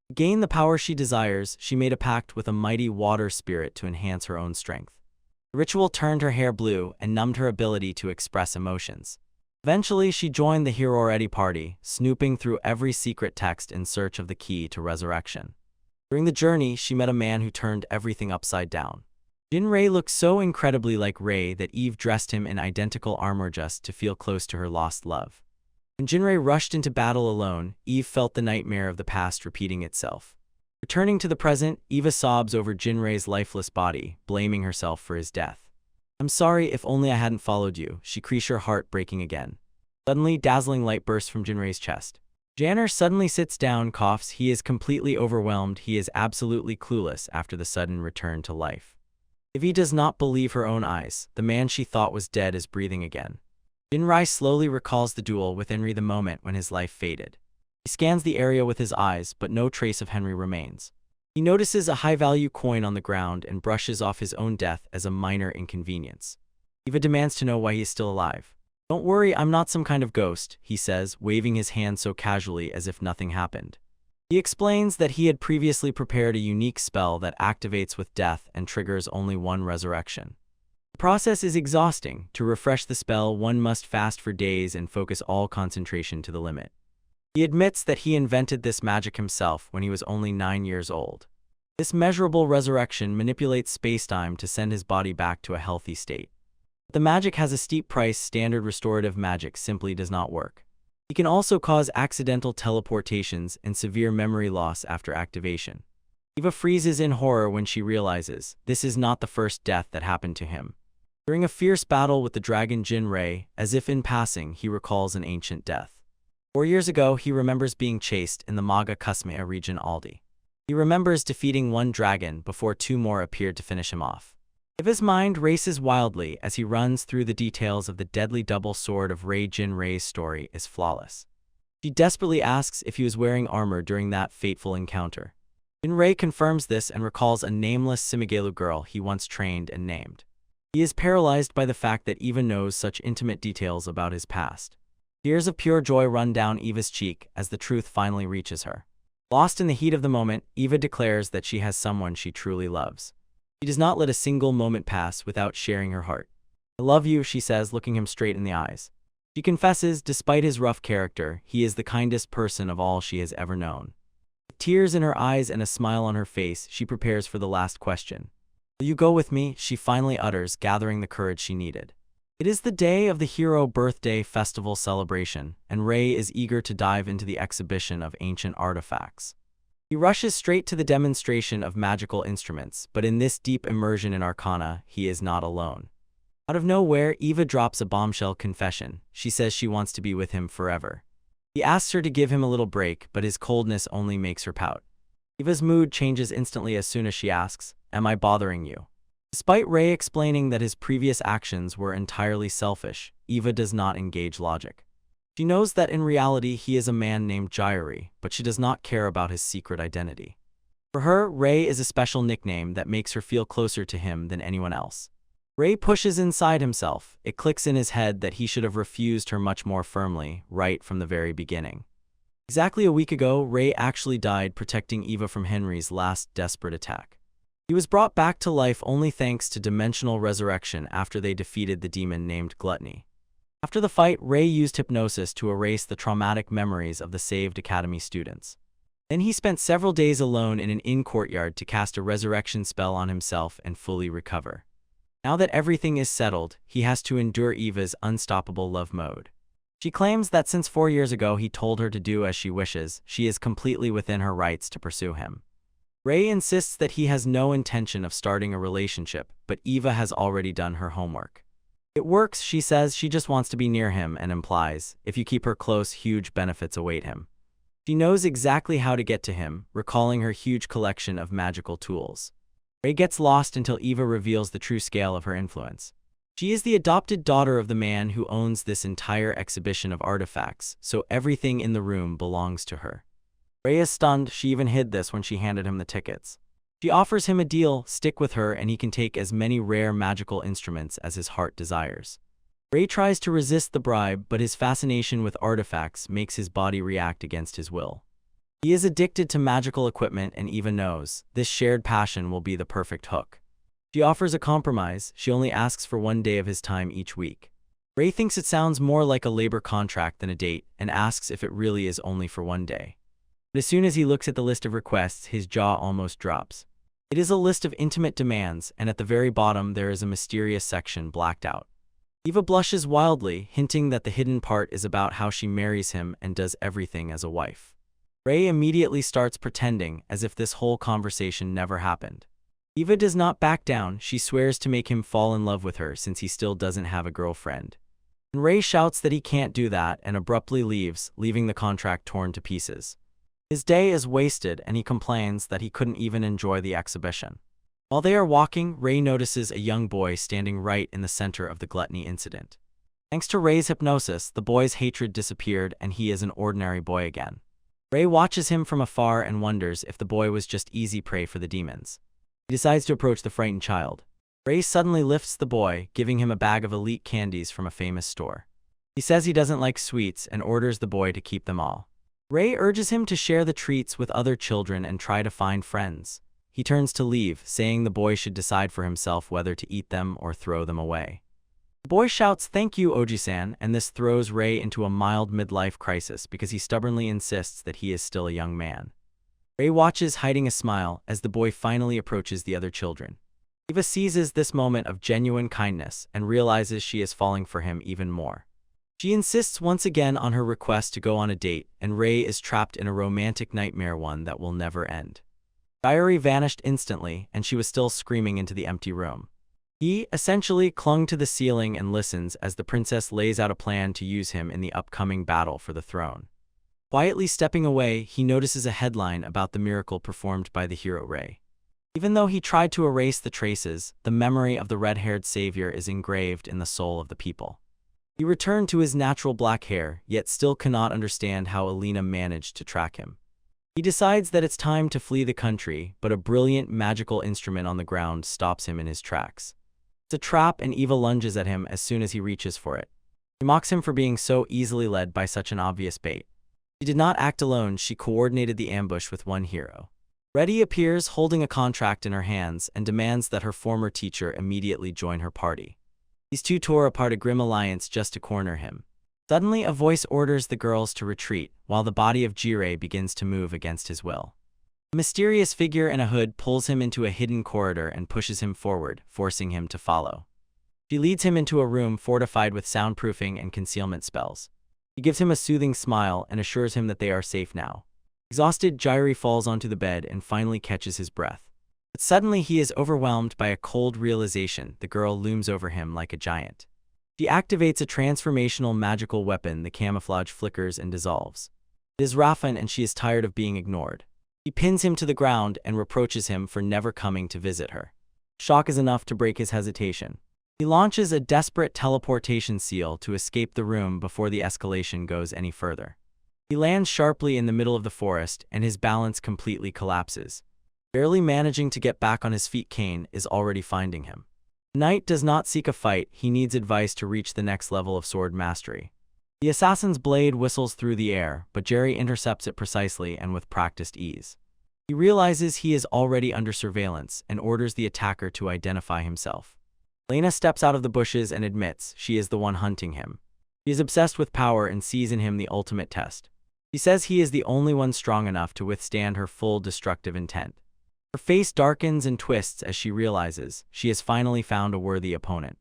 To gain the power she desires, she made a pact with a mighty water spirit to enhance her own strength. The ritual turned her hair blue and numbed her ability to express emotions. Eventually, she joined the Hero party, snooping through every secret text in search of the key to resurrection. During the journey, she met a man who turned everything upside down. Rei looked so incredibly like Rei that Eve dressed him in identical armor just to feel close to her lost love. When Jinrei rushed into battle alone, Eve felt the nightmare of the past repeating itself. Returning to the present, Eva sobs over Jinrei's lifeless body, blaming herself for his death. "I'm sorry, if only I hadn't followed you," she cries, her heart breaking again. Suddenly, dazzling light bursts from Jinrei's chest. Janner suddenly sits down, coughs. He is completely overwhelmed. He is absolutely clueless after the sudden return to life. Ivy does not believe her own eyes. The man she thought was dead is breathing again. Jinrei slowly recalls the duel with Henry, the moment when his life faded. He scans the area with his eyes, but no trace of Henry remains. He notices a high-value coin on the ground and brushes off his own death as a minor inconvenience. Eva demands to know why he is still alive. "Don't worry, I'm not some kind of ghost," he says, waving his hand so casually as if nothing happened. He explains that he had previously prepared a unique spell that activates with death and triggers only one resurrection. The process is exhausting. To refresh the spell, one must fast for days and focus all concentration to the limit. He admits that he invented this magic himself when he was only 9 years old. This measurable resurrection manipulates space-time to send his body back to a healthy state. The magic has a steep price. Standard restorative magic simply does not work. He can also cause accidental teleportations and severe memory loss after activation. Eva freezes in horror when she realizes this is not the first death that happened to him. During a fierce battle with the dragon Jinrei, as if in passing, he recalls an ancient death. 4 years ago, he remembers being chased in the Manga region Aldi. He remembers defeating one dragon before 2 more appeared to finish him off. Eva's mind races wildly as he runs through the details of the deadly double sword of Rei. Jinrei's story is flawless. She desperately asks if he was wearing armor during that fateful encounter. Jinrei confirms this and recalls a nameless Simigelu girl he once trained and named. He is paralyzed by the fact that Eva knows such intimate details about his past. Tears of pure joy run down Eva's cheek as the truth finally reaches her. Lost in the heat of the moment, Eva declares that she has someone she truly loves. She does not let a single moment pass without sharing her heart. "I love you," she says, looking him straight in the eyes. She confesses, despite his rough character, he is the kindest person of all she has ever known. With tears in her eyes and a smile on her face, she prepares for the last question. "Will you go with me?" she finally utters, gathering the courage she needed. It is the day of the hero birthday festival celebration, and Rei is eager to dive into the exhibition of ancient artifacts. He rushes straight to the demonstration of magical instruments, but in this deep immersion in arcana, he is not alone. Out of nowhere, Eva drops a bombshell confession. She says she wants to be with him forever. He asks her to give him a little break, but his coldness only makes her pout. Eva's mood changes instantly as soon as she asks, "Am I bothering you?" Despite Rei explaining that his previous actions were entirely selfish, Eva does not engage logic. She knows that in reality he is a man named Jairi, but she does not care about his secret identity. For her, Rei is a special nickname that makes her feel closer to him than anyone else. Rei pushes inside himself. It clicks in his head that he should have refused her much more firmly, right from the very beginning. Exactly a week ago, Rei actually died protecting Eva from Henry's last desperate attack. He was brought back to life only thanks to dimensional resurrection after they defeated the demon named Gluttony. After the fight, Rei used hypnosis to erase the traumatic memories of the saved academy students. Then he spent several days alone in an inn courtyard to cast a resurrection spell on himself and fully recover. Now that everything is settled, he has to endure Eva's unstoppable love mode. She claims that since 4 years ago he told her to do as she wishes, she is completely within her rights to pursue him. Rei insists that he has no intention of starting a relationship, but Eva has already done her homework. It works, she says. She just wants to be near him and implies, if you keep her close, huge benefits await him. She knows exactly how to get to him, recalling her huge collection of magical tools. Rei gets lost until Eva reveals the true scale of her influence. She is the adopted daughter of the man who owns this entire exhibition of artifacts, so everything in the room belongs to her. Rei is stunned. She even hid this when she handed him the tickets. She offers him a deal: stick with her and he can take as many rare magical instruments as his heart desires. Rei tries to resist the bribe, but his fascination with artifacts makes his body react against his will. He is addicted to magical equipment and Eva knows this shared passion will be the perfect hook. She offers a compromise. She only asks for 1 day of his time each week. Rei thinks it sounds more like a labor contract than a date and asks if it really is only for 1 day. But as soon as he looks at the list of requests, his jaw almost drops. It is a list of intimate demands, and at the very bottom there is a mysterious section blacked out. Eva blushes wildly, hinting that the hidden part is about how she marries him and does everything as a wife. Ray immediately starts pretending as if this whole conversation never happened. Eva does not back down. She swears to make him fall in love with her since he still doesn't have a girlfriend. And Ray shouts that he can't do that and abruptly leaves, leaving the contract torn to pieces. His day is wasted and he complains that he couldn't even enjoy the exhibition. While they are walking, Ray notices a young boy standing right in the center of the gluttony incident. Thanks to Ray's hypnosis, the boy's hatred disappeared and he is an ordinary boy again. Ray watches him from afar and wonders if the boy was just easy prey for the demons. He decides to approach the frightened child. Ray suddenly lifts the boy, giving him a bag of elite candies from a famous store. He says he doesn't like sweets and orders the boy to keep them all. Ray urges him to share the treats with other children and try to find friends. He turns to leave, saying the boy should decide for himself whether to eat them or throw them away. The boy shouts, "Thank you, Oji-san," and this throws Ray into a mild midlife crisis because he stubbornly insists that he is still a young man. Ray watches, hiding a smile, as the boy finally approaches the other children. Eva seizes this moment of genuine kindness and realizes she is falling for him even more. She insists once again on her request to go on a date, and Ray is trapped in a romantic nightmare, one that will never end. Diary vanished instantly, and she was still screaming into the empty room. He, essentially, clung to the ceiling and listens as the princess lays out a plan to use him in the upcoming battle for the throne. Quietly stepping away, he notices a headline about the miracle performed by the hero Ray. Even though he tried to erase the traces, the memory of the red-haired savior is engraved in the soul of the people. He returned to his natural black hair, yet still cannot understand how Alina managed to track him. He decides that it's time to flee the country, but a brilliant magical instrument on the ground stops him in his tracks. It's a trap, and Eva lunges at him as soon as he reaches for it. She mocks him for being so easily led by such an obvious bait. She did not act alone, she coordinated the ambush with one hero. Reddy appears holding a contract in her hands and demands that her former teacher immediately join her party. These two tore apart a grim alliance just to corner him. Suddenly, a voice orders the girls to retreat, while the body of Jirei begins to move against his will. A mysterious figure in a hood pulls him into a hidden corridor and pushes him forward, forcing him to follow. She leads him into a room fortified with soundproofing and concealment spells. She gives him a soothing smile and assures him that they are safe now. Exhausted, Jirei falls onto the bed and finally catches his breath. But suddenly he is overwhelmed by a cold realization. The girl looms over him like a giant. She activates a transformational magical weapon. The camouflage flickers and dissolves. It is Rafan, and she is tired of being ignored. He pins him to the ground and reproaches him for never coming to visit her. Shock is enough to break his hesitation. He launches a desperate teleportation seal to escape the room before the escalation goes any further. He lands sharply in the middle of the forest, and his balance completely collapses. Barely managing to get back on his feet, Kane is already finding him. Knight does not seek a fight, he needs advice to reach the next level of sword mastery. The assassin's blade whistles through the air, but Jerry intercepts it precisely and with practiced ease. He realizes he is already under surveillance and orders the attacker to identify himself. Lena steps out of the bushes and admits she is the one hunting him. She is obsessed with power and sees in him the ultimate test. She says he is the only one strong enough to withstand her full destructive intent. Her face darkens and twists as she realizes she has finally found a worthy opponent.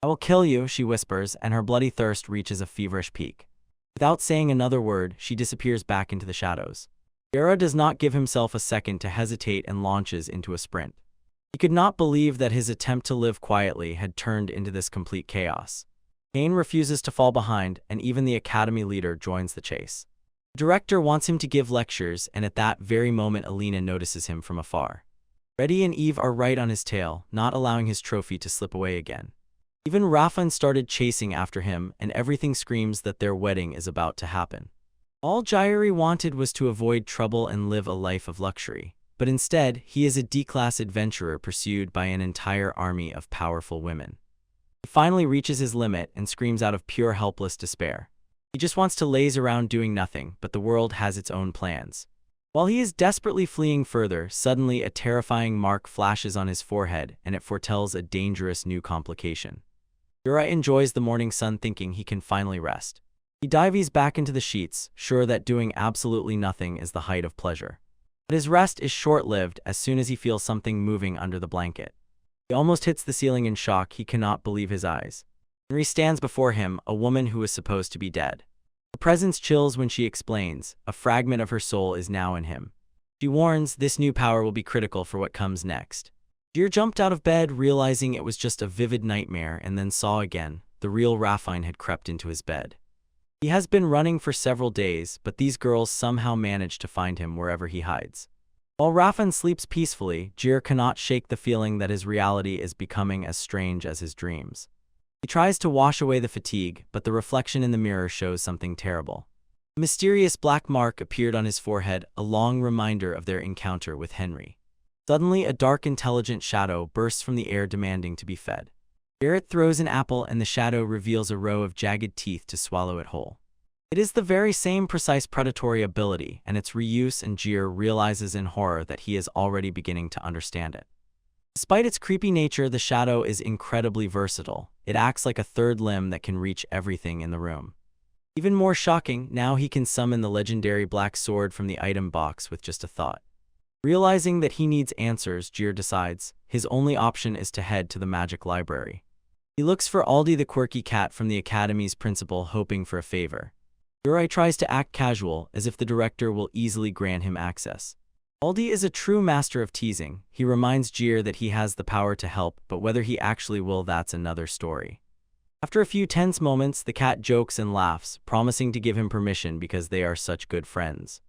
"I will kill you," she whispers, and her bloody thirst reaches a feverish peak. Without saying another word, she disappears back into the shadows. Yara does not give himself a second to hesitate and launches into a sprint. He could not believe that his attempt to live quietly had turned into this complete chaos. Kane refuses to fall behind, and even the academy leader joins the chase. The director wants him to give lectures, and at that very moment Alina notices him from afar. Reddy and Eve are right on his tail, not allowing his trophy to slip away again. Even Rafan started chasing after him, and everything screams that their wedding is about to happen. All Jairi wanted was to avoid trouble and live a life of luxury, but instead, he is a D-class adventurer pursued by an entire army of powerful women. He finally reaches his limit and screams out of pure helpless despair. He just wants to laze around doing nothing, but the world has its own plans. While he is desperately fleeing further, suddenly a terrifying mark flashes on his forehead, and it foretells a dangerous new complication. Yura enjoys the morning sun, thinking he can finally rest. He dives back into the sheets, sure that doing absolutely nothing is the height of pleasure. But his rest is short-lived as soon as he feels something moving under the blanket. He almost hits the ceiling in shock. He cannot believe his eyes. Henry stands before him, a woman who is supposed to be dead. Her presence chills when she explains, a fragment of her soul is now in him. She warns, this new power will be critical for what comes next. Jir jumped out of bed, realizing it was just a vivid nightmare, and then saw again, the real Raffine had crept into his bed. He has been running for several days, but these girls somehow manage to find him wherever he hides. While Raffine sleeps peacefully, Jir cannot shake the feeling that his reality is becoming as strange as his dreams. He tries to wash away the fatigue, but the reflection in the mirror shows something terrible. A mysterious black mark appeared on his forehead, a long reminder of their encounter with Henry. Suddenly, a dark, intelligent shadow bursts from the air demanding to be fed. Barrett throws an apple and the shadow reveals a row of jagged teeth to swallow it whole. It is the very same precise predatory ability, and its reuse, and Jir realizes in horror that he is already beginning to understand it. Despite its creepy nature, the shadow is incredibly versatile. It acts like a third limb that can reach everything in the room. Even more shocking, now he can summon the legendary black sword from the item box with just a thought. Realizing that he needs answers, Jir decides his only option is to head to the magic library. He looks for Aldi, the quirky cat from the academy's principal, hoping for a favor. Jir tries to act casual, as if the director will easily grant him access. Aldi is a true master of teasing. He reminds Jir that he has the power to help, but whether he actually will, that's another story. After a few tense moments, the cat jokes and laughs, promising to give him permission because they are such good friends.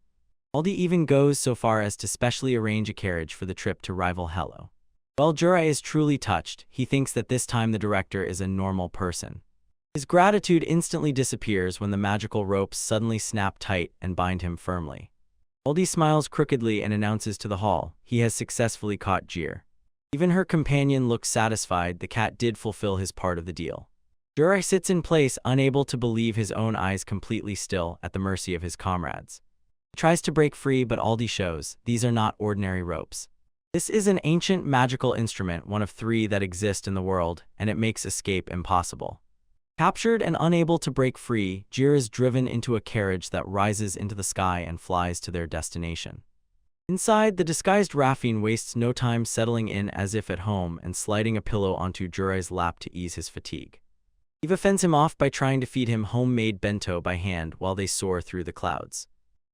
Aldi even goes so far as to specially arrange a carriage for the trip to rival Hello. While Jir is truly touched, he thinks that this time the director is a normal person. His gratitude instantly disappears when the magical ropes suddenly snap tight and bind him firmly. Aldi smiles crookedly and announces to the hall he has successfully caught Jir. Even her companion looks satisfied. The cat did fulfill his part of the deal. Jir sits in place, unable to believe his own eyes, completely still, at the mercy of his comrades. He tries to break free, but Aldi shows these are not ordinary ropes. This is an ancient magical instrument, one of 3 that exist in the world, and it makes escape impossible. Captured and unable to break free, Jir is driven into a carriage that rises into the sky and flies to their destination. Inside, the disguised Raffine wastes no time settling in as if at home and sliding a pillow onto Jirai's lap to ease his fatigue. Eva fends him off by trying to feed him homemade bento by hand while they soar through the clouds.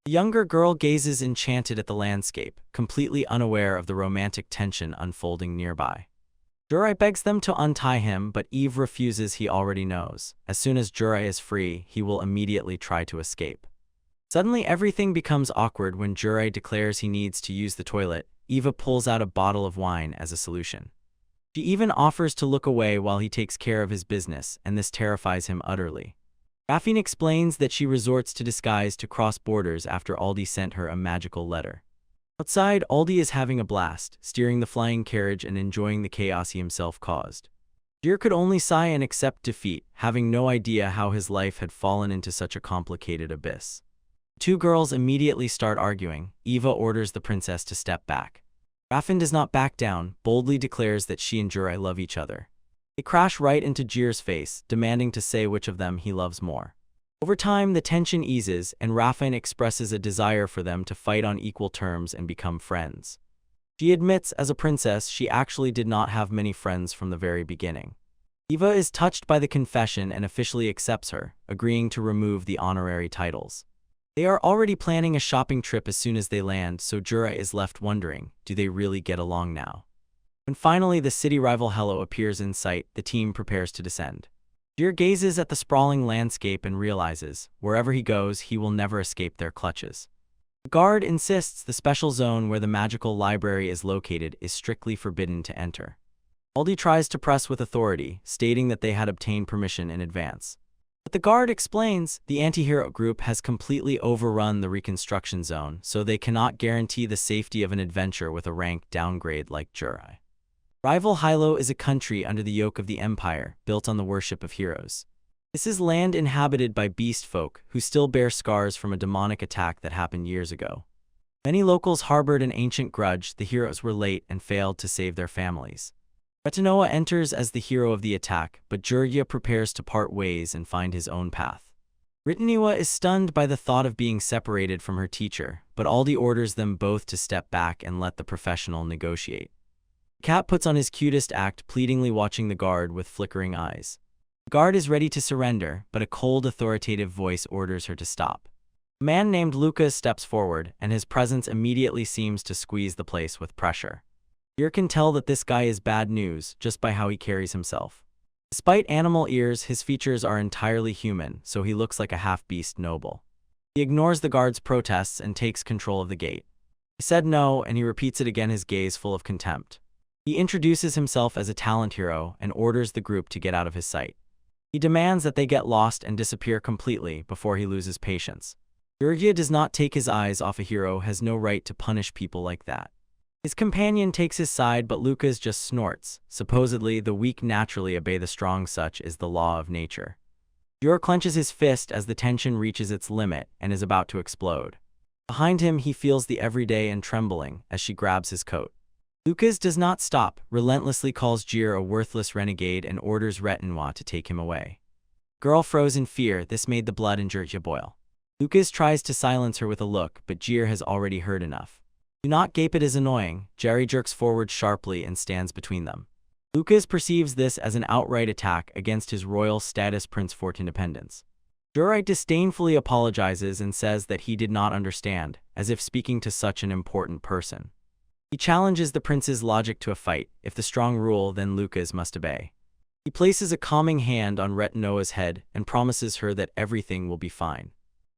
The younger girl gazes enchanted at the landscape, completely unaware of the romantic tension unfolding nearby. Jirai begs them to untie him, but Eve refuses. He already knows. As soon as Jirai is free, he will immediately try to escape. Suddenly, everything becomes awkward when Jirai declares he needs to use the toilet. Eva pulls out a bottle of wine as a solution. She even offers to look away while he takes care of his business, and this terrifies him utterly. Raffine explains that she resorts to disguise to cross borders after Aldi sent her a magical letter. Outside, Aldi is having a blast, steering the flying carriage and enjoying the chaos he himself caused. Jir could only sigh and accept defeat, having no idea how his life had fallen into such a complicated abyss. The 2 girls immediately start arguing. Eva orders the princess to step back. Raffine does not back down, boldly declares that she and Jirai love each other. They crash right into Jir's face, demanding to say which of them he loves more. Over time, the tension eases, and Raffine expresses a desire for them to fight on equal terms and become friends. She admits, as a princess, she actually did not have many friends from the very beginning. Eva is touched by the confession and officially accepts her, agreeing to remove the honorary titles. They are already planning a shopping trip as soon as they land, so Jirai is left wondering, do they really get along now? When finally the city rival Hello appears in sight, the team prepares to descend. Jir gazes at the sprawling landscape and realizes, wherever he goes, he will never escape their clutches. The guard insists the special zone where the magical library is located is strictly forbidden to enter. Aldi tries to press with authority, stating that they had obtained permission in advance. But the guard explains the anti-hero group has completely overrun the reconstruction zone, so they cannot guarantee the safety of an adventure with a rank downgrade like Jirai. Rival Hylo is a country under the yoke of the Empire, built on the worship of heroes. This is land inhabited by beast folk, who still bear scars from a demonic attack that happened years ago. Many locals harbored an ancient grudge. The heroes were late and failed to save their families. Retinoa enters as the hero of the attack, but Jurgia prepares to part ways and find his own path. Ritaniwa is stunned by the thought of being separated from her teacher, but Aldi orders them both to step back and let the professional negotiate. Cat puts on his cutest act, pleadingly watching the guard with flickering eyes. The guard is ready to surrender, but a cold, authoritative voice orders her to stop. A man named Lucas steps forward, and his presence immediately seems to squeeze the place with pressure. You can tell that this guy is bad news just by how he carries himself. Despite animal ears, his features are entirely human, so he looks like a half-beast noble. He ignores the guard's protests and takes control of the gate. He said no, and he repeats it again, his gaze full of contempt. He introduces himself as a talent hero and orders the group to get out of his sight. He demands that they get lost and disappear completely before he loses patience. Georgia does not take his eyes off a hero, has no right to punish people like that. His companion takes his side, but Lucas just snorts. Supposedly, the weak naturally obey the strong, such is the law of nature. Jor clenches his fist as the tension reaches its limit and is about to explode. Behind him, he feels the everyday and trembling as she grabs his coat. Lucas does not stop, relentlessly calls Jir a worthless renegade and orders Enrollment to take him away. Girl froze in fear. This made the blood in Georgia boil. Lucas tries to silence her with a look, but Jir has already heard enough. Do not gape, it is annoying. Jerry jerks forward sharply and stands between them. Lucas perceives this as an outright attack against his royal status, Prince Fort Independence. Jurite disdainfully apologizes and says that he did not understand, as if speaking to such an important person. He challenges the prince's logic to a fight. If the strong rule, then Lucas must obey. He places a calming hand on Retinoa's head and promises her that everything will be fine.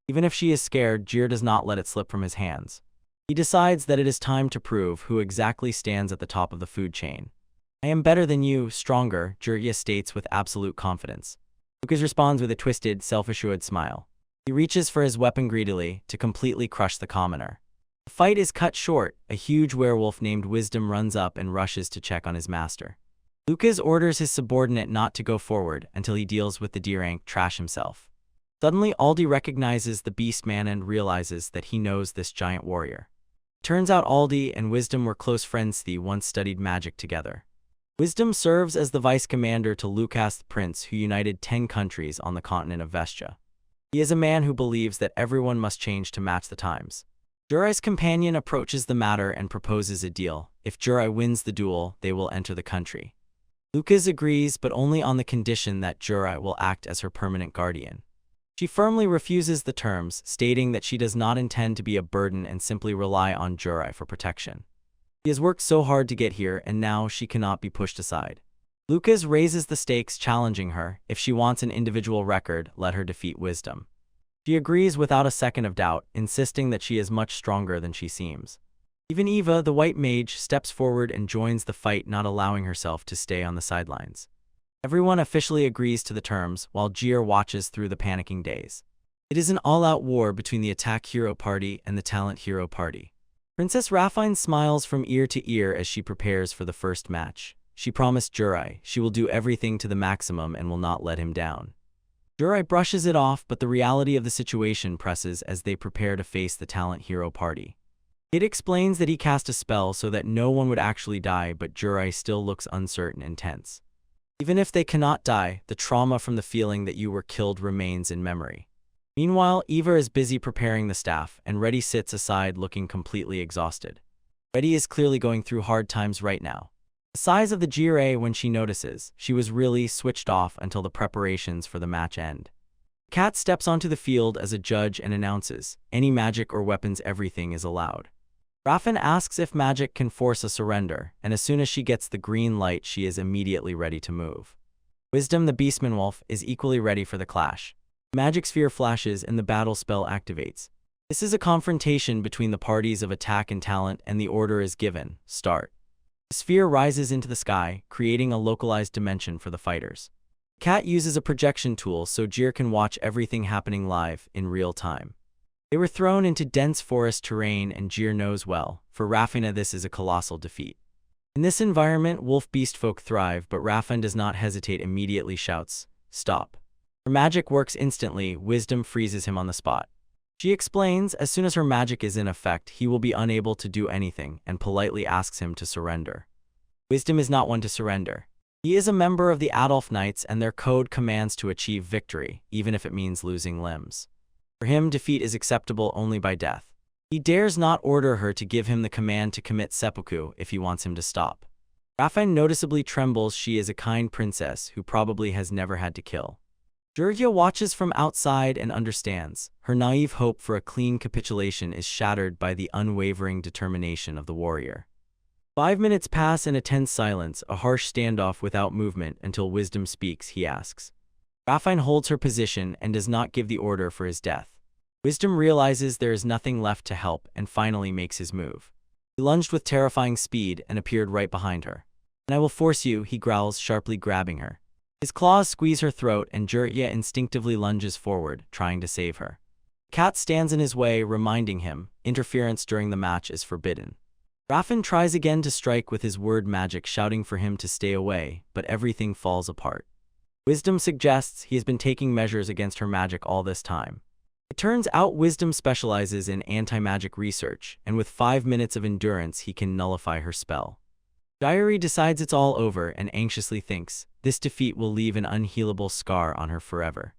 Even if she is scared, Jir does not let it slip from his hands. He decides that it is time to prove who exactly stands at the top of the food chain. I am better than you, stronger, Jirya states with absolute confidence. Lucas responds with a twisted, self-assured smile. He reaches for his weapon greedily to completely crush the commoner. The fight is cut short. A huge werewolf named Wisdom runs up and rushes to check on his master. Lucas orders his subordinate not to go forward until he deals with the D-rank trash himself. Suddenly, Aldi recognizes the beast man and realizes that he knows this giant warrior. Turns out Aldi and Wisdom were close friends. They once studied magic together. Wisdom serves as the vice commander to Lucas the Prince, who united 10 countries on the continent of Vestia. He is a man who believes that everyone must change to match the times. Jurai's companion approaches the matter and proposes a deal. If Jurai wins the duel, they will enter the country. Lucas agrees, but only on the condition that Jurai will act as her permanent guardian. She firmly refuses the terms, stating that she does not intend to be a burden and simply rely on Jurai for protection. He has worked so hard to get here, and now she cannot be pushed aside. Lucas raises the stakes, challenging her. If she wants an individual record, let her defeat Wisdom. She agrees without a second of doubt, insisting that she is much stronger than she seems. Even Eva, the white mage, steps forward and joins the fight, not allowing herself to stay on the sidelines. Everyone officially agrees to the terms, while Jir watches through the panicking days. It is an all-out war between the attack hero party and the talent hero party. Princess Raffine smiles from ear to ear as she prepares for the first match. She promised Jurai she will do everything to the maximum and will not let him down. Jurai brushes it off, but the reality of the situation presses as they prepare to face the talent hero party. It explains that he cast a spell so that no one would actually die, but Jurai still looks uncertain and tense. Even if they cannot die, the trauma from the feeling that you were killed remains in memory. Meanwhile, Eva is busy preparing the staff, and Reddy sits aside looking completely exhausted. Reddy is clearly going through hard times right now. The size of the GRA when she notices, she was really switched off until the preparations for the match end. Kat steps onto the field as a judge and announces, any magic or weapons, everything is allowed. Raffin asks if magic can force a surrender, and as soon as she gets the green light, she is immediately ready to move. Wisdom the Beastman Wolf is equally ready for the clash. Magic sphere flashes and the battle spell activates. This is a confrontation between the parties of attack and talent, and the order is given, start. The sphere rises into the sky, creating a localized dimension for the fighters. Kat uses a projection tool so Jir can watch everything happening live, in real time. They were thrown into dense forest terrain, and Jir knows well, for Raffina this is a colossal defeat. In this environment, wolf beast folk thrive, but Raffin does not hesitate, immediately shouts, stop. Her magic works instantly. Wisdom freezes him on the spot. She explains, as soon as her magic is in effect, he will be unable to do anything, and politely asks him to surrender. Wisdom is not one to surrender. He is a member of the Adolf Knights, and their code commands to achieve victory, even if it means losing limbs. For him, defeat is acceptable only by death. He dares not order her to give him the command to commit seppuku if he wants him to stop. Rafin noticeably trembles. She is a kind princess who probably has never had to kill. Georgia watches from outside and understands. Her naive hope for a clean capitulation is shattered by the unwavering determination of the warrior. 5 minutes pass in a tense silence, a harsh standoff without movement until Wisdom speaks, he asks. Rafin holds her position and does not give the order for his death. Wisdom realizes there is nothing left to help and finally makes his move. He lunged with terrifying speed and appeared right behind her. "And I will force you," he growls, sharply grabbing her. His claws squeeze her throat and Georgia instinctively lunges forward, trying to save her. Cat stands in his way, reminding him interference during the match is forbidden. Rafin tries again to strike with his word magic, shouting for him to stay away, but everything falls apart. Wisdom suggests he has been taking measures against her magic all this time. It turns out Wisdom specializes in anti-magic research, and with 5 minutes of endurance he can nullify her spell. Diary decides it's all over and anxiously thinks this defeat will leave an unhealable scar on her forever.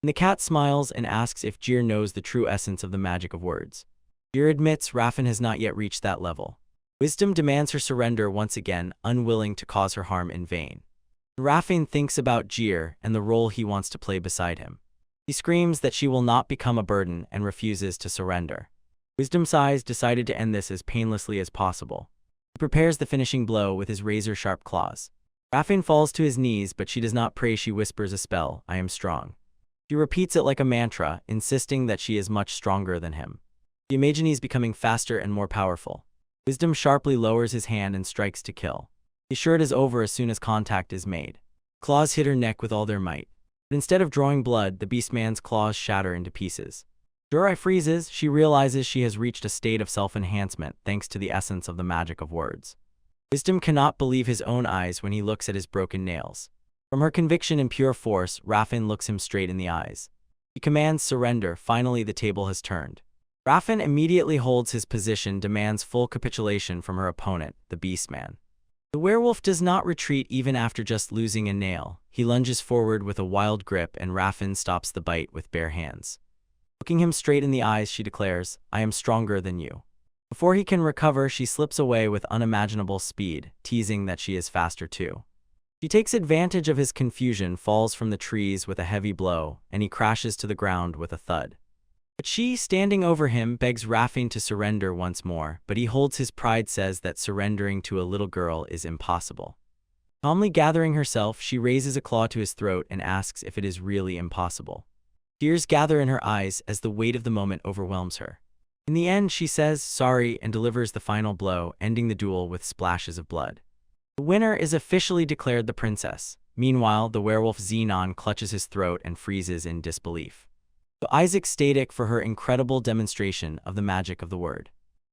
And the cat smiles and asks if Jir knows the true essence of the magic of words. Jir admits Rafin has not yet reached that level. Wisdom demands her surrender once again, unwilling to cause her harm in vain. Rafin thinks about Jir and the role he wants to play beside him. He screams that she will not become a burden and refuses to surrender. Wisdom sighs, decided to end this as painlessly as possible. He prepares the finishing blow with his razor-sharp claws. Rafin falls to his knees, but she does not pray. She whispers a spell, "I am strong." She repeats it like a mantra, insisting that she is much stronger than him. He imagines he's becoming faster and more powerful. Wisdom sharply lowers his hand and strikes to kill. He's sure it is over as soon as contact is made. Claws hit her neck with all their might. But instead of drawing blood, the beastman's claws shatter into pieces. Jurai freezes. She realizes she has reached a state of self-enhancement thanks to the essence of the magic of words. Wisdom cannot believe his own eyes when he looks at his broken nails. From her conviction and pure force, Rafin looks him straight in the eyes. He commands surrender. Finally, the table has turned. Rafin immediately holds his position, demands full capitulation from her opponent, the beastman. The werewolf does not retreat even after just losing a nail. He lunges forward with a wild grip and Rafin stops the bite with bare hands. Looking him straight in the eyes, she declares, "I am stronger than you." Before he can recover, she slips away with unimaginable speed, teasing that she is faster too. She takes advantage of his confusion, falls from the trees with a heavy blow, and he crashes to the ground with a thud. But she, standing over him, begs Rafin to surrender once more, but he holds his pride, says that surrendering to a little girl is impossible. Calmly gathering herself, she raises a claw to his throat and asks if it is really impossible. Tears gather in her eyes as the weight of the moment overwhelms her. In the end, she says sorry and delivers the final blow, ending the duel with splashes of blood. The winner is officially declared the princess. Meanwhile, the werewolf Xenon clutches his throat and freezes in disbelief. So Isaac's ecstatic for her incredible demonstration of the magic of the word.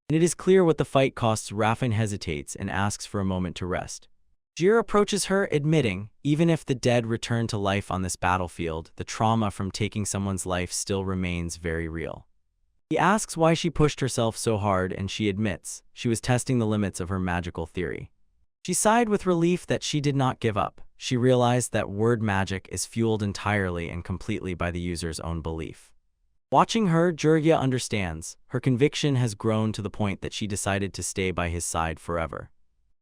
And it is clear what the fight costs. Rafin hesitates and asks for a moment to rest. Jir approaches her, admitting, even if the dead return to life on this battlefield, the trauma from taking someone's life still remains very real. He asks why she pushed herself so hard, and she admits she was testing the limits of her magical theory. She sighed with relief that she did not give up. She realized that word magic is fueled entirely and completely by the user's own belief. Watching her, Jurya understands. Her conviction has grown to the point that she decided to stay by his side forever.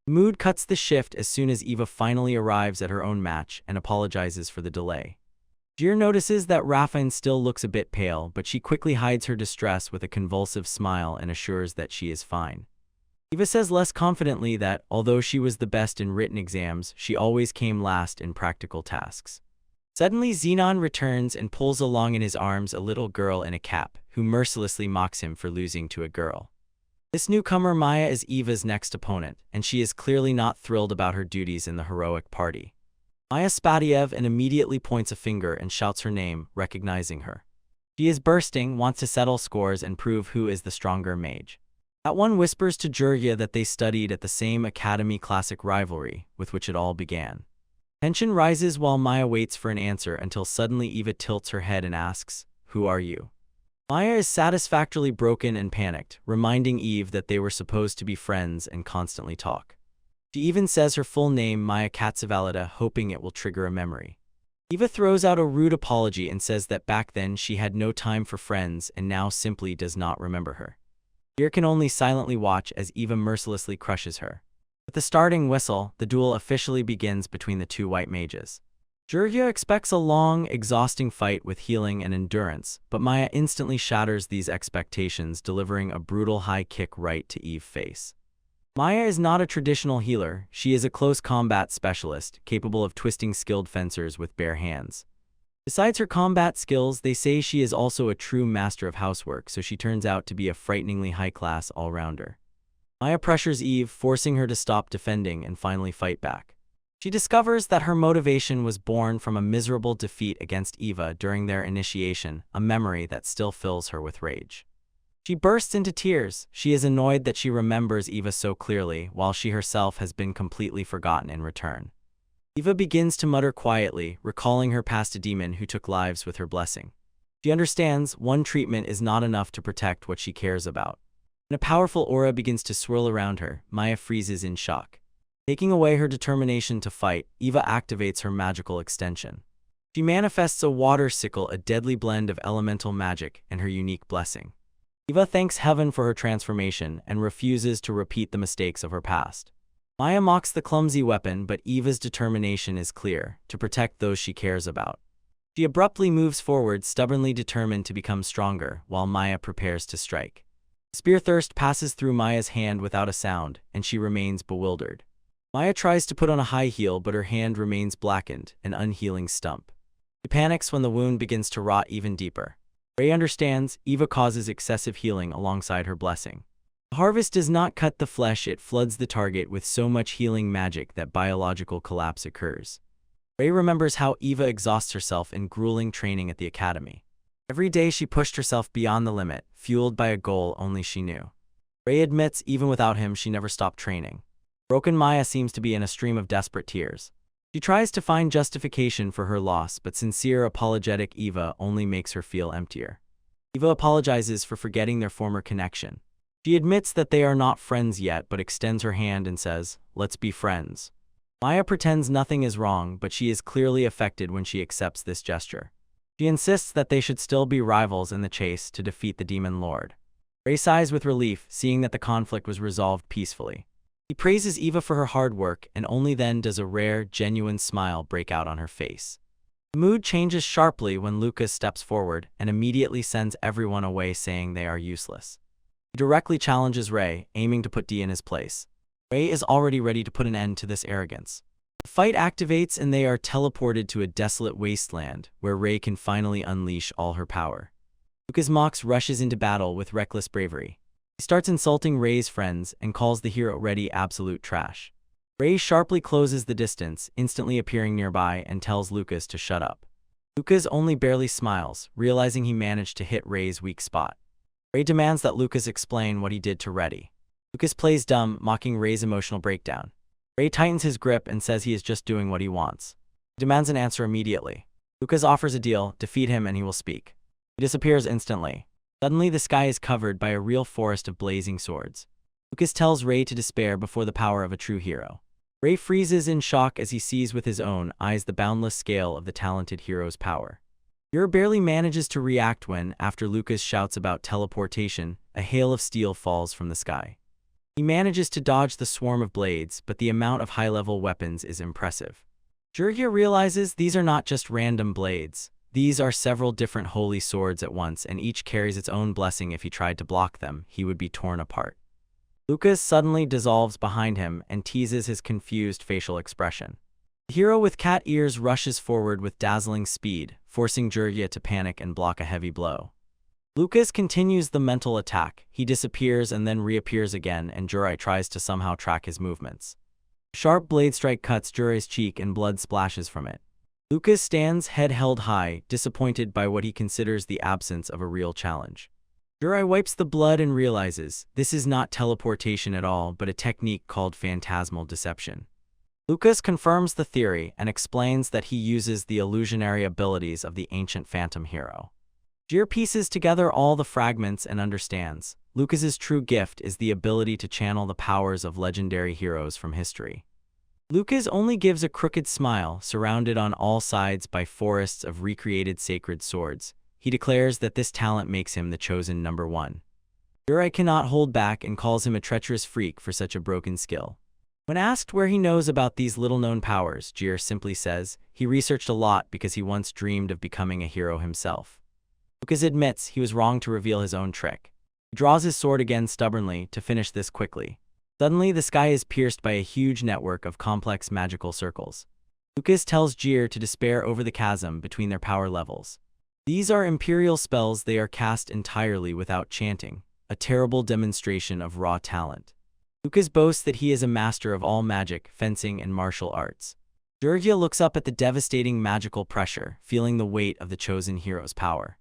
The mood cuts the shift as soon as Eva finally arrives at her own match and apologizes for the delay. Jir notices that Rafin still looks a bit pale, but she quickly hides her distress with a convulsive smile and assures that she is fine. Eva says less confidently that, although she was the best in written exams, she always came last in practical tasks. Suddenly, Xenon returns and pulls along in his arms a little girl in a cap, who mercilessly mocks him for losing to a girl. This newcomer, Maya, is Eva's next opponent, and she is clearly not thrilled about her duties in the heroic party. Maya Spatiev and immediately points a finger and shouts her name, recognizing her. She is bursting, wants to settle scores and prove who is the stronger mage. That one whispers to Jurya that they studied at the same academy, classic rivalry with which it all began. Tension rises while Maya waits for an answer until suddenly Eva tilts her head and asks, "Who are you?" Maya is satisfactorily broken and panicked, reminding Eve that they were supposed to be friends and constantly talk. She even says her full name, Maya Katsavalida, hoping it will trigger a memory. Eva throws out a rude apology and says that back then she had no time for friends and now simply does not remember her. Jir can only silently watch as Eva mercilessly crushes her. With the starting whistle, the duel officially begins between the two white mages. Jurya expects a long, exhausting fight with healing and endurance, but Maya instantly shatters these expectations, delivering a brutal high kick right to Eve's face. Maya is not a traditional healer, she is a close combat specialist, capable of twisting skilled fencers with bare hands. Besides her combat skills, they say she is also a true master of housework, so she turns out to be a frighteningly high-class all-rounder. Maya pressures Eve, forcing her to stop defending and finally fight back. She discovers that her motivation was born from a miserable defeat against Eva during their initiation, a memory that still fills her with rage. She bursts into tears. She is annoyed that she remembers Eva so clearly, while she herself has been completely forgotten in return. Eva begins to mutter quietly, recalling her past, a demon who took lives with her blessing. She understands one treatment is not enough to protect what she cares about. When a powerful aura begins to swirl around her, Maya freezes in shock. Taking away her determination to fight, Eva activates her magical extension. She manifests a water sickle, a deadly blend of elemental magic and her unique blessing. Eva thanks heaven for her transformation and refuses to repeat the mistakes of her past. Maya mocks the clumsy weapon, but Eva's determination is clear: to protect those she cares about. She abruptly moves forward, stubbornly determined to become stronger, while Maya prepares to strike. Spear thirst passes through Maya's hand without a sound, and she remains bewildered. Maya tries to put on a high heel, but her hand remains blackened, an unhealing stump. She panics when the wound begins to rot even deeper. Ray understands. Eva causes excessive healing alongside her blessing. The harvest does not cut the flesh, it floods the target with so much healing magic that biological collapse occurs. Ray remembers how Eva exhausts herself in grueling training at the academy. Every day she pushed herself beyond the limit, fueled by a goal only she knew. Ray admits even without him she never stopped training. Broken Maya seems to be in a stream of desperate tears. She tries to find justification for her loss, but sincere, apologetic Eva only makes her feel emptier. Eva apologizes for forgetting their former connection. She admits that they are not friends yet, but extends her hand and says, "Let's be friends." Maya pretends nothing is wrong, but she is clearly affected when she accepts this gesture. She insists that they should still be rivals in the chase to defeat the demon lord. Ray sighs with relief, seeing that the conflict was resolved peacefully. He praises Eva for her hard work, and only then does a rare, genuine smile break out on her face. The mood changes sharply when Lucas steps forward and immediately sends everyone away, saying they are useless. He directly challenges Ray, aiming to put D in his place. Ray is already ready to put an end to this arrogance. The fight activates and they are teleported to a desolate wasteland, where Ray can finally unleash all her power. Lucas Mox rushes into battle with reckless bravery. He starts insulting Ray's friends and calls the hero ready absolute trash. Ray sharply closes the distance, instantly appearing nearby, and tells Lucas to shut up. Lucas only barely smiles, realizing he managed to hit Ray's weak spot. Ray demands that Lucas explain what he did to Reddy. Lucas plays dumb, mocking Ray's emotional breakdown. Ray tightens his grip and says he is just doing what he wants. He demands an answer immediately. Lucas offers a deal: defeat him and he will speak. He disappears instantly. Suddenly, the sky is covered by a real forest of blazing swords. Lucas tells Ray to despair before the power of a true hero. Ray freezes in shock as he sees with his own eyes the boundless scale of the talented hero's power. Yer barely manages to react when, after Lucas shouts about teleportation, a hail of steel falls from the sky. He manages to dodge the swarm of blades, but the amount of high-level weapons is impressive. Jurya realizes these are not just random blades. These are several different holy swords at once, and each carries its own blessing. If he tried to block them, he would be torn apart. Lucas suddenly dissolves behind him and teases his confused facial expression. The hero with cat ears rushes forward with dazzling speed, forcing Jurya to panic and block a heavy blow. Lucas continues the mental attack. He disappears and then reappears again, and Jurya tries to somehow track his movements. A sharp blade strike cuts Jurya's cheek and blood splashes from it. Lucas stands, head held high, disappointed by what he considers the absence of a real challenge. Jurya wipes the blood and realizes this is not teleportation at all, but a technique called phantasmal deception. Lucas confirms the theory and explains that he uses the illusionary abilities of the ancient phantom hero. Jir pieces together all the fragments and understands Lucas's true gift is the ability to channel the powers of legendary heroes from history. Lucas only gives a crooked smile, surrounded on all sides by forests of recreated sacred swords. He declares that this talent makes him the chosen number one. Jurya cannot hold back and calls him a treacherous freak for such a broken skill. When asked where he knows about these little-known powers, Jir simply says he researched a lot because he once dreamed of becoming a hero himself. Lucas admits he was wrong to reveal his own trick. He draws his sword again stubbornly to finish this quickly. Suddenly, the sky is pierced by a huge network of complex magical circles. Lucas tells Jir to despair over the chasm between their power levels. These are imperial spells. They are cast entirely without chanting, a terrible demonstration of raw talent. Lucas boasts that he is a master of all magic, fencing, and martial arts. Georgia looks up at the devastating magical pressure, feeling the weight of the chosen hero's power.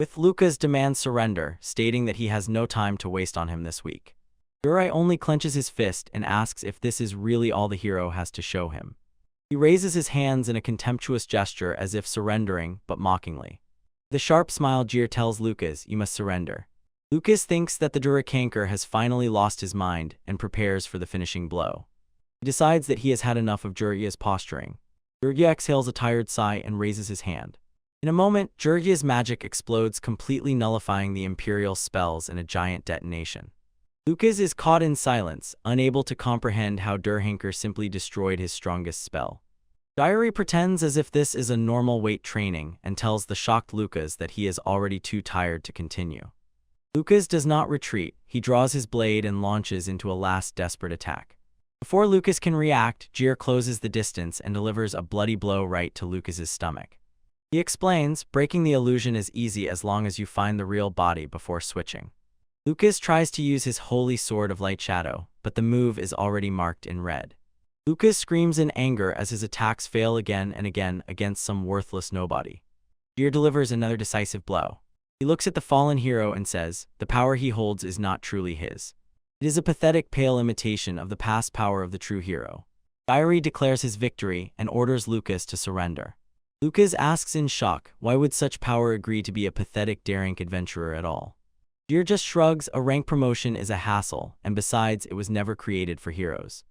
With Lucas demands surrender, stating that he has no time to waste on him this week. Jirai only clenches his fist and asks if this is really all the hero has to show him. He raises his hands in a contemptuous gesture as if surrendering, but mockingly. With a sharp smile, Jir tells Lucas, "You must surrender." Lucas thinks that the Durakanker has finally lost his mind and prepares for the finishing blow. He decides that he has had enough of Jurgia's posturing. Jurgia exhales a tired sigh and raises his hand. In a moment, Jurgia's magic explodes, completely nullifying the Imperial spells in a giant detonation. Lucas is caught in silence, unable to comprehend how Durhanker simply destroyed his strongest spell. Diary pretends as if this is a normal weight training and tells the shocked Lucas that he is already too tired to continue. Lucas does not retreat. He draws his blade and launches into a last desperate attack. Before Lucas can react, Jir closes the distance and delivers a bloody blow right to Lucas's stomach. He explains, breaking the illusion is easy as long as you find the real body before switching. Lucas tries to use his holy sword of light shadow, but the move is already marked in red. Lucas screams in anger as his attacks fail again and again against some worthless nobody. Jir delivers another decisive blow. He looks at the fallen hero and says, the power he holds is not truly his. It is a pathetic, pale imitation of the past power of the true hero. Diary declares his victory and orders Lucas to surrender. Lucas asks in shock, why would such power agree to be a pathetic daring adventurer at all? Jir just shrugs, a rank promotion is a hassle, and besides, it was never created for heroes.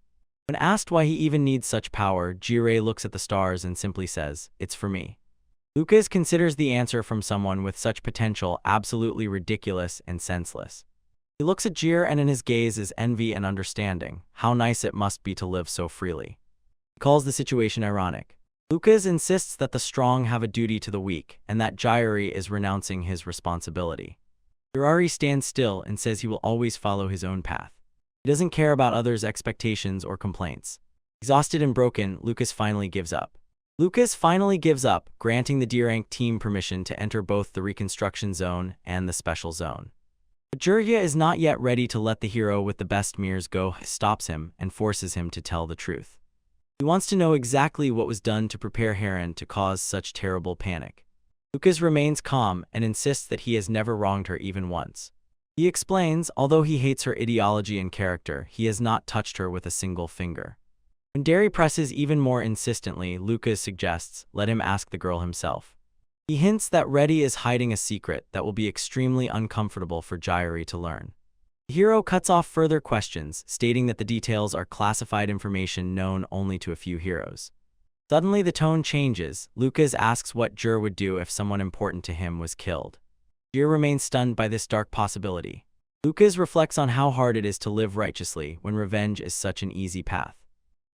When asked why he even needs such power, Jirei looks at the stars and simply says, it's for me. Lucas considers the answer from someone with such potential absolutely ridiculous and senseless. He looks at Jir and in his gaze is envy and understanding. How nice it must be to live so freely. He calls the situation ironic. Lucas insists that the strong have a duty to the weak and that Jirei is renouncing his responsibility. Jirari stands still and says he will always follow his own path. He doesn't care about others' expectations or complaints. Exhausted and broken, Lucas finally gives up. Granting the D-Rank team permission to enter both the reconstruction zone and the special zone. But Jurgia is not yet ready to let the hero with the best mirrors go, stops him, and forces him to tell the truth. He wants to know exactly what was done to prepare Harem to cause such terrible panic. Lucas remains calm and insists that he has never wronged her even once. He explains, although he hates her ideology and character, he has not touched her with a single finger. When Derry presses even more insistently, Lucas suggests, let him ask the girl himself. He hints that Reddy is hiding a secret that will be extremely uncomfortable for Jirei to learn. The hero cuts off further questions, stating that the details are classified information known only to a few heroes. Suddenly the tone changes. Lucas asks what Jir would do if someone important to him was killed. Jir remains stunned by this dark possibility. Lucas reflects on how hard it is to live righteously when revenge is such an easy path.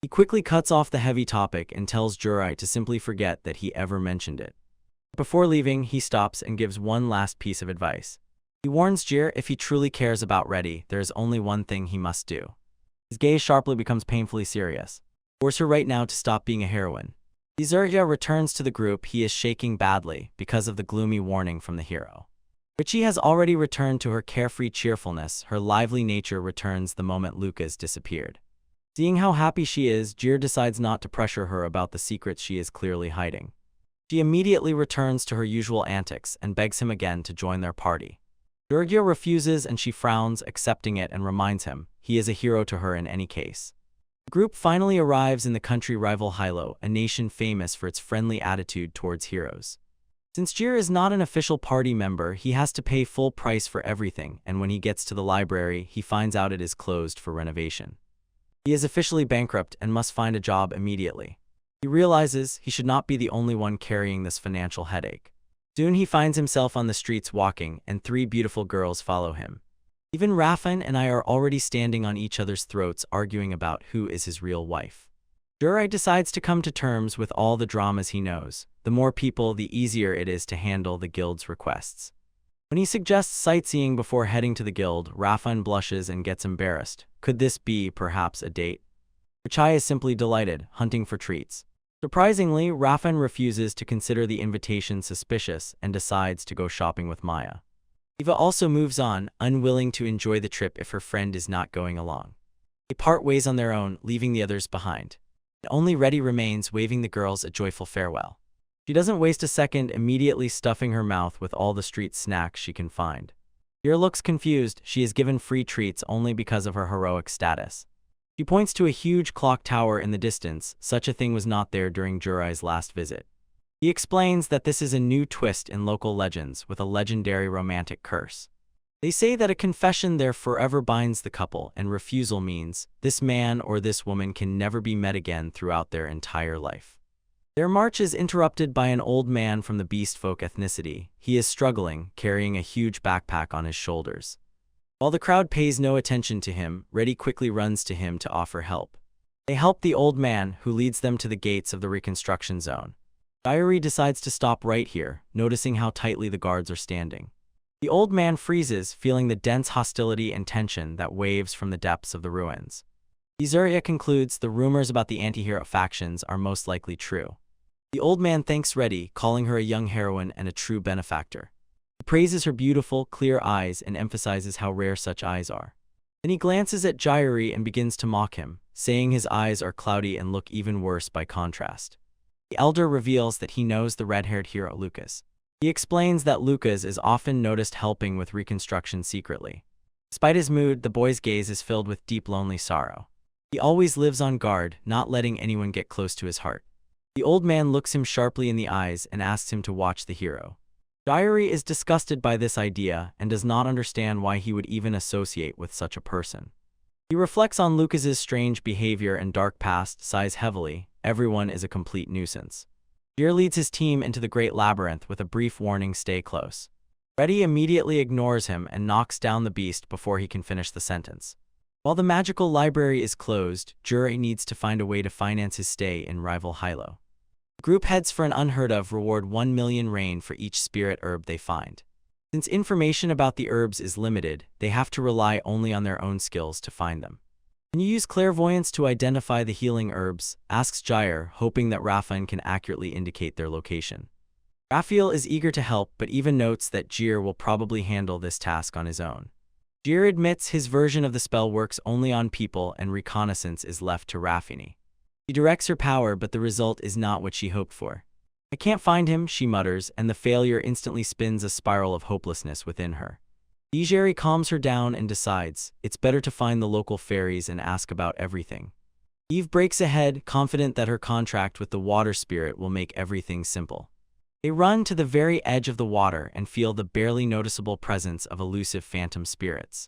He quickly cuts off the heavy topic and tells Jirei to simply forget that he ever mentioned it. Before leaving, he stops and gives one last piece of advice. He warns Jir if he truly cares about Reddy, there is only one thing he must do. His gaze sharply becomes painfully serious. Force her right now to stop being a heroine. Zurgia returns to the group. He is shaking badly because of the gloomy warning from the hero. Richie has already returned to her carefree cheerfulness. Her lively nature returns the moment Lucas disappeared. Seeing how happy she is, Jir decides not to pressure her about the secrets she is clearly hiding. She immediately returns to her usual antics and begs him again to join their party. Jurgia refuses and she frowns, accepting it, and reminds him he is a hero to her in any case. The group finally arrives in the country rival Hilo, a nation famous for its friendly attitude towards heroes. Since Jir is not an official party member, he has to pay full price for everything, and when he gets to the library, he finds out it is closed for renovation. He is officially bankrupt and must find a job immediately. He realizes he should not be the only one carrying this financial headache. Soon he finds himself on the streets walking, and 3 beautiful girls follow him. Even Raffen and I are already standing on each other's throats arguing about who is his real wife. Jirai decides to come to terms with all the dramas he knows. The more people, the easier it is to handle the guild's requests. When he suggests sightseeing before heading to the guild, Raffen blushes and gets embarrassed. Could this be, perhaps, a date? Chai is simply delighted, hunting for treats. Surprisingly, Raffen refuses to consider the invitation suspicious and decides to go shopping with Maya. Eva also moves on, unwilling to enjoy the trip if her friend is not going along. They part ways on their own, leaving the others behind. Only Reddy remains, waving the girls a joyful farewell. She doesn't waste a second, immediately stuffing her mouth with all the street snacks she can find. Yer looks confused. She is given free treats only because of her heroic status. She points to a huge clock tower in the distance. Such a thing was not there during Jurai's last visit. He explains that this is a new twist in local legends with a legendary romantic curse. They say that a confession there forever binds the couple, and refusal means this man or this woman can never be met again throughout their entire life. Their march is interrupted by an old man from the beast folk ethnicity. He is struggling, carrying a huge backpack on his shoulders. While the crowd pays no attention to him, Reddy quickly runs to him to offer help. They help the old man, who leads them to the gates of the reconstruction zone. Diary decides to stop right here, noticing how tightly the guards are standing. The old man freezes, feeling the dense hostility and tension that waves from the depths of the ruins. Izuria concludes the rumors about the anti-hero factions are most likely true. The old man thanks Reddy, calling her a young heroine and a true benefactor. He praises her beautiful, clear eyes and emphasizes how rare such eyes are. Then he glances at Jairi and begins to mock him, saying his eyes are cloudy and look even worse by contrast. The elder reveals that he knows the red-haired hero Lucas. He explains that Lucas is often noticed helping with reconstruction secretly. Despite his mood, the boy's gaze is filled with deep lonely sorrow. He always lives on guard, not letting anyone get close to his heart. The old man looks him sharply in the eyes and asks him to watch the hero. Jairi is disgusted by this idea and does not understand why he would even associate with such a person. He reflects on Lucas's strange behavior and dark past, sighs heavily. Everyone is a complete nuisance. Jir leads his team into the Great Labyrinth with a brief warning, stay close. Reddy immediately ignores him and knocks down the beast before he can finish the sentence. While the magical library is closed, Jure needs to find a way to finance his stay in rival Hylo. The group heads for an unheard-of reward 1 million rain for each spirit herb they find. Since information about the herbs is limited, they have to rely only on their own skills to find them. Can you use clairvoyance to identify the healing herbs? Asks Jair, hoping that Raffen can accurately indicate their location. Raphael is eager to help, but even notes that Jir will probably handle this task on his own. Jir admits his version of the spell works only on people and reconnaissance is left to Raffini. She directs her power, but the result is not what she hoped for. I can't find him, she mutters, and the failure instantly spins a spiral of hopelessness within her. Ijeri calms her down and decides it's better to find the local fairies and ask about everything. Eve breaks ahead, confident that her contract with the water spirit will make everything simple. They run to the very edge of the water and feel the barely noticeable presence of elusive phantom spirits.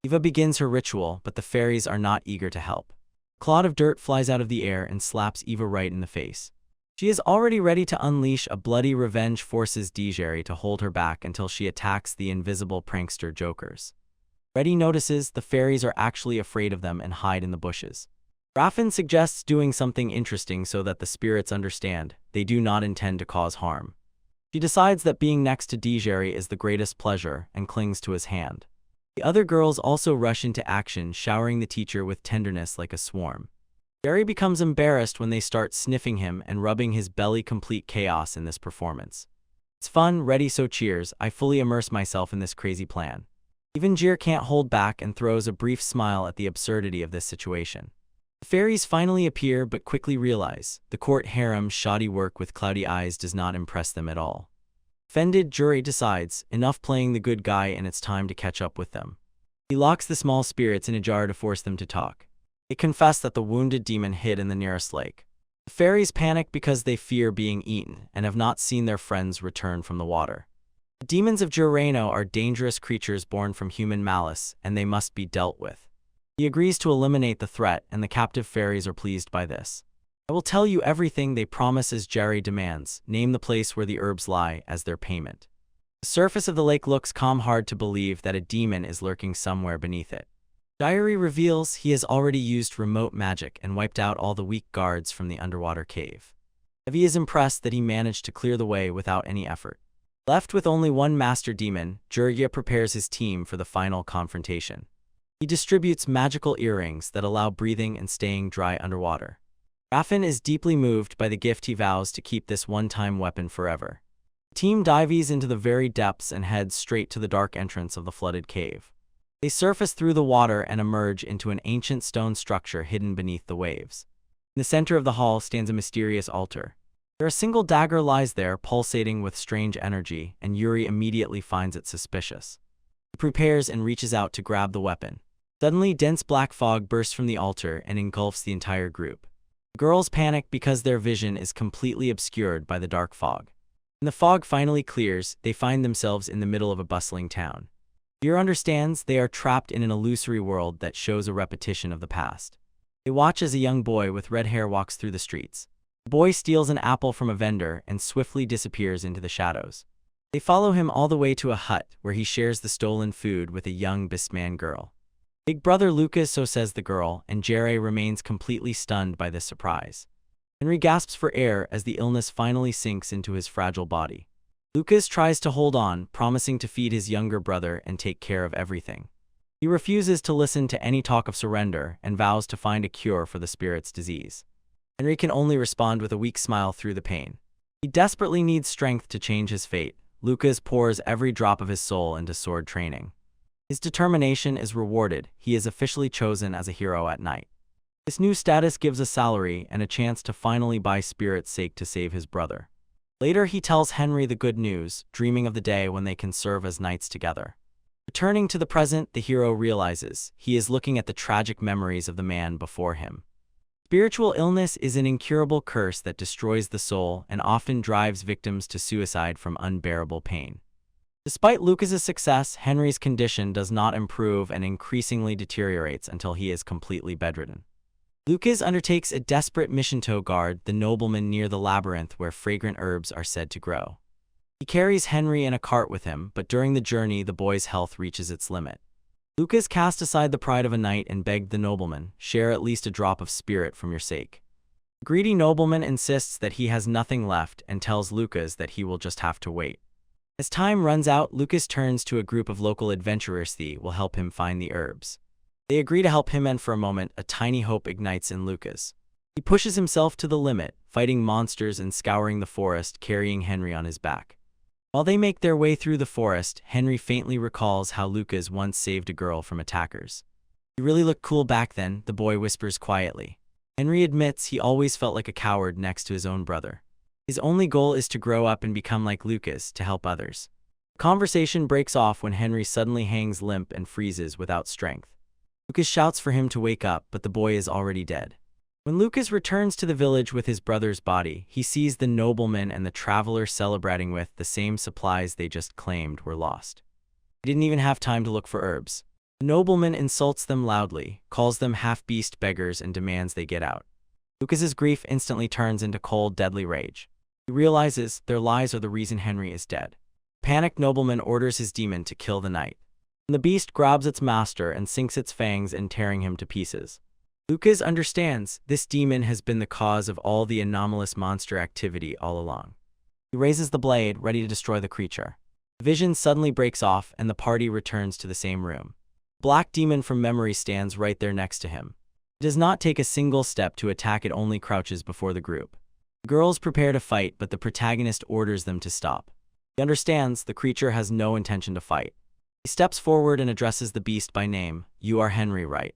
Eva begins her ritual, but the fairies are not eager to help. A cloud of dirt flies out of the air and slaps Eva right in the face. She is already ready to unleash a bloody revenge, forces Dijeri to hold her back until she attacks the invisible prankster jokers. Reddy notices the fairies are actually afraid of them and hide in the bushes. Raffen suggests doing something interesting so that the spirits understand they do not intend to cause harm. She decides that being next to Dijeri is the greatest pleasure and clings to his hand. The other girls also rush into action, showering the teacher with tenderness like a swarm. Jerry becomes embarrassed when they start sniffing him and rubbing his belly, complete chaos in this performance. It's fun, Reddy so cheers, I fully immerse myself in this crazy plan. Even Jir can't hold back and throws a brief smile at the absurdity of this situation. The fairies finally appear but quickly realize the court harem's shoddy work with cloudy eyes does not impress them at all. Offended, Jure decides, enough playing the good guy and it's time to catch up with them. He locks the small spirits in a jar to force them to talk. They confess that the wounded demon hid in the nearest lake. The fairies panic because they fear being eaten and have not seen their friends return from the water. The demons of Jureno are dangerous creatures born from human malice, and they must be dealt with. He agrees to eliminate the threat, and the captive fairies are pleased by this. I will tell you everything, they promise as Jerry demands. Name the place where the herbs lie as their payment. The surface of the lake looks calm, hard to believe that a demon is lurking somewhere beneath it. Diary reveals he has already used remote magic and wiped out all the weak guards from the underwater cave. Evie is impressed that he managed to clear the way without any effort. Left with only one master demon, Jurgia prepares his team for the final confrontation. He distributes magical earrings that allow breathing and staying dry underwater. Raffin is deeply moved by the gift. He vows to keep this one-time weapon forever. The team dives into the very depths and heads straight to the dark entrance of the flooded cave. They surface through the water and emerge into an ancient stone structure hidden beneath the waves. In the center of the hall stands a mysterious altar. A single dagger lies there, pulsating with strange energy, and Yuri immediately finds it suspicious. He prepares and reaches out to grab the weapon. Suddenly, dense black fog bursts from the altar and engulfs the entire group. The girls panic because their vision is completely obscured by the dark fog. When the fog finally clears, they find themselves in the middle of a bustling town. Yuri understands they are trapped in an illusory world that shows a repetition of the past. They watch as a young boy with red hair walks through the streets. The boy steals an apple from a vendor and swiftly disappears into the shadows. They follow him all the way to a hut where he shares the stolen food with a young Bisman girl. Big brother Lucas, so says the girl, and Jerry remains completely stunned by this surprise. Henry gasps for air as the illness finally sinks into his fragile body. Lucas tries to hold on, promising to feed his younger brother and take care of everything. He refuses to listen to any talk of surrender and vows to find a cure for the spirit's disease. Henry can only respond with a weak smile through the pain. He desperately needs strength to change his fate. Lucas pours every drop of his soul into sword training. His determination is rewarded. He is officially chosen as a hero at night. This new status gives a salary and a chance to finally buy spirit's sake to save his brother. Later, he tells Henry the good news, dreaming of the day when they can serve as knights together. Returning to the present, the hero realizes he is looking at the tragic memories of the man before him. Spiritual illness is an incurable curse that destroys the soul and often drives victims to suicide from unbearable pain. Despite Lucas's success, Henry's condition does not improve and increasingly deteriorates until he is completely bedridden. Lucas undertakes a desperate mission to guard the nobleman near the labyrinth where fragrant herbs are said to grow. He carries Henry in a cart with him, but during the journey the boy's health reaches its limit. Lucas cast aside the pride of a knight and begged the nobleman, "Share at least a drop of spirit from your sake." The greedy nobleman insists that he has nothing left and tells Lucas that he will just have to wait. As time runs out, Lucas turns to a group of local adventurers who will help him find the herbs. They agree to help him, and for a moment, a tiny hope ignites in Lucas. He pushes himself to the limit, fighting monsters and scouring the forest, carrying Henry on his back. While they make their way through the forest, Henry faintly recalls how Lucas once saved a girl from attackers. "You really looked cool back then," the boy whispers quietly. Henry admits he always felt like a coward next to his own brother. His only goal is to grow up and become like Lucas, to help others. The conversation breaks off when Henry suddenly hangs limp and freezes without strength. Lucas shouts for him to wake up, but the boy is already dead. When Lucas returns to the village with his brother's body, he sees the nobleman and the traveler celebrating with the same supplies they just claimed were lost. He didn't even have time to look for herbs. The nobleman insults them loudly, calls them half-beast beggars, and demands they get out. Lucas's grief instantly turns into cold, deadly rage. He realizes their lies are the reason Henry is dead. The panicked nobleman orders his demon to kill the knight. The beast grabs its master and sinks its fangs in, tearing him to pieces. Lucas understands this demon has been the cause of all the anomalous monster activity all along. He raises the blade, ready to destroy the creature. The vision suddenly breaks off and the party returns to the same room. The black demon from memory stands right there next to him. It does not take a single step to attack, it only crouches before the group. The girls prepare to fight, but the protagonist orders them to stop. He understands the creature has no intention to fight. He steps forward and addresses the beast by name. "You are Henry, right?"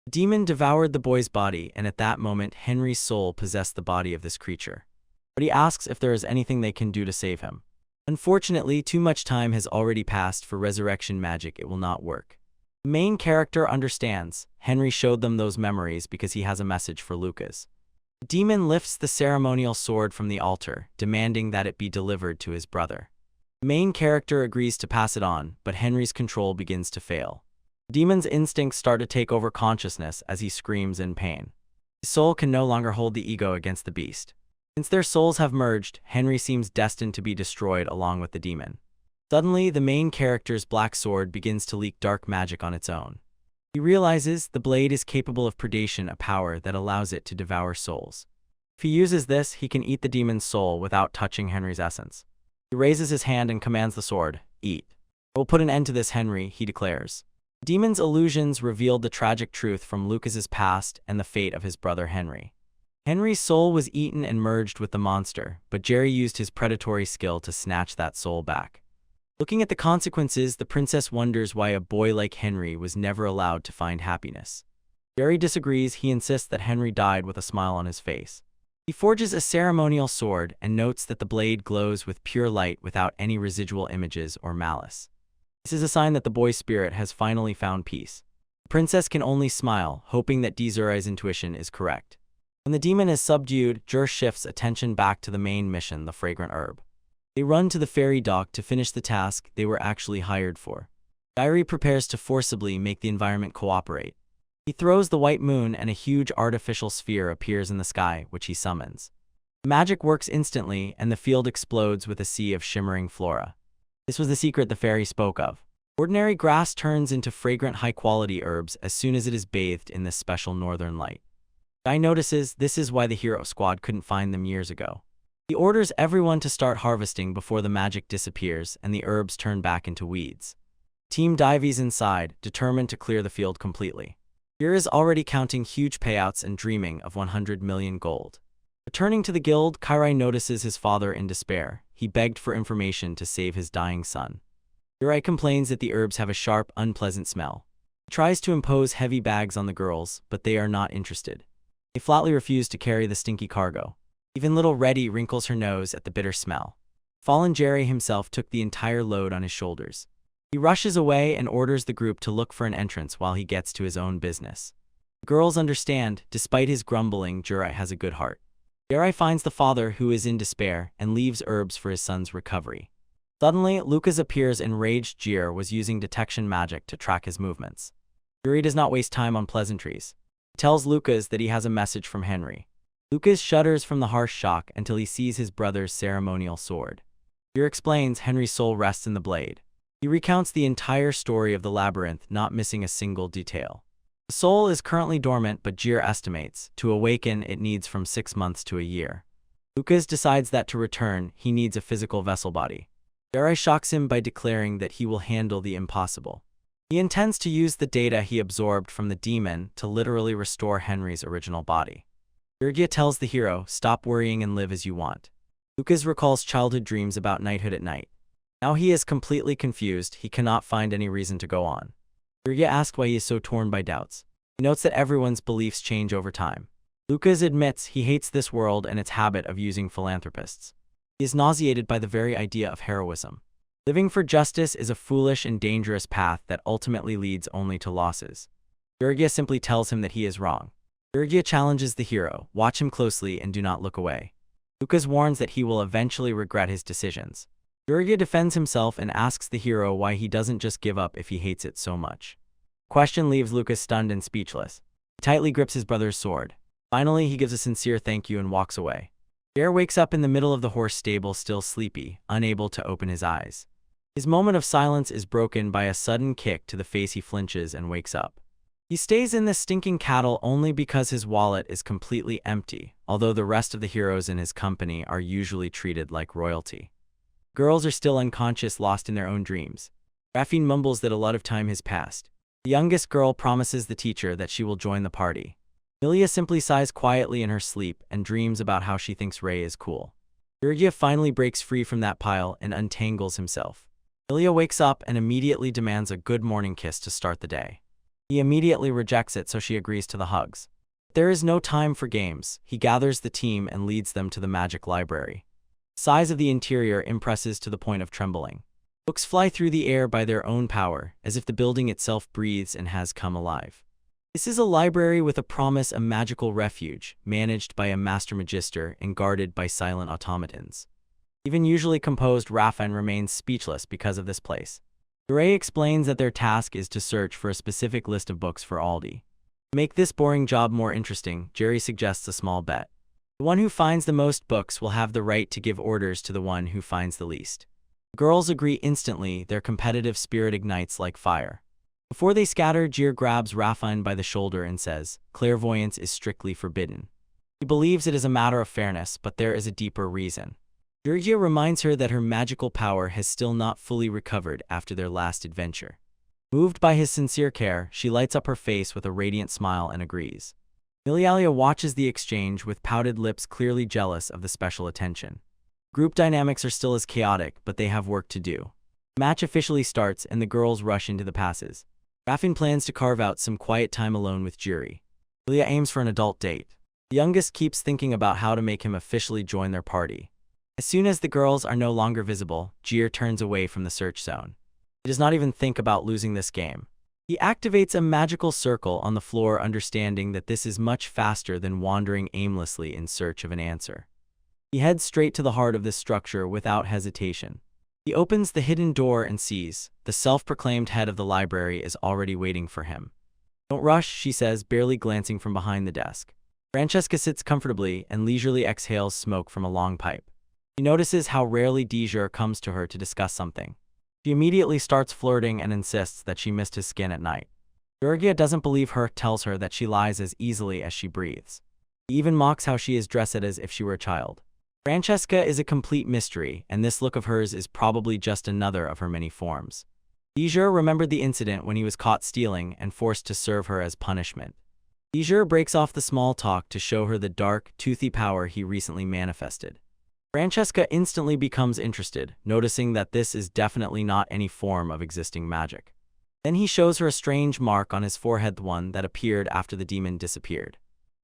The demon devoured the boy's body, and at that moment Henry's soul possessed the body of this creature. But he asks if there is anything they can do to save him. Unfortunately, too much time has already passed for resurrection magic. It will not work. The main character understands. Henry showed them those memories because he has a message for Lucas. The demon lifts the ceremonial sword from the altar, demanding that it be delivered to his brother. The main character agrees to pass it on, but Henry's control begins to fail. The demon's instincts start to take over consciousness as he screams in pain. His soul can no longer hold the ego against the beast. Since their souls have merged, Henry seems destined to be destroyed along with the demon. Suddenly, the main character's black sword begins to leak dark magic on its own. He realizes the blade is capable of predation, a power that allows it to devour souls. If he uses this, he can eat the demon's soul without touching Henry's essence. He raises his hand and commands the sword, "Eat." "I will put an end to this, Henry," he declares. The demon's illusions revealed the tragic truth from Lucas's past and the fate of his brother Henry. Henry's soul was eaten and merged with the monster, but Jerry used his predatory skill to snatch that soul back. Looking at the consequences, the princess wonders why a boy like Henry was never allowed to find happiness. Jerry disagrees. He insists that Henry died with a smile on his face. He forges a ceremonial sword and notes that the blade glows with pure light without any residual images or malice. This is a sign that the boy's spirit has finally found peace. The princess can only smile, hoping that Zurai's intuition is correct. When the demon is subdued, Jur shifts attention back to the main mission, the fragrant herb. They run to the ferry dock to finish the task they were actually hired for. Diary prepares to forcibly make the environment cooperate. He throws the white moon and a huge artificial sphere appears in the sky, which he summons. The magic works instantly and the field explodes with a sea of shimmering flora. This was the secret the fairy spoke of. Ordinary grass turns into fragrant high-quality herbs as soon as it is bathed in this special northern light. Guy notices this is why the hero squad couldn't find them years ago. He orders everyone to start harvesting before the magic disappears and the herbs turn back into weeds. Team dives inside, determined to clear the field completely. Jur is already counting huge payouts and dreaming of 100 million gold. Returning to the guild, Kairai notices his father in despair. He begged for information to save his dying son. Jurai complains that the herbs have a sharp, unpleasant smell. He tries to impose heavy bags on the girls, but they are not interested. They flatly refuse to carry the stinky cargo. Even little Reddy wrinkles her nose at the bitter smell. Fallen Jerry himself took the entire load on his shoulders. He rushes away and orders the group to look for an entrance while he gets to his own business. The girls understand, despite his grumbling, Jurai has a good heart. Jerry finds the father, who is in despair, and leaves herbs for his son's recovery. Suddenly, Lucas appears. Enraged Jir was using detection magic to track his movements. Juri does not waste time on pleasantries. He tells Lucas that he has a message from Henry. Lucas shudders from the harsh shock until he sees his brother's ceremonial sword. Jir explains Henry's soul rests in the blade. He recounts the entire story of the labyrinth, not missing a single detail. The soul is currently dormant, but Jir estimates, to awaken it needs from 6 months to a year. Lucas decides that to return, he needs a physical vessel body. Jiri shocks him by declaring that he will handle the impossible. He intends to use the data he absorbed from the demon to literally restore Henry's original body. Jurgia tells the hero, "Stop worrying and live as you want." Lucas recalls childhood dreams about knighthood at night. Now he is completely confused. He cannot find any reason to go on. Jurgia asks why he is so torn by doubts. He notes that everyone's beliefs change over time. Lucas admits he hates this world and its habit of using philanthropists. He is nauseated by the very idea of heroism. Living for justice is a foolish and dangerous path that ultimately leads only to losses. Jurgia simply tells him that he is wrong. Jurgia challenges the hero, "Watch him closely and do not look away." Lucas warns that he will eventually regret his decisions. Jurgia defends himself and asks the hero why he doesn't just give up if he hates it so much. The question leaves Lucas stunned and speechless. He tightly grips his brother's sword. Finally, he gives a sincere thank you and walks away. Jer wakes up in the middle of the horse stable, still sleepy, unable to open his eyes. His moment of silence is broken by a sudden kick to the face. He flinches and wakes up. He stays in the stinking cattle only because his wallet is completely empty, although the rest of the heroes in his company are usually treated like royalty. Girls are still unconscious, lost in their own dreams. Raffine mumbles that a lot of time has passed. The youngest girl promises the teacher that she will join the party. Milia simply sighs quietly in her sleep and dreams about how she thinks Ray is cool. Jurgia finally breaks free from that pile and untangles himself. Milia wakes up and immediately demands a good morning kiss to start the day. He immediately rejects it, so she agrees to the hugs. There is no time for games. He gathers the team and leads them to the magic library. The size of the interior impresses to the point of trembling. Books fly through the air by their own power, as if the building itself breathes and has come alive. This is a library with a promise, a magical refuge, managed by a master magister and guarded by silent automatons. Even usually composed Raffine remains speechless because of this place. Ray explains that their task is to search for a specific list of books for Aldi. To make this boring job more interesting, Jerry suggests a small bet. The one who finds the most books will have the right to give orders to the one who finds the least. The girls agree instantly, their competitive spirit ignites like fire. Before they scatter, Jir grabs Rafine by the shoulder and says, "Clairvoyance is strictly forbidden." He believes it is a matter of fairness, but there is a deeper reason. Jirgia reminds her that her magical power has still not fully recovered after their last adventure. Moved by his sincere care, she lights up her face with a radiant smile and agrees. Milialia watches the exchange with pouted lips, clearly jealous of the special attention. Group dynamics are still as chaotic, but they have work to do. The match officially starts and the girls rush into the passes. Rafin plans to carve out some quiet time alone with Jiri. Lilia aims for an adult date. The youngest keeps thinking about how to make him officially join their party. As soon as the girls are no longer visible, Jir turns away from the search zone. He does not even think about losing this game. He activates a magical circle on the floor, understanding that this is much faster than wandering aimlessly in search of an answer. He heads straight to the heart of this structure without hesitation. He opens the hidden door and sees the self-proclaimed head of the library is already waiting for him. "Don't rush," she says, barely glancing from behind the desk. Francesca sits comfortably and leisurely exhales smoke from a long pipe. She notices how rarely Dijur comes to her to discuss something. She immediately starts flirting and insists that she missed his skin at night. Georgia doesn't believe her, tells her that she lies as easily as she breathes. He even mocks how she is dressed as if she were a child. Francesca is a complete mystery, and this look of hers is probably just another of her many forms. Dijur remembered the incident when he was caught stealing and forced to serve her as punishment. Dijur breaks off the small talk to show her the dark, toothy power he recently manifested. Francesca instantly becomes interested, noticing that this is definitely not any form of existing magic. Then he shows her a strange mark on his forehead, the one that appeared after the demon disappeared.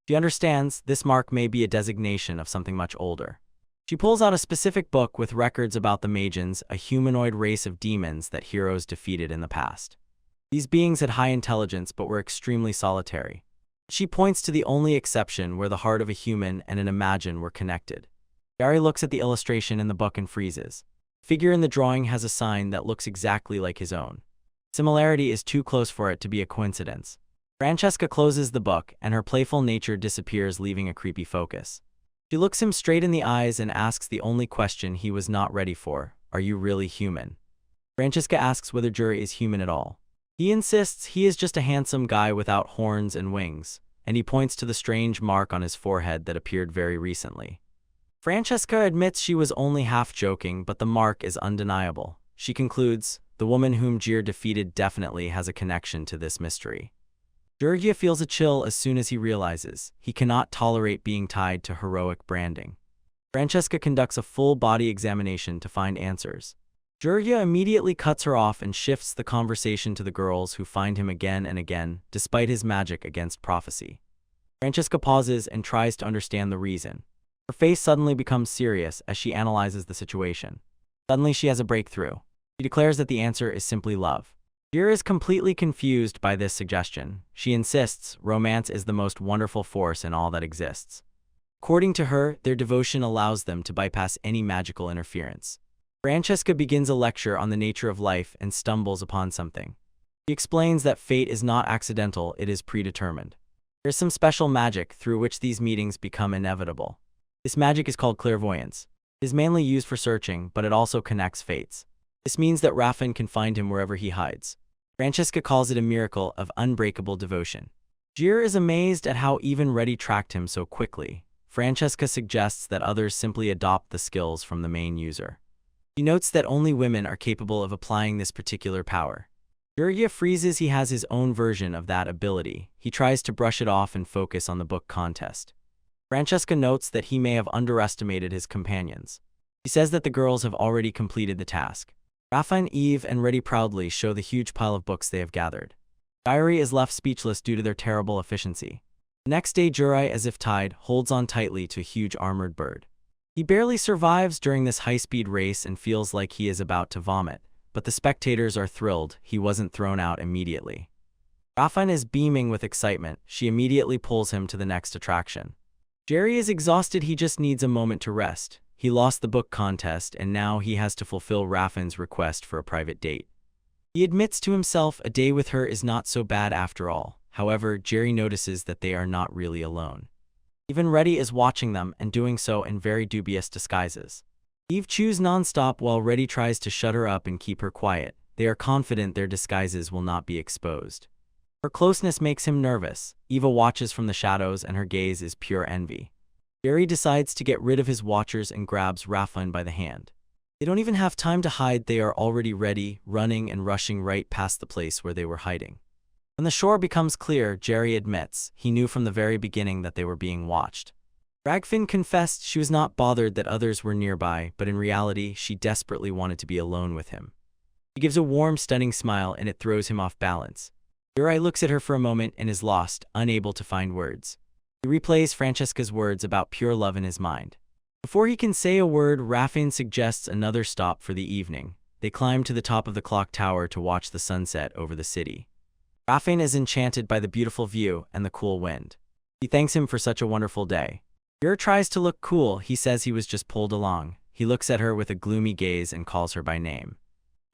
She understands this mark may be a designation of something much older. She pulls out a specific book with records about the Magians, a humanoid race of demons that heroes defeated in the past. These beings had high intelligence but were extremely solitary. She points to the only exception where the heart of a human and an Imagine were connected. Gary looks at the illustration in the book and freezes. The figure in the drawing has a sign that looks exactly like his own. Similarity is too close for it to be a coincidence. Francesca closes the book, and her playful nature disappears, leaving a creepy focus. She looks him straight in the eyes and asks the only question he was not ready for: "Are you really human?" Francesca asks whether Juri is human at all. He insists he is just a handsome guy without horns and wings, and he points to the strange mark on his forehead that appeared very recently. Francesca admits she was only half joking, but the mark is undeniable. She concludes, the woman whom Jir defeated definitely has a connection to this mystery. Georgia feels a chill as soon as he realizes he cannot tolerate being tied to heroic branding. Francesca conducts a full-body examination to find answers. Georgia immediately cuts her off and shifts the conversation to the girls, who find him again and again, despite his magic against prophecy. Francesca pauses and tries to understand the reason. Her face suddenly becomes serious as she analyzes the situation. Suddenly she has a breakthrough. She declares that the answer is simply love. Jir is completely confused by this suggestion. She insists romance is the most wonderful force in all that exists. According to her, their devotion allows them to bypass any magical interference. Francesca begins a lecture on the nature of life and stumbles upon something. She explains that fate is not accidental, it is predetermined. There is some special magic through which these meetings become inevitable. This magic is called clairvoyance. It is mainly used for searching, but it also connects fates. This means that Rafin can find him wherever he hides. Francesca calls it a miracle of unbreakable devotion. Jir is amazed at how even Reddy tracked him so quickly. Francesca suggests that others simply adopt the skills from the main user. She notes that only women are capable of applying this particular power. Georgia freezes. He has his own version of that ability. He tries to brush it off and focus on the book contest. Francesca notes that he may have underestimated his companions. She says that the girls have already completed the task. Rafin, Eve, and Reddy proudly show the huge pile of books they have gathered. Diary is left speechless due to their terrible efficiency. The next day, Jurai, as if tied, holds on tightly to a huge armored bird. He barely survives during this high-speed race and feels like he is about to vomit, but the spectators are thrilled he wasn't thrown out immediately. Rafin is beaming with excitement. She immediately pulls him to the next attraction. Jerry is exhausted. He just needs a moment to rest. He lost the book contest, and now he has to fulfill Rafin's request for a private date. He admits to himself a day with her is not so bad after all. However, Jerry notices that they are not really alone. Even Reddy is watching them, and doing so in very dubious disguises. Eve chews nonstop while Reddy tries to shut her up and keep her quiet. They are confident their disguises will not be exposed. Her closeness makes him nervous. Eva watches from the shadows and her gaze is pure envy. Jerry decides to get rid of his watchers and grabs Rafin by the hand. They don't even have time to hide, they are already ready, running and rushing right past the place where they were hiding. When the shore becomes clear, Jerry admits he knew from the very beginning that they were being watched. Ragfin confessed she was not bothered that others were nearby, but in reality, she desperately wanted to be alone with him. She gives a warm, stunning smile and it throws him off balance. Jerry looks at her for a moment and is lost, unable to find words. He replays Francesca's words about pure love in his mind. Before he can say a word, Rafin suggests another stop for the evening. They climb to the top of the clock tower to watch the sunset over the city. Rafin is enchanted by the beautiful view and the cool wind. He thanks him for such a wonderful day. Jerry tries to look cool, he says he was just pulled along. He looks at her with a gloomy gaze and calls her by name.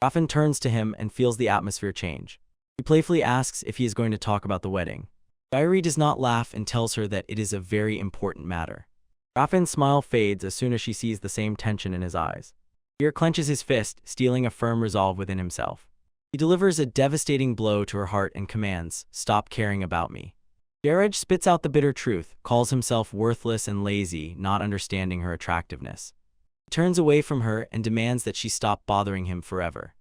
Rafin turns to him and feels the atmosphere change. He playfully asks if he is going to talk about the wedding. Jerry does not laugh and tells her that it is a very important matter. Rafin's smile fades as soon as she sees the same tension in his eyes. Jerry clenches his fist, stealing a firm resolve within himself. He delivers a devastating blow to her heart and commands, "Stop caring about me." Jared spits out the bitter truth, calls himself worthless and lazy, not understanding her attractiveness. He turns away from her and demands that she stop bothering him forever.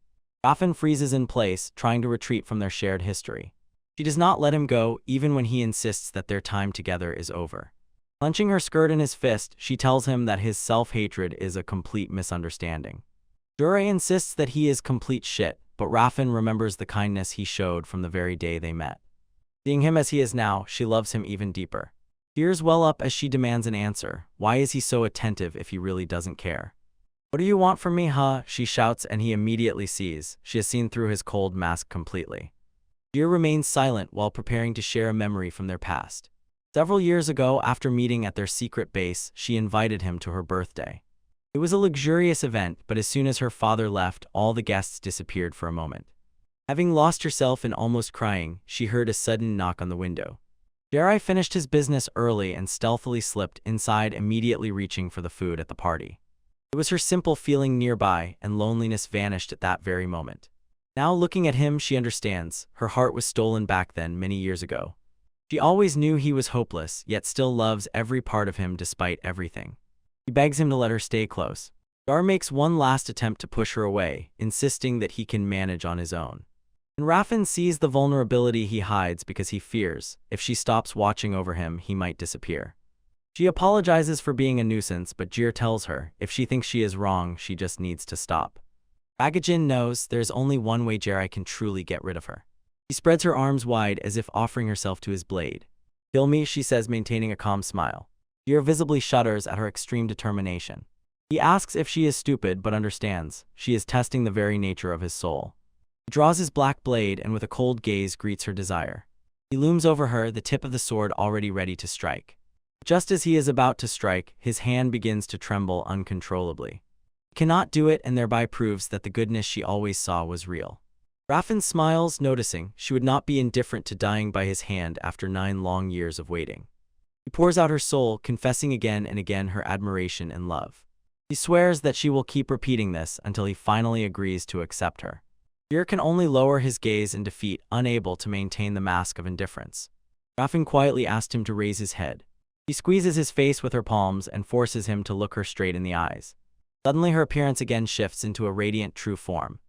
Rafin freezes in place, trying to retreat from their shared history. She does not let him go, even when he insists that their time together is over. Clenching her skirt in his fist, she tells him that his self-hatred is a complete misunderstanding. Jerry insists that he is complete shit, but Rafin remembers the kindness he showed from the very day they met. Seeing him as he is now, she loves him even deeper. Tears well up as she demands an answer. Why is he so attentive if he really doesn't care? "What do you want from me, huh?" she shouts, and he immediately sees. She has seen through his cold mask completely. Jerry remains silent while preparing to share a memory from their past. Several years ago, after meeting at their secret base, she invited him to her birthday. It was a luxurious event, but as soon as her father left, all the guests disappeared for a moment. Having lost herself and almost crying, she heard a sudden knock on the window. Jerry finished his business early and stealthily slipped inside, immediately reaching for the food at the party. It was her simple feeling nearby, and loneliness vanished at that very moment. Now looking at him, she understands. Her heart was stolen back then, many years ago. She always knew he was hopeless, yet still loves every part of him despite everything. She begs him to let her stay close. Jerry makes one last attempt to push her away, insisting that he can manage on his own. And Rafin sees the vulnerability he hides because he fears, if she stops watching over him, he might disappear. She apologizes for being a nuisance, but Jir tells her, if she thinks she is wrong, she just needs to stop. Agajin knows there's only one way Jerry can truly get rid of her. She spreads her arms wide as if offering herself to his blade. "Kill me," she says, maintaining a calm smile. Jir visibly shudders at her extreme determination. He asks if she is stupid, but understands. She is testing the very nature of his soul. He draws his black blade and with a cold gaze greets her desire. He looms over her, the tip of the sword already ready to strike. Just as he is about to strike, his hand begins to tremble uncontrollably. He cannot do it and thereby proves that the goodness she always saw was real. Rafin smiles, noticing she would not be indifferent to dying by his hand after 9 long years of waiting. He pours out her soul, confessing again and again her admiration and love. He swears that she will keep repeating this until he finally agrees to accept her. Jir can only lower his gaze in defeat, unable to maintain the mask of indifference. Rafin quietly asked him to raise his head. She squeezes his face with her palms and forces him to look her straight in the eyes. Suddenly her appearance again shifts into a radiant true form.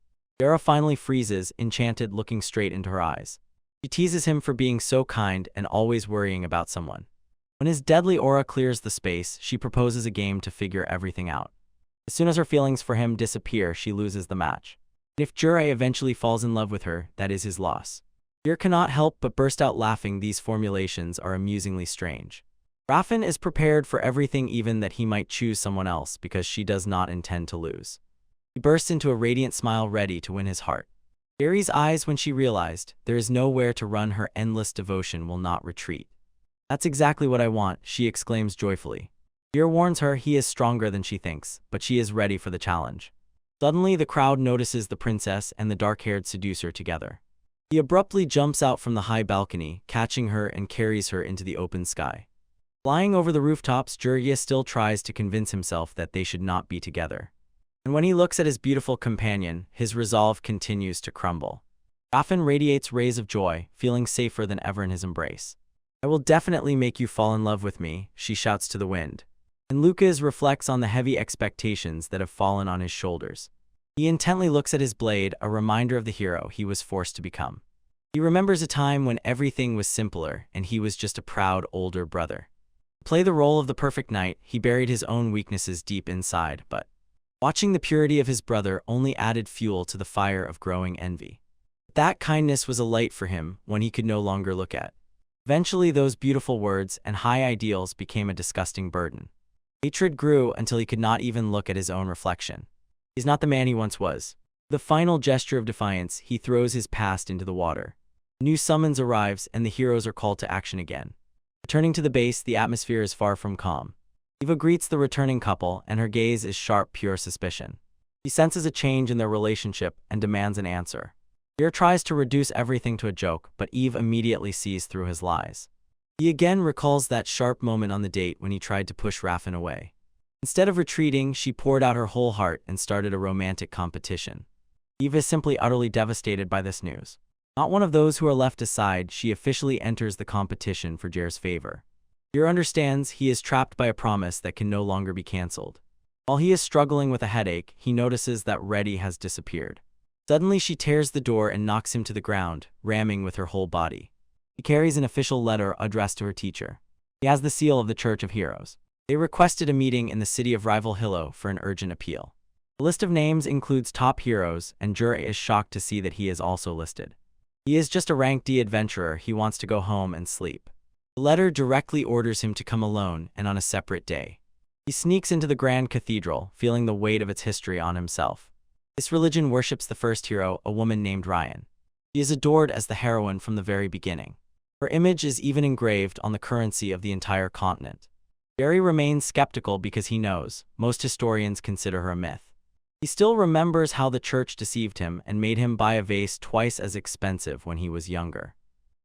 Jira finally freezes, enchanted, looking straight into her eyes. She teases him for being so kind and always worrying about someone. When his deadly aura clears the space, she proposes a game to figure everything out. As soon as her feelings for him disappear, she loses the match. If Jure eventually falls in love with her, that is his loss. Jir cannot help but burst out laughing. These formulations are amusingly strange. Rafin is prepared for everything, even that he might choose someone else because she does not intend to lose. He bursts into a radiant smile, ready to win his heart. Jerry's eyes when she realized there is nowhere to run, her endless devotion will not retreat. "That's exactly what I want," she exclaims joyfully. Jir warns her he is stronger than she thinks, but she is ready for the challenge. Suddenly, the crowd notices the princess and the dark-haired seducer together. He abruptly jumps out from the high balcony, catching her and carries her into the open sky. Flying over the rooftops, Jurya still tries to convince himself that they should not be together. And when he looks at his beautiful companion, his resolve continues to crumble. Raffen radiates rays of joy, feeling safer than ever in his embrace. "I will definitely make you fall in love with me," she shouts to the wind. And Lucas reflects on the heavy expectations that have fallen on his shoulders. He intently looks at his blade, a reminder of the hero he was forced to become. He remembers a time when everything was simpler and he was just a proud older brother. To play the role of the perfect knight, he buried his own weaknesses deep inside, but watching the purity of his brother only added fuel to the fire of growing envy. That kindness was a light for him when he could no longer look at. Eventually, those beautiful words and high ideals became a disgusting burden. Hatred grew until he could not even look at his own reflection. He's not the man he once was. With a final gesture of defiance, he throws his past into the water. A new summons arrives, and the heroes are called to action again. Returning to the base, the atmosphere is far from calm. Eva greets the returning couple, and her gaze is sharp, pure suspicion. He senses a change in their relationship and demands an answer. Pierre tries to reduce everything to a joke, but Eve immediately sees through his lies. He again recalls that sharp moment on the date when he tried to push Raffen away. Instead of retreating, she poured out her whole heart and started a romantic competition. Eve is simply utterly devastated by this news. Not one of those who are left aside, she officially enters the competition for Jer's favor. Jer understands he is trapped by a promise that can no longer be cancelled. While he is struggling with a headache, he notices that Reddy has disappeared. Suddenly she tears the door and knocks him to the ground, ramming with her whole body. He carries an official letter addressed to her teacher. He has the seal of the Church of Heroes. They requested a meeting in the city of Rival Hillo for an urgent appeal. The list of names includes top heroes, and Jer is shocked to see that he is also listed. He is just a rank D adventurer, he wants to go home and sleep. The letter directly orders him to come alone and on a separate day. He sneaks into the Grand Cathedral, feeling the weight of its history on himself. This religion worships the first hero, a woman named Ryan. She is adored as the heroine from the very beginning. Her image is even engraved on the currency of the entire continent. Jerry remains skeptical because he knows most historians consider her a myth. He still remembers how the church deceived him and made him buy a vase twice as expensive when he was younger.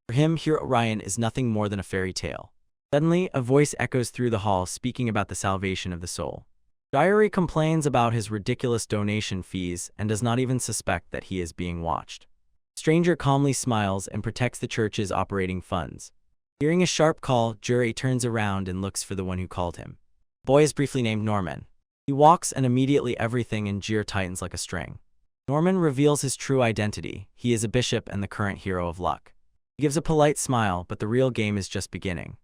For him, Hero Ryan is nothing more than a fairy tale. Suddenly, a voice echoes through the hall speaking about the salvation of the soul. Diary complains about his ridiculous donation fees and does not even suspect that he is being watched. Stranger calmly smiles and protects the church's operating funds. Hearing a sharp call, Jerry turns around and looks for the one who called him. The boy is briefly named Norman. He walks and immediately everything in Jer tightens like a string. Norman reveals his true identity. He is a bishop and the current hero of luck. He gives a polite smile, but the real game is just beginning.